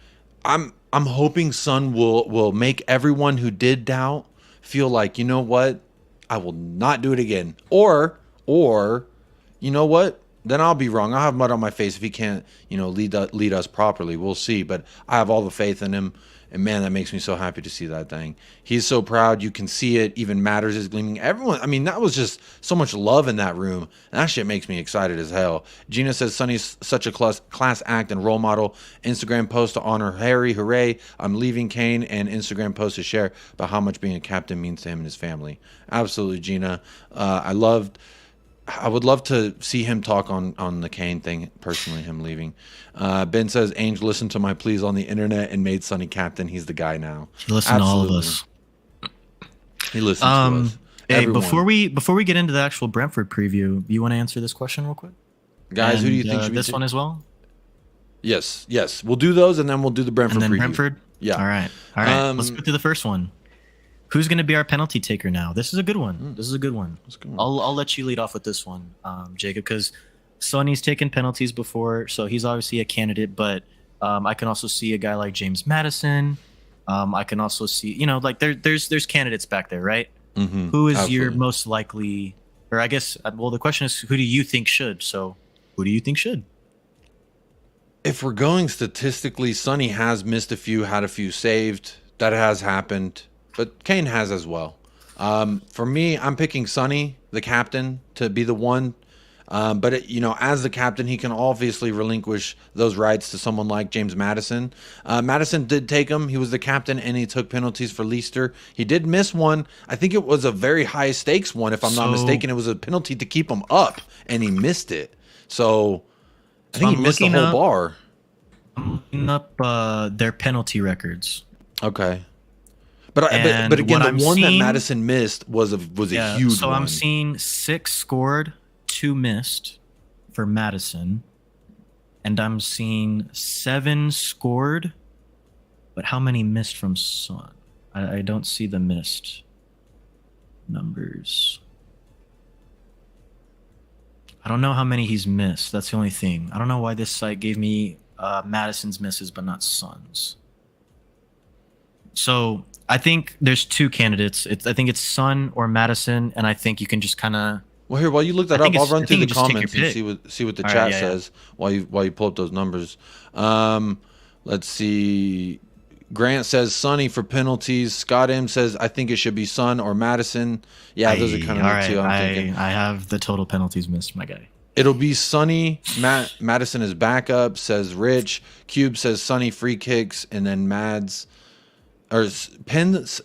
I'm hoping Son will make everyone who did doubt feel like, you know what? I will not do it again. Or you know what? Then I'll be wrong. I'll have mud on my face if he can't, lead us properly. We'll see. But I have all the faith in him. And, man, that makes me so happy to see that thing. He's so proud. You can see it. Even Matters is gleaming. Everyone, I mean, that was just so much love in that room. And that shit makes me excited as hell. Gina says, Sonny's such a class act and role model. Instagram post to honor Harry. Hooray. I'm leaving Kane. And Instagram post to share about how much being a captain means to him and his family. Absolutely, Gina. I would love to see him talk on the Kane thing, personally, him leaving. Ben says, Ange listened to my pleas on the internet and made Sonny captain. He's the guy now. He listened to all of us. He listens to us. Hey, Everyone. before we get into the actual Brentford preview, you want to answer this question real quick? Guys, who do you think should be this one as well? Yes. We'll do those, and then we'll do the Brentford preview. Brentford? Yeah. All right. Let's go to the first one. Who's going to be our penalty taker now? This is a good one. This is a good one. I'll let you lead off with this one, Jacob, because Sonny's taken penalties before, so he's obviously a candidate. But I can also see a guy like James Maddison. I can also see, there's candidates back there, right? Mm-hmm. Who is your most likely, or I guess, the question is, who do you think should? So, who do you think should? If we're going statistically, Sonny has missed a few, had a few saved. That has happened. But Kane has as well. For me, I'm picking Sonny, the captain, to be the one. But as the captain, he can obviously relinquish those rights to someone like James Maddison. Maddison did take them. He was the captain, and he took penalties for Leicester. He did miss one. I think it was a very high stakes one, if I'm not mistaken. It was a penalty to keep him up, and he missed it. So I think he missed the whole bar. I'm looking up their penalty records. Okay. But again, the one that Maddison missed was a huge one. So I'm seeing 6 scored, 2 missed for Maddison. And I'm seeing 7 scored, but how many missed from Son? I don't see the missed numbers. I don't know how many he's missed. That's the only thing. I don't know why this site gave me Maddison's misses, but not Son's. So I think there's 2 candidates. I think it's Son or Maddison, and I think you can just kind of. Well, here, while you look that up, I'll run through the comments and see what the chat says while you pull up those numbers. Let's see. Grant says Sonny for penalties. Scott M says I think it should be Son or Maddison. Yeah, those are kind of the 2 I'm thinking. I have the total penalties missed, my guy. It'll be Sonny. Maddison is backup, says Rich. Cube says Sonny free kicks, and then Mads. Or Pens,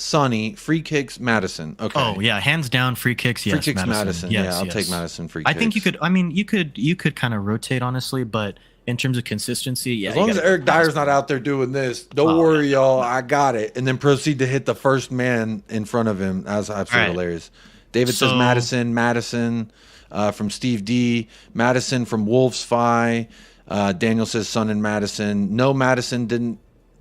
Sonny, free kicks, Maddison. Okay. Oh yeah, hands down, free kicks. Yes, free kicks, Maddison. Yes, I'll take Maddison free kicks. I think you could. I mean, you could kind of rotate honestly, but in terms of consistency, yeah. As long as Eric Dyer's not out there doing this, don't worry, y'all. I got it. And then proceed to hit the first man in front of him. That's absolutely hilarious. David says Madison from Steve D. Madison from Wolves Fi. Daniel says Son and Madison. No, Madison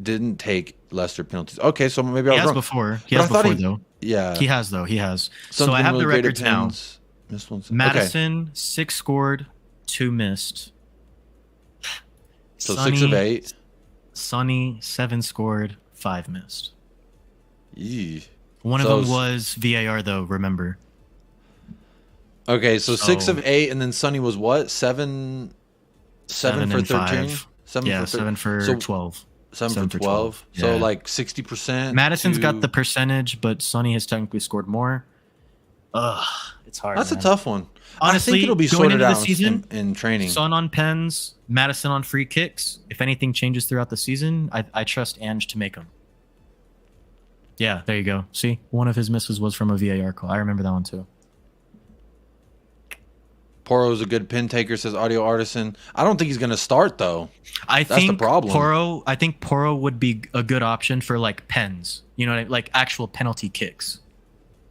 didn't take Leicester penalties. Okay, so maybe I was wrong. Before. He has before, though. Yeah. He has, though. He has. Son's so I have really the records now. Madison, okay. 6 scored, 2 missed. So Sonny, 6 of 8. Sonny, 7 scored, 5 missed. Yee. One of them was VAR, though, remember. Okay, so 6 of 8, and then Sonny was what? 7 for 13? 7 for 12. 7 for 12. Yeah. So like 60%. Madison's got the percentage, but Sonny has technically scored more. It's hard. That's a tough one. Honestly, I think it'll be sorted out season, in training. Son on pens, Madison on free kicks. If anything changes throughout the season, I trust Ange to make them. Yeah, there you go. See, one of his misses was from a VAR call. I remember that one too. Poro's a good pin taker, says Audio Artisan. I don't think he's going to start, though. That's the problem. I think Poro would be a good option for, like, pens. You know, like actual penalty kicks.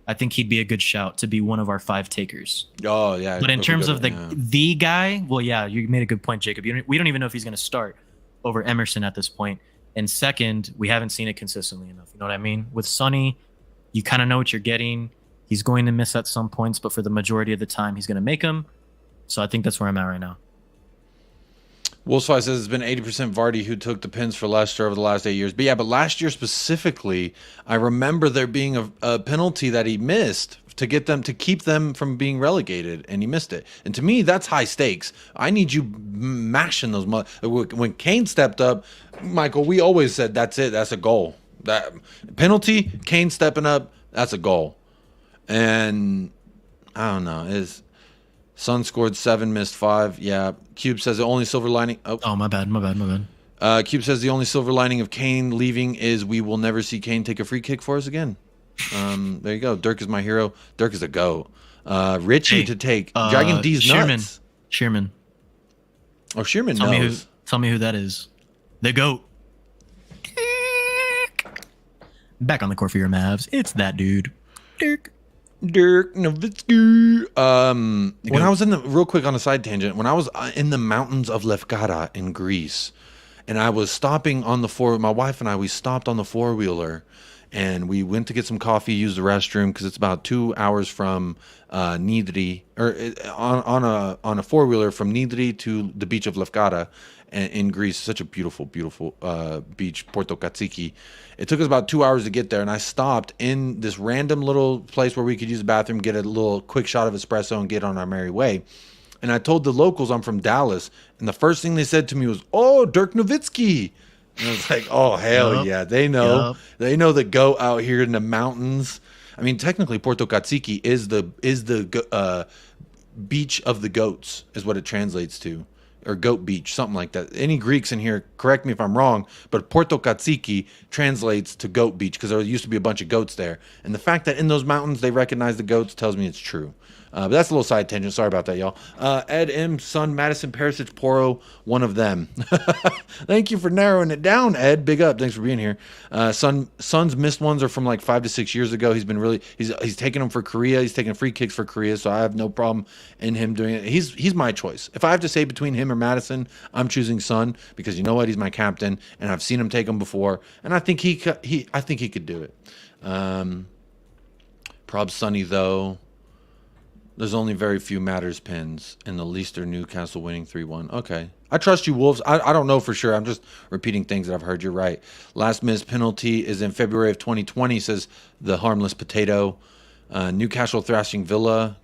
I think he'd be a good shout to be one of our 5 takers. Oh, yeah. But in terms of the guy, well, yeah, you made a good point, Jacob. We don't even know if he's going to start over Emerson at this point. And second, we haven't seen it consistently enough. You know what I mean? With Sonny, you kind of know what you're getting. He's going to miss at some points, but for the majority of the time, he's going to make them. So I think that's where I'm at right now. Wolfsfly says it's been 80% Vardy who took the pins for Leicester over the last 8 years. But yeah, but last year specifically, I remember there being a penalty that he missed to keep them from being relegated, and he missed it. And to me, that's high stakes. I need you mashing those. When Kane stepped up, Michael, we always said that's it. That's a goal. That penalty, Kane stepping up, that's a goal. And I don't know, Son scored 7, missed 5. Yeah. Cube says the only silver lining. Oh, my bad. Cube says the only silver lining of Kane leaving is we will never see Kane take a free kick for us again. There you go. Dirk is my hero. Dirk is a goat. Richie to take. Dragon D's nuts. Shearman. Oh, Shearman knows. Tell me who that is. The goat. Back on the court for your Mavs. It's that dude. Dirk Nowitzki. When I was real quick on a side tangent, when I was in the mountains of Lefkada in Greece, and I was stopping on my wife and I, we stopped on the 4-wheeler, and we went to get some coffee, use the restroom, because it's about 2 hours from Nidri, or on a 4-wheeler from Nidri to the beach of Lefkada in Greece. Such a beautiful, beautiful beach, Porto Katsiki. It took us about 2 hours to get there, and I stopped in this random little place where we could use the bathroom, get a little quick shot of espresso, and get on our merry way. And I told the locals I'm from Dallas, and the first thing they said to me was, "Oh, Dirk Nowitzki." And I was like, "Oh, hell yeah, they know. Yep. They know the goat out here in the mountains." I mean, technically, Porto Katsiki is the beach of the goats, is what it translates to. Or Goat Beach, something like that. Any Greeks in here, correct me if I'm wrong, but Porto Katsiki translates to Goat Beach because there used to be a bunch of goats there. And the fact that in those mountains they recognize the goats tells me it's true. But that's a little side tangent. Sorry about that, y'all. Ed M, Son, Madison, Perisic, Poro, one of them. Thank you for narrowing it down, Ed. Big up. Thanks for being here. Son's missed ones are from like 5 to 6 years ago. He's been he's taking them for Korea. He's taking free kicks for Korea, so I have no problem in him doing it. He's my choice. If I have to say between him or Madison, I'm choosing Son because you know what? He's my captain, and I've seen him take them before, and I think he could do it. Prob Sonny though. There's only very few Matters pins, and the least are Newcastle winning 3-1. Okay. I trust you, Wolves. I don't know for sure. I'm just repeating things that I've heard. You're right. Last missed penalty is in February of 2020, says the harmless potato. Newcastle thrashing Villa.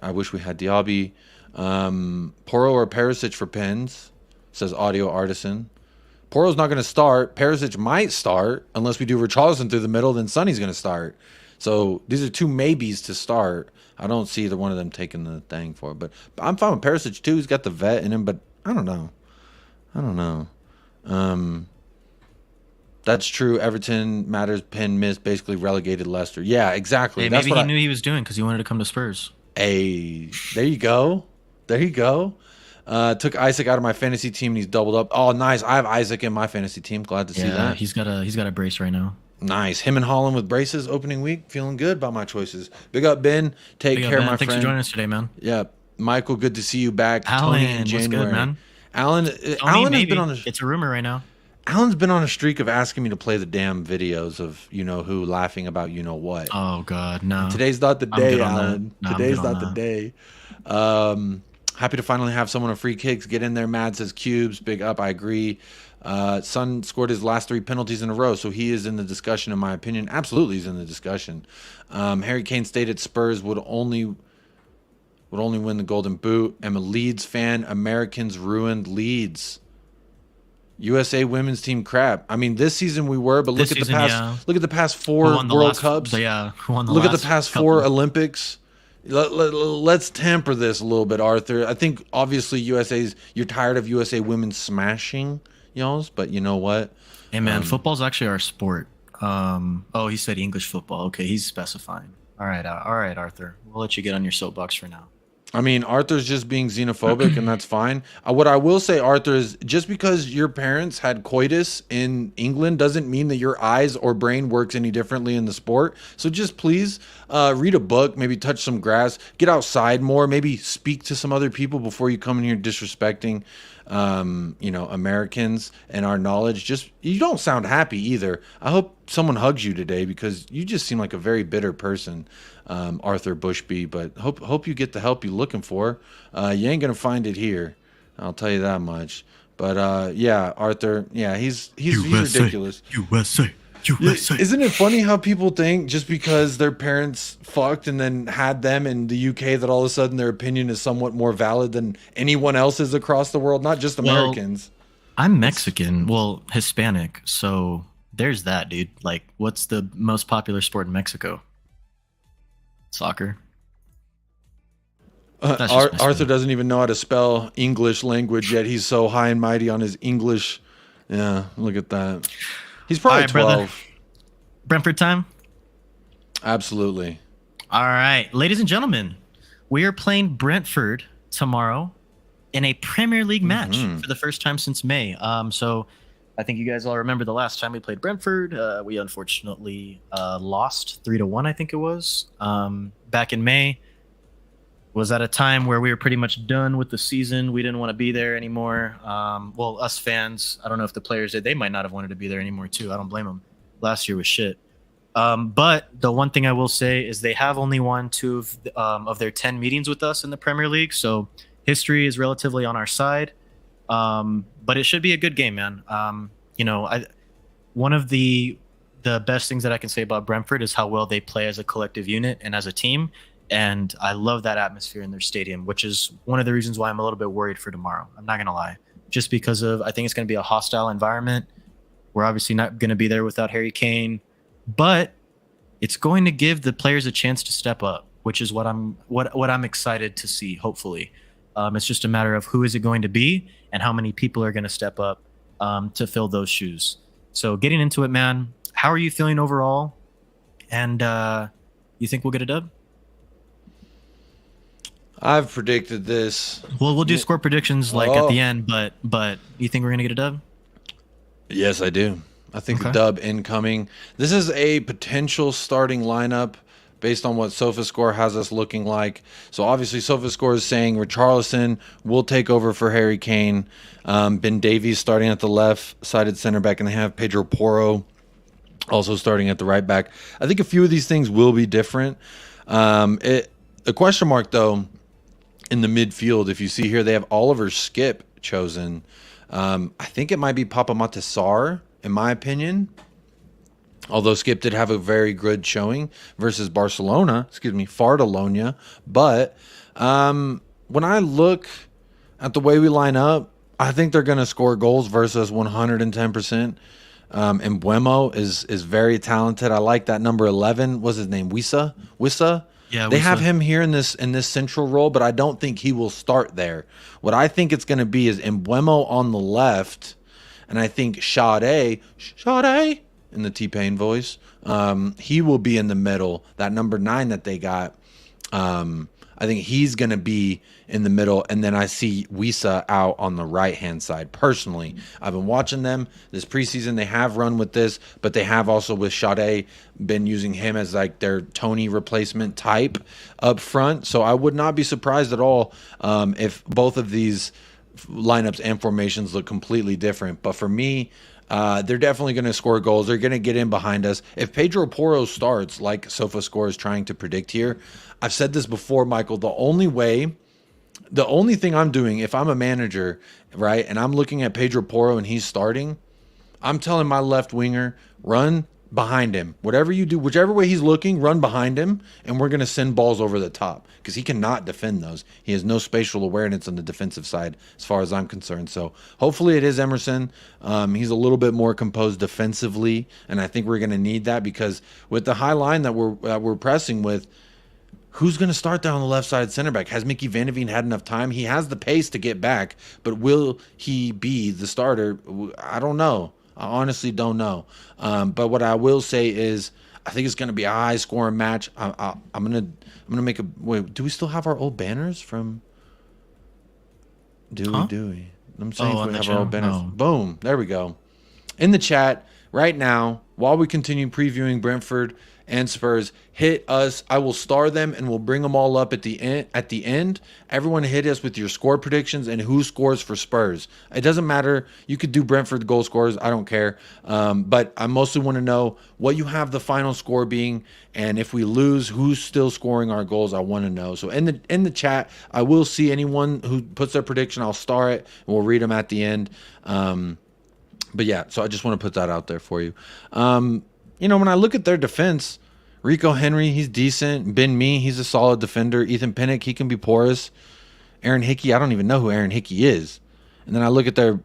I wish we had Diaby. Poro or Perisic for pins, says Audio Artisan. Poro's not going to start. Perisic might start unless we do Richarlison through the middle. Then Sonny's going to start. So these are 2 maybes to start. I don't see either one of them taking the thing for it. But I'm fine with Perisic too. He's got the vet in him, but I don't know. That's true. Everton Matters pin missed, basically relegated Leicester. Yeah, exactly. Hey, that's maybe he knew he was doing because he wanted to come to Spurs. Hey, there you go. Took Isaac out of my fantasy team and he's doubled up. Oh, nice. I have Isaac in my fantasy team. Glad to see that. He's got a brace right now. Nice. Him and Holland with braces opening week. Feeling good about my choices. Big up, Ben. Take care, my friend. Thanks for joining us today, man. Yeah. Michael, good to see you back. Alan, Tony in January. what's good, man? Alan has been on a, it's a rumor right now. Alan's been on a streak of asking me to play the damn videos of who laughing about what. Oh God, no. Today's not the day, Alan. No, Today's not the day. Happy to finally have someone on free kicks. Get in there. Mad says cubes. Big up. I agree. Son scored his last 3 penalties in a row, so he is in the discussion, in my opinion. Absolutely, he's in the discussion. Harry Kane stated Spurs would only win the Golden Boot. I'm a Leeds fan. Americans ruined Leeds. USA women's team crap. I mean, this season we were, but look at the past 4 World Cups. Look at the past 4 Olympics. Let's temper this a little bit, Arthur. I think obviously you're tired of USA women smashing y'all's, but you know what? Hey man, football's actually our sport. Oh, he said English football. Okay, he's specifying. All right, Arthur. We'll let you get on your soapbox for now. I mean, Arthur's just being xenophobic, and that's fine. What I will say, Arthur, is just because your parents had coitus in England doesn't mean that your eyes or brain works any differently in the sport. So just please read a book, maybe touch some grass, get outside more, maybe speak to some other people before you come in here disrespecting, Americans and our knowledge. Just, you don't sound happy either. I hope someone hugs you today because you just seem like a very bitter person. Arthur Bushby, but hope you get the help you're looking for. You ain't gonna find it here, I'll tell you that much. But yeah, Arthur, yeah, he's ridiculous. USA. Isn't it funny how people think just because their parents fucked and then had them in the UK that all of a sudden their opinion is somewhat more valid than anyone else's across the world, not just Americans? Well, I'm Mexican, Hispanic, so there's that, dude. Like, what's the most popular sport in Mexico? Soccer. Arthur doesn't even know how to spell English language yet. He's so high and mighty on his English. Yeah, look at that. He's probably 12. Brother. Brentford time? Absolutely. All right. Ladies and gentlemen, we are playing Brentford tomorrow in a Premier League match for the first time since May. So I think you guys all remember the last time we played Brentford. We unfortunately lost 3-1, I think it was. Back in May. Was at a time where we were pretty much done with the season. We didn't want to be there anymore. Well, us fans, I don't know if the players did. They might not have wanted to be there anymore too. I don't blame them. Last year was shit. But the one thing I will say is they have only won 2 of their 10 meetings with us in the Premier League. So history is relatively on our side. But it should be a good game, man. One of the best things that I can say about Brentford is how well they play as a collective unit and as a team. And I love that atmosphere in their stadium, which is one of the reasons why I'm a little bit worried for tomorrow. I'm not going to lie. Just because I think it's going to be a hostile environment. We're obviously not going to be there without Harry Kane. But it's going to give the players a chance to step up, which is what I'm excited to see, hopefully. It's just a matter of who is it going to be and how many people are going to step up to fill those shoes. So getting into it, man, how are you feeling overall? And you think we'll get a dub? I've predicted this. Well, we'll do score predictions at the end, but you think we're going to get a dub? Yes, I do. I think the dub incoming. This is a potential starting lineup based on what SofaScore has us looking like. So obviously SofaScore is saying Richarlison will take over for Harry Kane. Ben Davies starting at the left-sided center back, and they have Pedro Porro also starting at the right back. I think a few of these things will be different. The question mark, though, in the midfield, if you see here, they have Oliver Skip chosen. I think it might be Papa Matasar, in my opinion. Although Skip did have a very good showing versus Fardalonia. But when I look at the way we line up, I think they're going to score goals versus 110%. And Buemo is very talented. I like that number 11. What's his name? Wissa? Yeah, they have him here in this central role, but I don't think he will start there. What I think it's going to be is Mbeumo on the left, and I think Sade in the T-Pain voice, he will be in the middle. That number 9 that they got, I I think he's going to be in the middle. And then I see Wisa out on the right-hand side. Personally, I've been watching them this preseason. They have run with this, but they have also with Sade been using him as like their Tony replacement type up front. So I would not be surprised at all if both of these lineups and formations look completely different. But for me, they're definitely going to score goals. They're going to get in behind us. If Pedro Porro starts, like SofaScore is trying to predict here, I've said this before, Michael, the only thing I'm doing, if I'm a manager, right, and I'm looking at Pedro Porro and he's starting, I'm telling my left winger, run behind him. Whatever you do, whichever way he's looking, run behind him, and we're going to send balls over the top because he cannot defend those. He has no spatial awareness on the defensive side as far as I'm concerned. So hopefully it is Emerson. He's a little bit more composed defensively, and I think we're going to need that because with the high line that we're pressing with, who's going to start there on the left side center back? Has Mickey Van de Veen had enough time? He has the pace to get back, but will he be the starter? I don't know. I honestly don't know. But what I will say is I think it's going to be a high-scoring match. I'm gonna make a wait. Do we still have our old banners from? Do we? I'm saying if we have our old banners. Oh. Boom. There we go. In the chat right now, while we continue previewing Brentford and Spurs, hit us. I will star them and we'll bring them all up at the end. Everyone hit us with your score predictions and who scores for Spurs. It doesn't matter. You could do Brentford goal scorers. I don't care. But I mostly want to know what you have the final score being, and if we lose, who's still scoring our goals. I want to know. So in the chat, I will see anyone who puts their prediction. I'll star it and we'll read them at the end. But yeah, so I just want to put that out there for you. When I look at their defense, Rico Henry, he's decent. Ben Mee, he's a solid defender. Ethan Pinnock, he can be porous. Aaron Hickey, I don't even know who Aaron Hickey is. And then I look at their...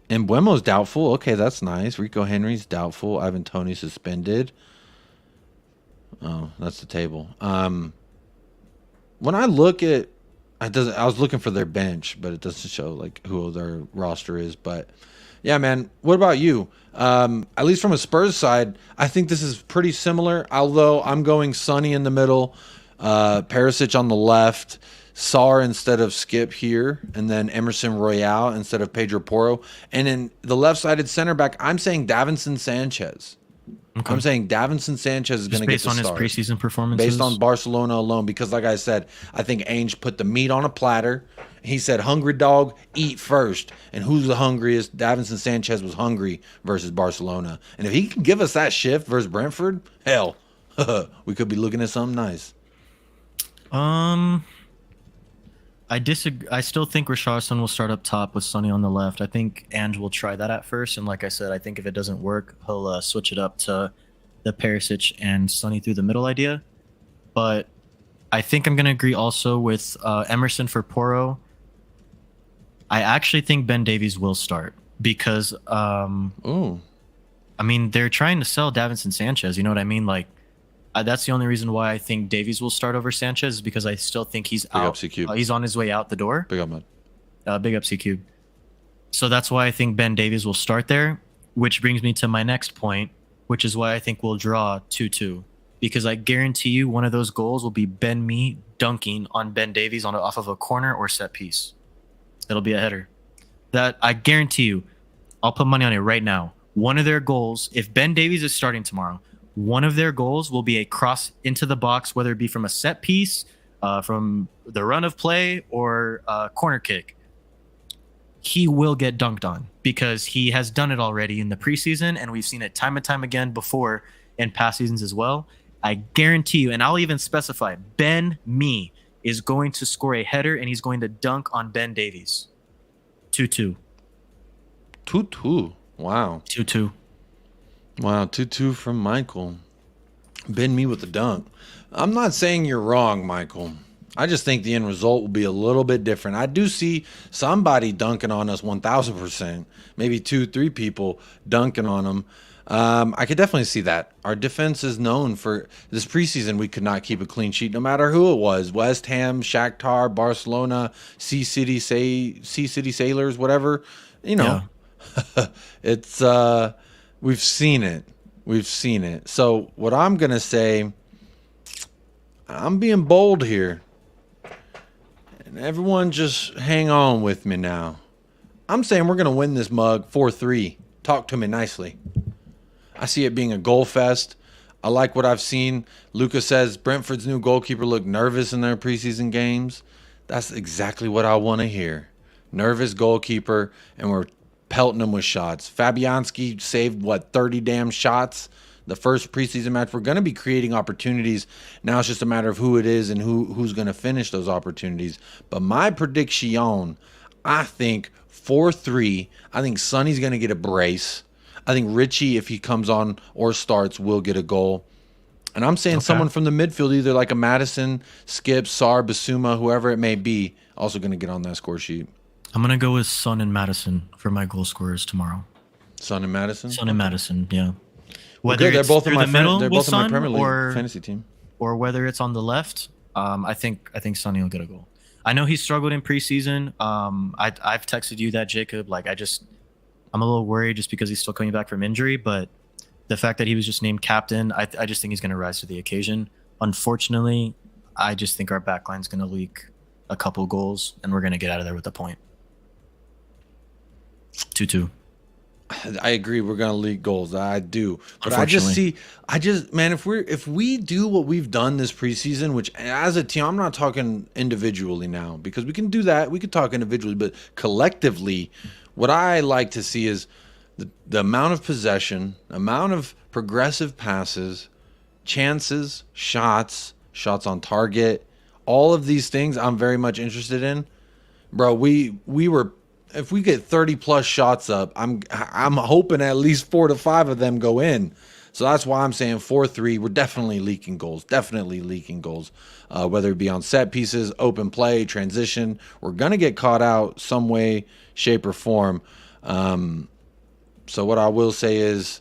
Embuemo's doubtful. Okay, that's nice. Rico Henry's doubtful. Ivan Toney suspended. Oh, that's the table. When I look at... I was looking for their bench, but it doesn't show like who their roster is. But yeah, man, what about you? At least from a Spurs side, I think this is pretty similar. Although I'm going Sonny in the middle, Perisic on the left, Sarr instead of Skip here, and then Emerson Royale instead of Pedro Porro. And in the left-sided center back, I'm saying Davinson Sanchez. Okay. I'm saying Davinson Sanchez is going to get the start. Based on his preseason performances? Based on Barcelona alone, because like I said, I think Ainge put the meat on a platter. He said, hungry dog, eat first. And who's the hungriest? Davinson Sanchez was hungry versus Barcelona. And if he can give us that shift versus Brentford, hell, we could be looking at something nice. I disagree. I still think Richarlison will start up top with Sonny on the left. I think Ange will try that at first, and like I said, I think if it doesn't work, he'll switch it up to the Perisic and Sonny through the middle idea. But I think I'm going to agree also with Emerson for Porro. I actually think Ben Davies will start because, I mean, they're trying to sell Davinson Sanchez. You know what I mean? Like, that's the only reason why I think Davies will start over Sanchez is because I still think he's out. He's on his way out the door. Big up, man. Big up, C-Cube. So that's why I think Ben Davies will start there, which brings me to my next point, which is why I think we'll draw 2-2. Because I guarantee you one of those goals will be Ben Mee dunking on Ben Davies off of a corner or set piece. It'll be a header. That I guarantee you. I'll put money on it right now. One of their goals, if Ben Davies is starting tomorrow, one of their goals will be a cross into the box, whether it be from a set piece, from the run of play, or a corner kick. He will get dunked on because he has done it already in the preseason, and we've seen it time and time again before in past seasons as well. I guarantee you, and I'll even specify, Ben Mee is going to score a header, and he's going to dunk on Ben Davies. 2-2. 2-2. Wow. 2-2. Wow, 2-2 from Michael. Ben Mee with the dunk. I'm not saying you're wrong, Michael. I just think the end result will be a little bit different. I do see somebody dunking on us 1,000%. Maybe 2-3 people dunking on them. I could definitely see that. Our defense is known for this preseason. We could not keep a clean sheet no matter who it was. West Ham, Shakhtar, Barcelona, Sea City Sailors, whatever. You know, yeah. It's... We've seen it. So what I'm going to say, I'm being bold here. And everyone just hang on with me now. I'm saying we're going to win this mug 4-3. Talk to me nicely. I see it being a goal fest. I like what I've seen. Lucas says Brentford's new goalkeeper looked nervous in their preseason games. That's exactly what I want to hear. Nervous goalkeeper, and we're pelting him with shots. Fabianski saved, 30 damn shots the first preseason match. We're going to be creating opportunities. Now it's just a matter of who it is and who's going to finish those opportunities. But my prediction, I think 4-3. I think Sonny's going to get a brace. I think Richie, if he comes on or starts, will get a goal. And I'm saying someone from the midfield, either like a Madison, Skip, Sar, Basuma, whoever it may be, also going to get on that score sheet. I'm going to go with Son and Madison for my goal scorers tomorrow. Son and Madison? Son and Madison, yeah. Whether they're both in my Premier League fantasy team, or whether it's on the left, I think Sonny will get a goal. I know he struggled in preseason. I've texted you that, Jacob. Like I'm a little worried just because he's still coming back from injury, but the fact that he was just named captain, I just think he's going to rise to the occasion. Unfortunately, I just think our backline's going to leak a couple goals, and we're going to get out of there with a point. 2-2. I agree. We're gonna leak goals. I do, but I just man, if we do what we've done this preseason, which as a team, I'm not talking individually now because we can do that. We could talk individually, but collectively, what I like to see is the amount of possession, amount of progressive passes, chances, shots on target, all of these things. I'm very much interested in, bro. We were. If we get 30 plus shots up, I'm hoping at least 4 to 5 of them go in. So that's why I'm saying 4-3. We're definitely leaking goals. Whether it be on set pieces, open play, transition. We're going to get caught out some way, shape, or form. So what I will say is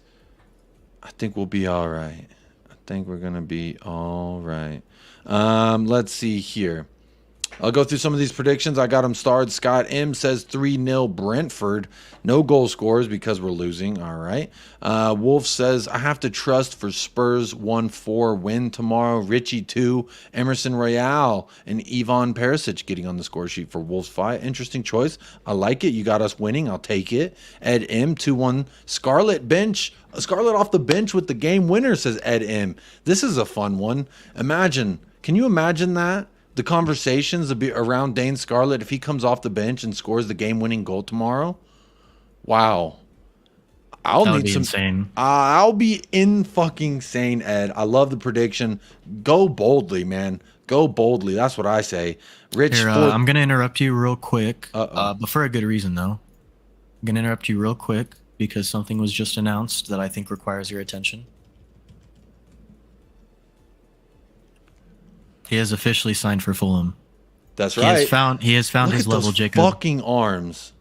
I think we'll be all right. I think we're going to be all right. Let's see here. I'll go through some of these predictions. I got them starred. Scott M says 3-0 Brentford. No goal scorers because we're losing. All right. Wolf says, I have to trust for Spurs 1-4 win tomorrow. Richie 2. Emerson Royale and Ivan Perisic getting on the score sheet for Wolves 5. Interesting choice. I like it. You got us winning. I'll take it. Ed M 2-1. Scarlet bench. Scarlet off the bench with the game winner, says Ed M. This is a fun one. Can you imagine that? The conversations around Dane Scarlett if he comes off the bench and scores the game-winning goal tomorrow. Wow, insane. I'll be in fucking sane, Ed. I love the prediction. Go boldly, man. Go boldly. That's what I say. Rich, here, I'm gonna interrupt you real quick. But for a good reason, though. I'm gonna interrupt you real quick because something was just announced that I think requires your attention. He has officially signed for Fulham. That's right. He has found his level, Jacob. Fucking arms.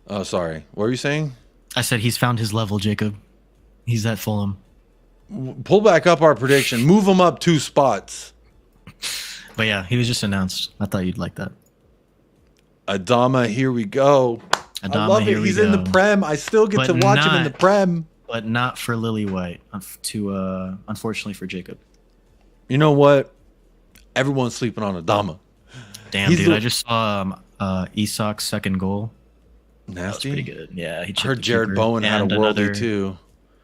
Oh, sorry. What were you saying? I said he's found his level, Jacob. He's at Fulham. Pull back up our prediction. Move him up 2 spots. But yeah, he was just announced. I thought you'd like that. Adama, here we go. I love it. He's in the Prem. I still get to watch him in the Prem. But not for Lily White, unfortunately for Jacob. You know what? Everyone's sleeping on Adama. Damn, dude. I just saw Isak's second goal. Nasty. That was pretty good. Yeah, he I heard Jared Bowen had a worldie too.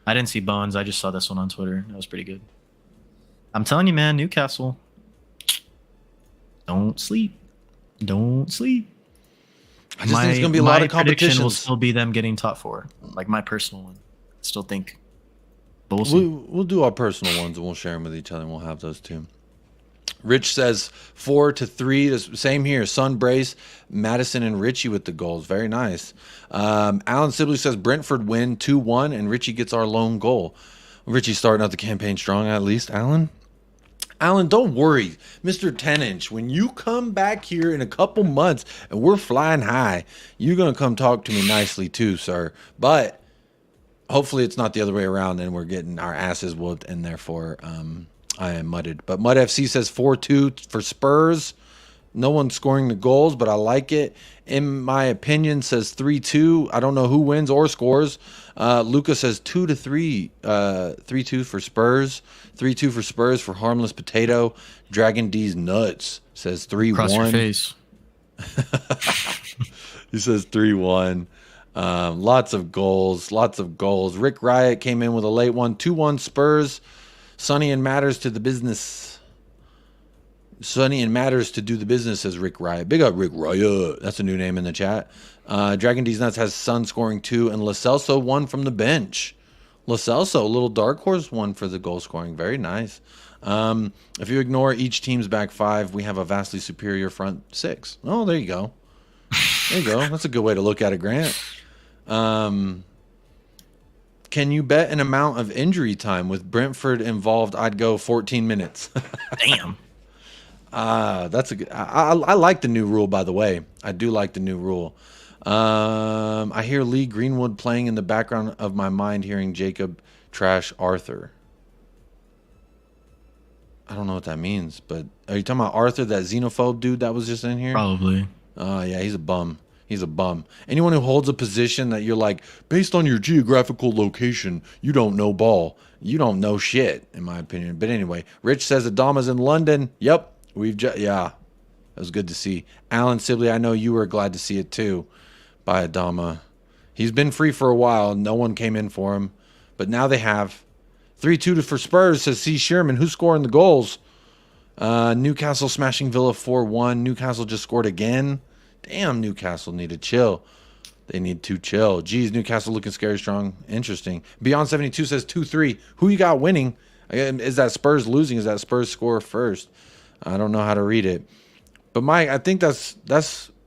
I didn't see Bowen's. I just saw this one on Twitter. That was pretty good. I'm telling you, man, Newcastle. Don't sleep. Don't sleep. I just think it's going to be a lot of competition. My prediction will still be them getting top 4. Like my personal one. I still think. But we'll see. We'll do our personal ones and we'll share them with each other and we'll have those too. Rich says 4-3. Same here. Sun Brace, Madison, and Richie with the goals. Very nice. Alan Sibley says Brentford win 2-1 and Richie gets our lone goal. Richie's starting out the campaign strong at least. Alan, don't worry. Mr. 10-inch, when you come back here in a couple months and we're flying high, you're going to come talk to me nicely too, sir. But hopefully it's not the other way around and we're getting our asses whooped and therefore I am mudded. But Mud FC says 4-2 for Spurs. No one's scoring the goals, but I like it. In my opinion, says 3-2. I don't know who wins or scores. Luca says 2-3. 3-2 for Spurs. 3-2 for Spurs for Harmless Potato. Dragon D's Nuts says 3-1. Cross your face. He says 3-1. Lots of goals. Lots of goals. Rick Riot came in with a late one. 2-1 Spurs. Sonny and Matters to the business. Sonny and Matters to do the business, says Rick Riot. Big up Rick Riot. That's a new name in the chat. Dragon D's Nuts has Sun scoring 2, and Lo Celso 1 from the bench. Lo Celso, a little dark horse 1 for the goal scoring. Very nice. If you ignore each team's back 5, we have a vastly superior front 6. Oh, there you go. There you go. That's a good way to look at it, Grant. Can you bet an amount of injury time with Brentford involved? I'd go 14 minutes. Damn. That's a good. I like the new rule, by the way. I do like the new rule. I hear Lee Greenwood playing in the background of my mind, hearing Jacob trash Arthur. I don't know what that means, but are you talking about Arthur, that xenophobe dude that was just in here? Probably. Oh, yeah, he's a bum. He's a bum. Anyone who holds a position that you're like, based on your geographical location, you don't know ball. You don't know shit, in my opinion. But anyway, Rich says Adama's in London. Yep. Yeah, that was good to see. Alan Sibley, I know you were glad to see it too, by Adama. He's been free for a while. No one came in for him, but now they have. 3-2 for Spurs, says C. Sherman. Who's scoring the goals? Newcastle smashing Villa 4-1. Newcastle just scored again. Damn, Newcastle need to chill. They need to chill. Geez, Newcastle looking scary strong. Interesting. Beyond 72 says 2-3. Who you got winning? Is that Spurs losing? Is that Spurs score first? I don't know how to read it, but Mike, I think that's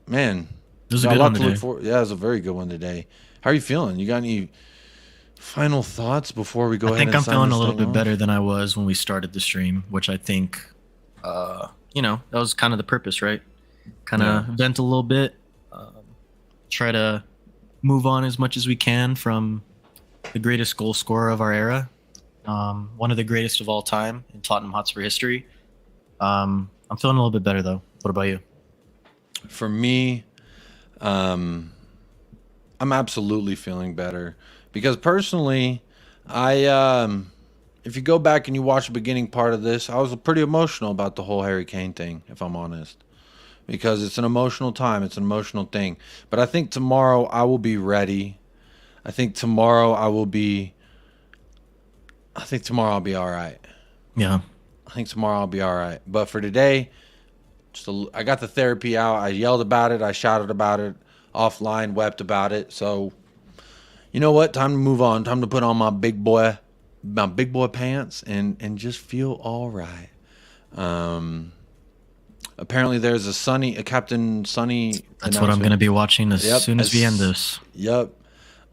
man. This is a good one today. Yeah, it was a very good one today. How are you feeling? You got any final thoughts before we go ahead? I think I'm feeling a little bit better than I was when we started the stream, which I think, that was kind of the purpose, right? Kind of vent a little bit, try to move on as much as we can from the greatest goal scorer of our era, one of the greatest of all time in Tottenham Hotspur history. I'm feeling a little bit better though. What about you? For me, I'm absolutely feeling better because personally, if you go back and you watch the beginning part of this, I was pretty emotional about the whole Harry Kane thing, if I'm honest, because it's an emotional time. It's an emotional thing. But I think tomorrow I will be ready. I think tomorrow I'll be all right. Yeah. I think tomorrow I'll be all right. But for today, I got the therapy out. I yelled about it. I shouted about it offline, wept about it. So, you know what? Time to move on. Time to put on my big boy pants and just feel all right. Apparently, there's a Captain Sunny. That's what I'm going to be watching as soon as we end this. Yep.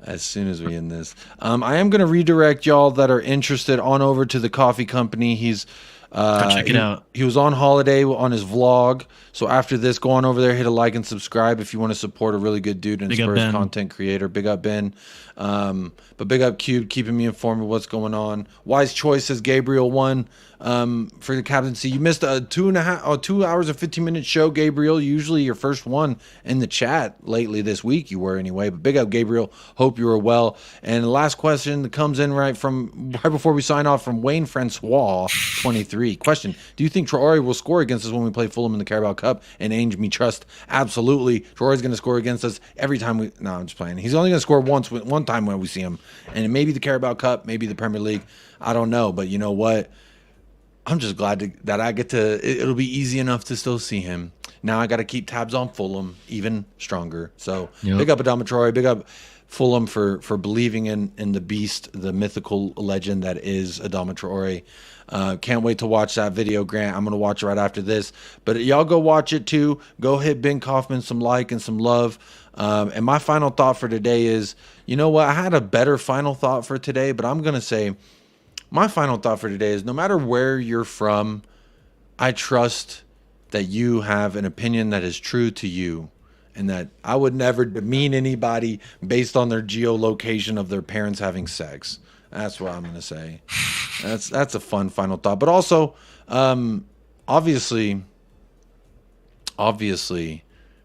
As soon as we end this. I am going to redirect y'all that are interested on over to the coffee company. He's check it out. He was on holiday on his vlog. So after this, go on over there, hit a like and subscribe if you want to support a really good dude and Spurs content creator. Big up Ben. But big up Cube, keeping me informed of what's going on. Wise Choice says Gabriel won for the captaincy. You missed a 2 hours and 15-minute show, Gabriel. Usually your first one in the chat lately this week. You were anyway. But big up, Gabriel. Hope you were well. And the last question that comes in right before we sign off from Wayne Francois 23. Question: do you think Traore will score against us when we play Fulham in the Carabao Cup? And Ange me trust absolutely. Traore's going to score against us every time we. No, I'm just playing. He's only going to score one time when we see him, and it may be the Carabao Cup, maybe the Premier League. I don't know, but you know what? I'm just glad that I get to. It'll be easy enough to still see him. Now I got to keep tabs on Fulham even stronger. So big up Adama Traore, big up Fulham for believing in the beast, the mythical legend that is Adama Traore. Can't wait to watch that video, Grant. I'm going to watch it right after this. But y'all go watch it too. Go hit Ben Kaufman some like and some love. And my final thought for today is, you know what? I had a better final thought for today, but I'm going to say my final thought for today is no matter where you're from, I trust that you have an opinion that is true to you. And that I would never demean anybody based on their geolocation of their parents having sex. That's what I'm going to say. That's a fun final thought. But also, obviously, obviously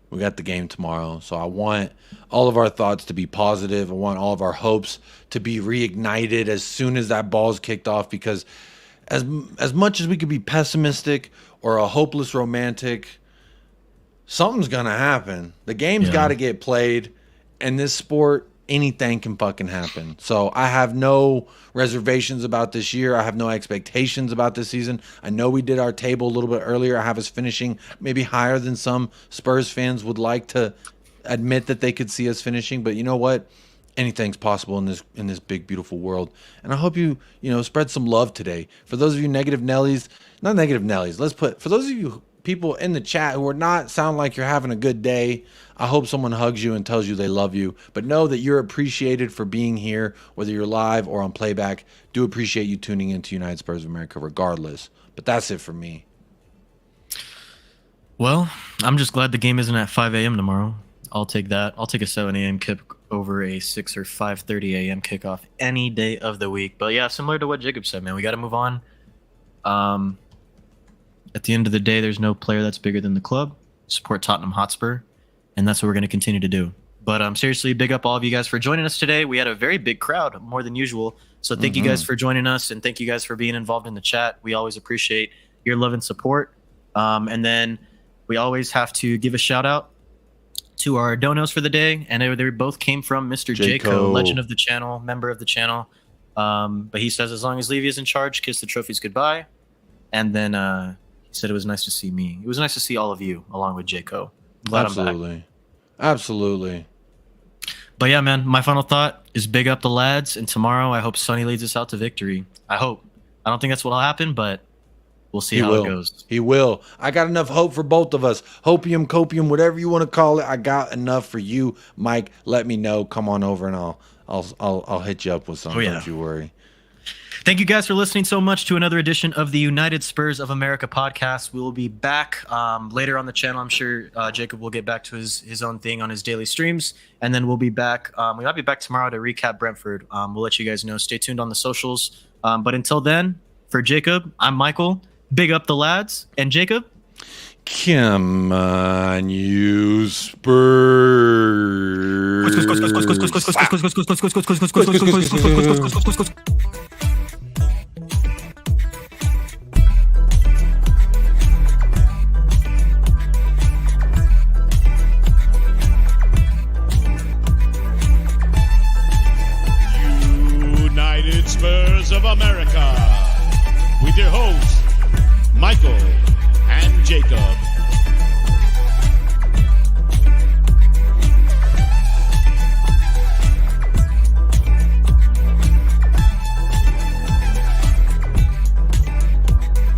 we got the game tomorrow, so I want all of our thoughts to be positive. I want all of our hopes to be reignited as soon as that ball's kicked off, because as much as we could be pessimistic or a hopeless romantic, something's going to happen. The game's got to get played. In this sport, anything can fucking happen. So I have no reservations about this year. I have no expectations about this season. I know we did our table a little bit earlier. I have us finishing maybe higher than some Spurs fans would like to admit that they could see us finishing. But you know what? Anything's possible in this big, beautiful world. And I hope you spread some love today. For those of you negative Nellies, not negative Nellies, for those of you people in the chat who are not sound like you're having a good day, I hope someone hugs you and tells you they love you. But know that you're appreciated for being here, whether you're live or on playback. Do appreciate you tuning into United Spurs of America regardless. But that's it for me. Well, I'm just glad the game isn't at 5 a.m. tomorrow. I'll take that. I'll take a 7 a.m. kick over a 6 or 5:30 a.m. kickoff any day of the week. But yeah, similar to what Jacob said, man, we got to move on. At the end of the day, there's no player that's bigger than the club. Support Tottenham Hotspur, and that's what we're going to continue to do. But seriously, big up all of you guys for joining us today. We had a very big crowd, more than usual. So thank you guys for joining us, and thank you guys for being involved in the chat. We always appreciate your love and support. And then we always have to give a shout out to our donos for the day, and they both came from Mr. Jaco, legend of the channel, member of the channel. But he says, as long as Levy is in charge, kiss the trophies goodbye. And then he said it was nice to see me. It was nice to see all of you along with Jaco. Glad Absolutely. I'm back. Absolutely. But yeah, man, my final thought is big up the lads. And tomorrow, I hope Sonny leads us out to victory. I hope. I don't think that's what'll happen, but we'll see how it goes. He will. I got enough hope for both of us. Hopium, copium, whatever you want to call it. I got enough for you, Mike. Let me know. Come on over, and I'll hit you up with something. Don't you worry. Thank you guys for listening so much to another edition of the United Spurs of America podcast. We will be back later on the channel. I'm sure Jacob will get back to his own thing on his daily streams, and then we'll be back. We might be back tomorrow to recap Brentford. We'll let you guys know. Stay tuned on the socials. But until then, for Jacob, I'm Michael. Big up the lads. And Jacob? Come on, you Spurs. United Spurs of America with your hosts, Michael and Jacob.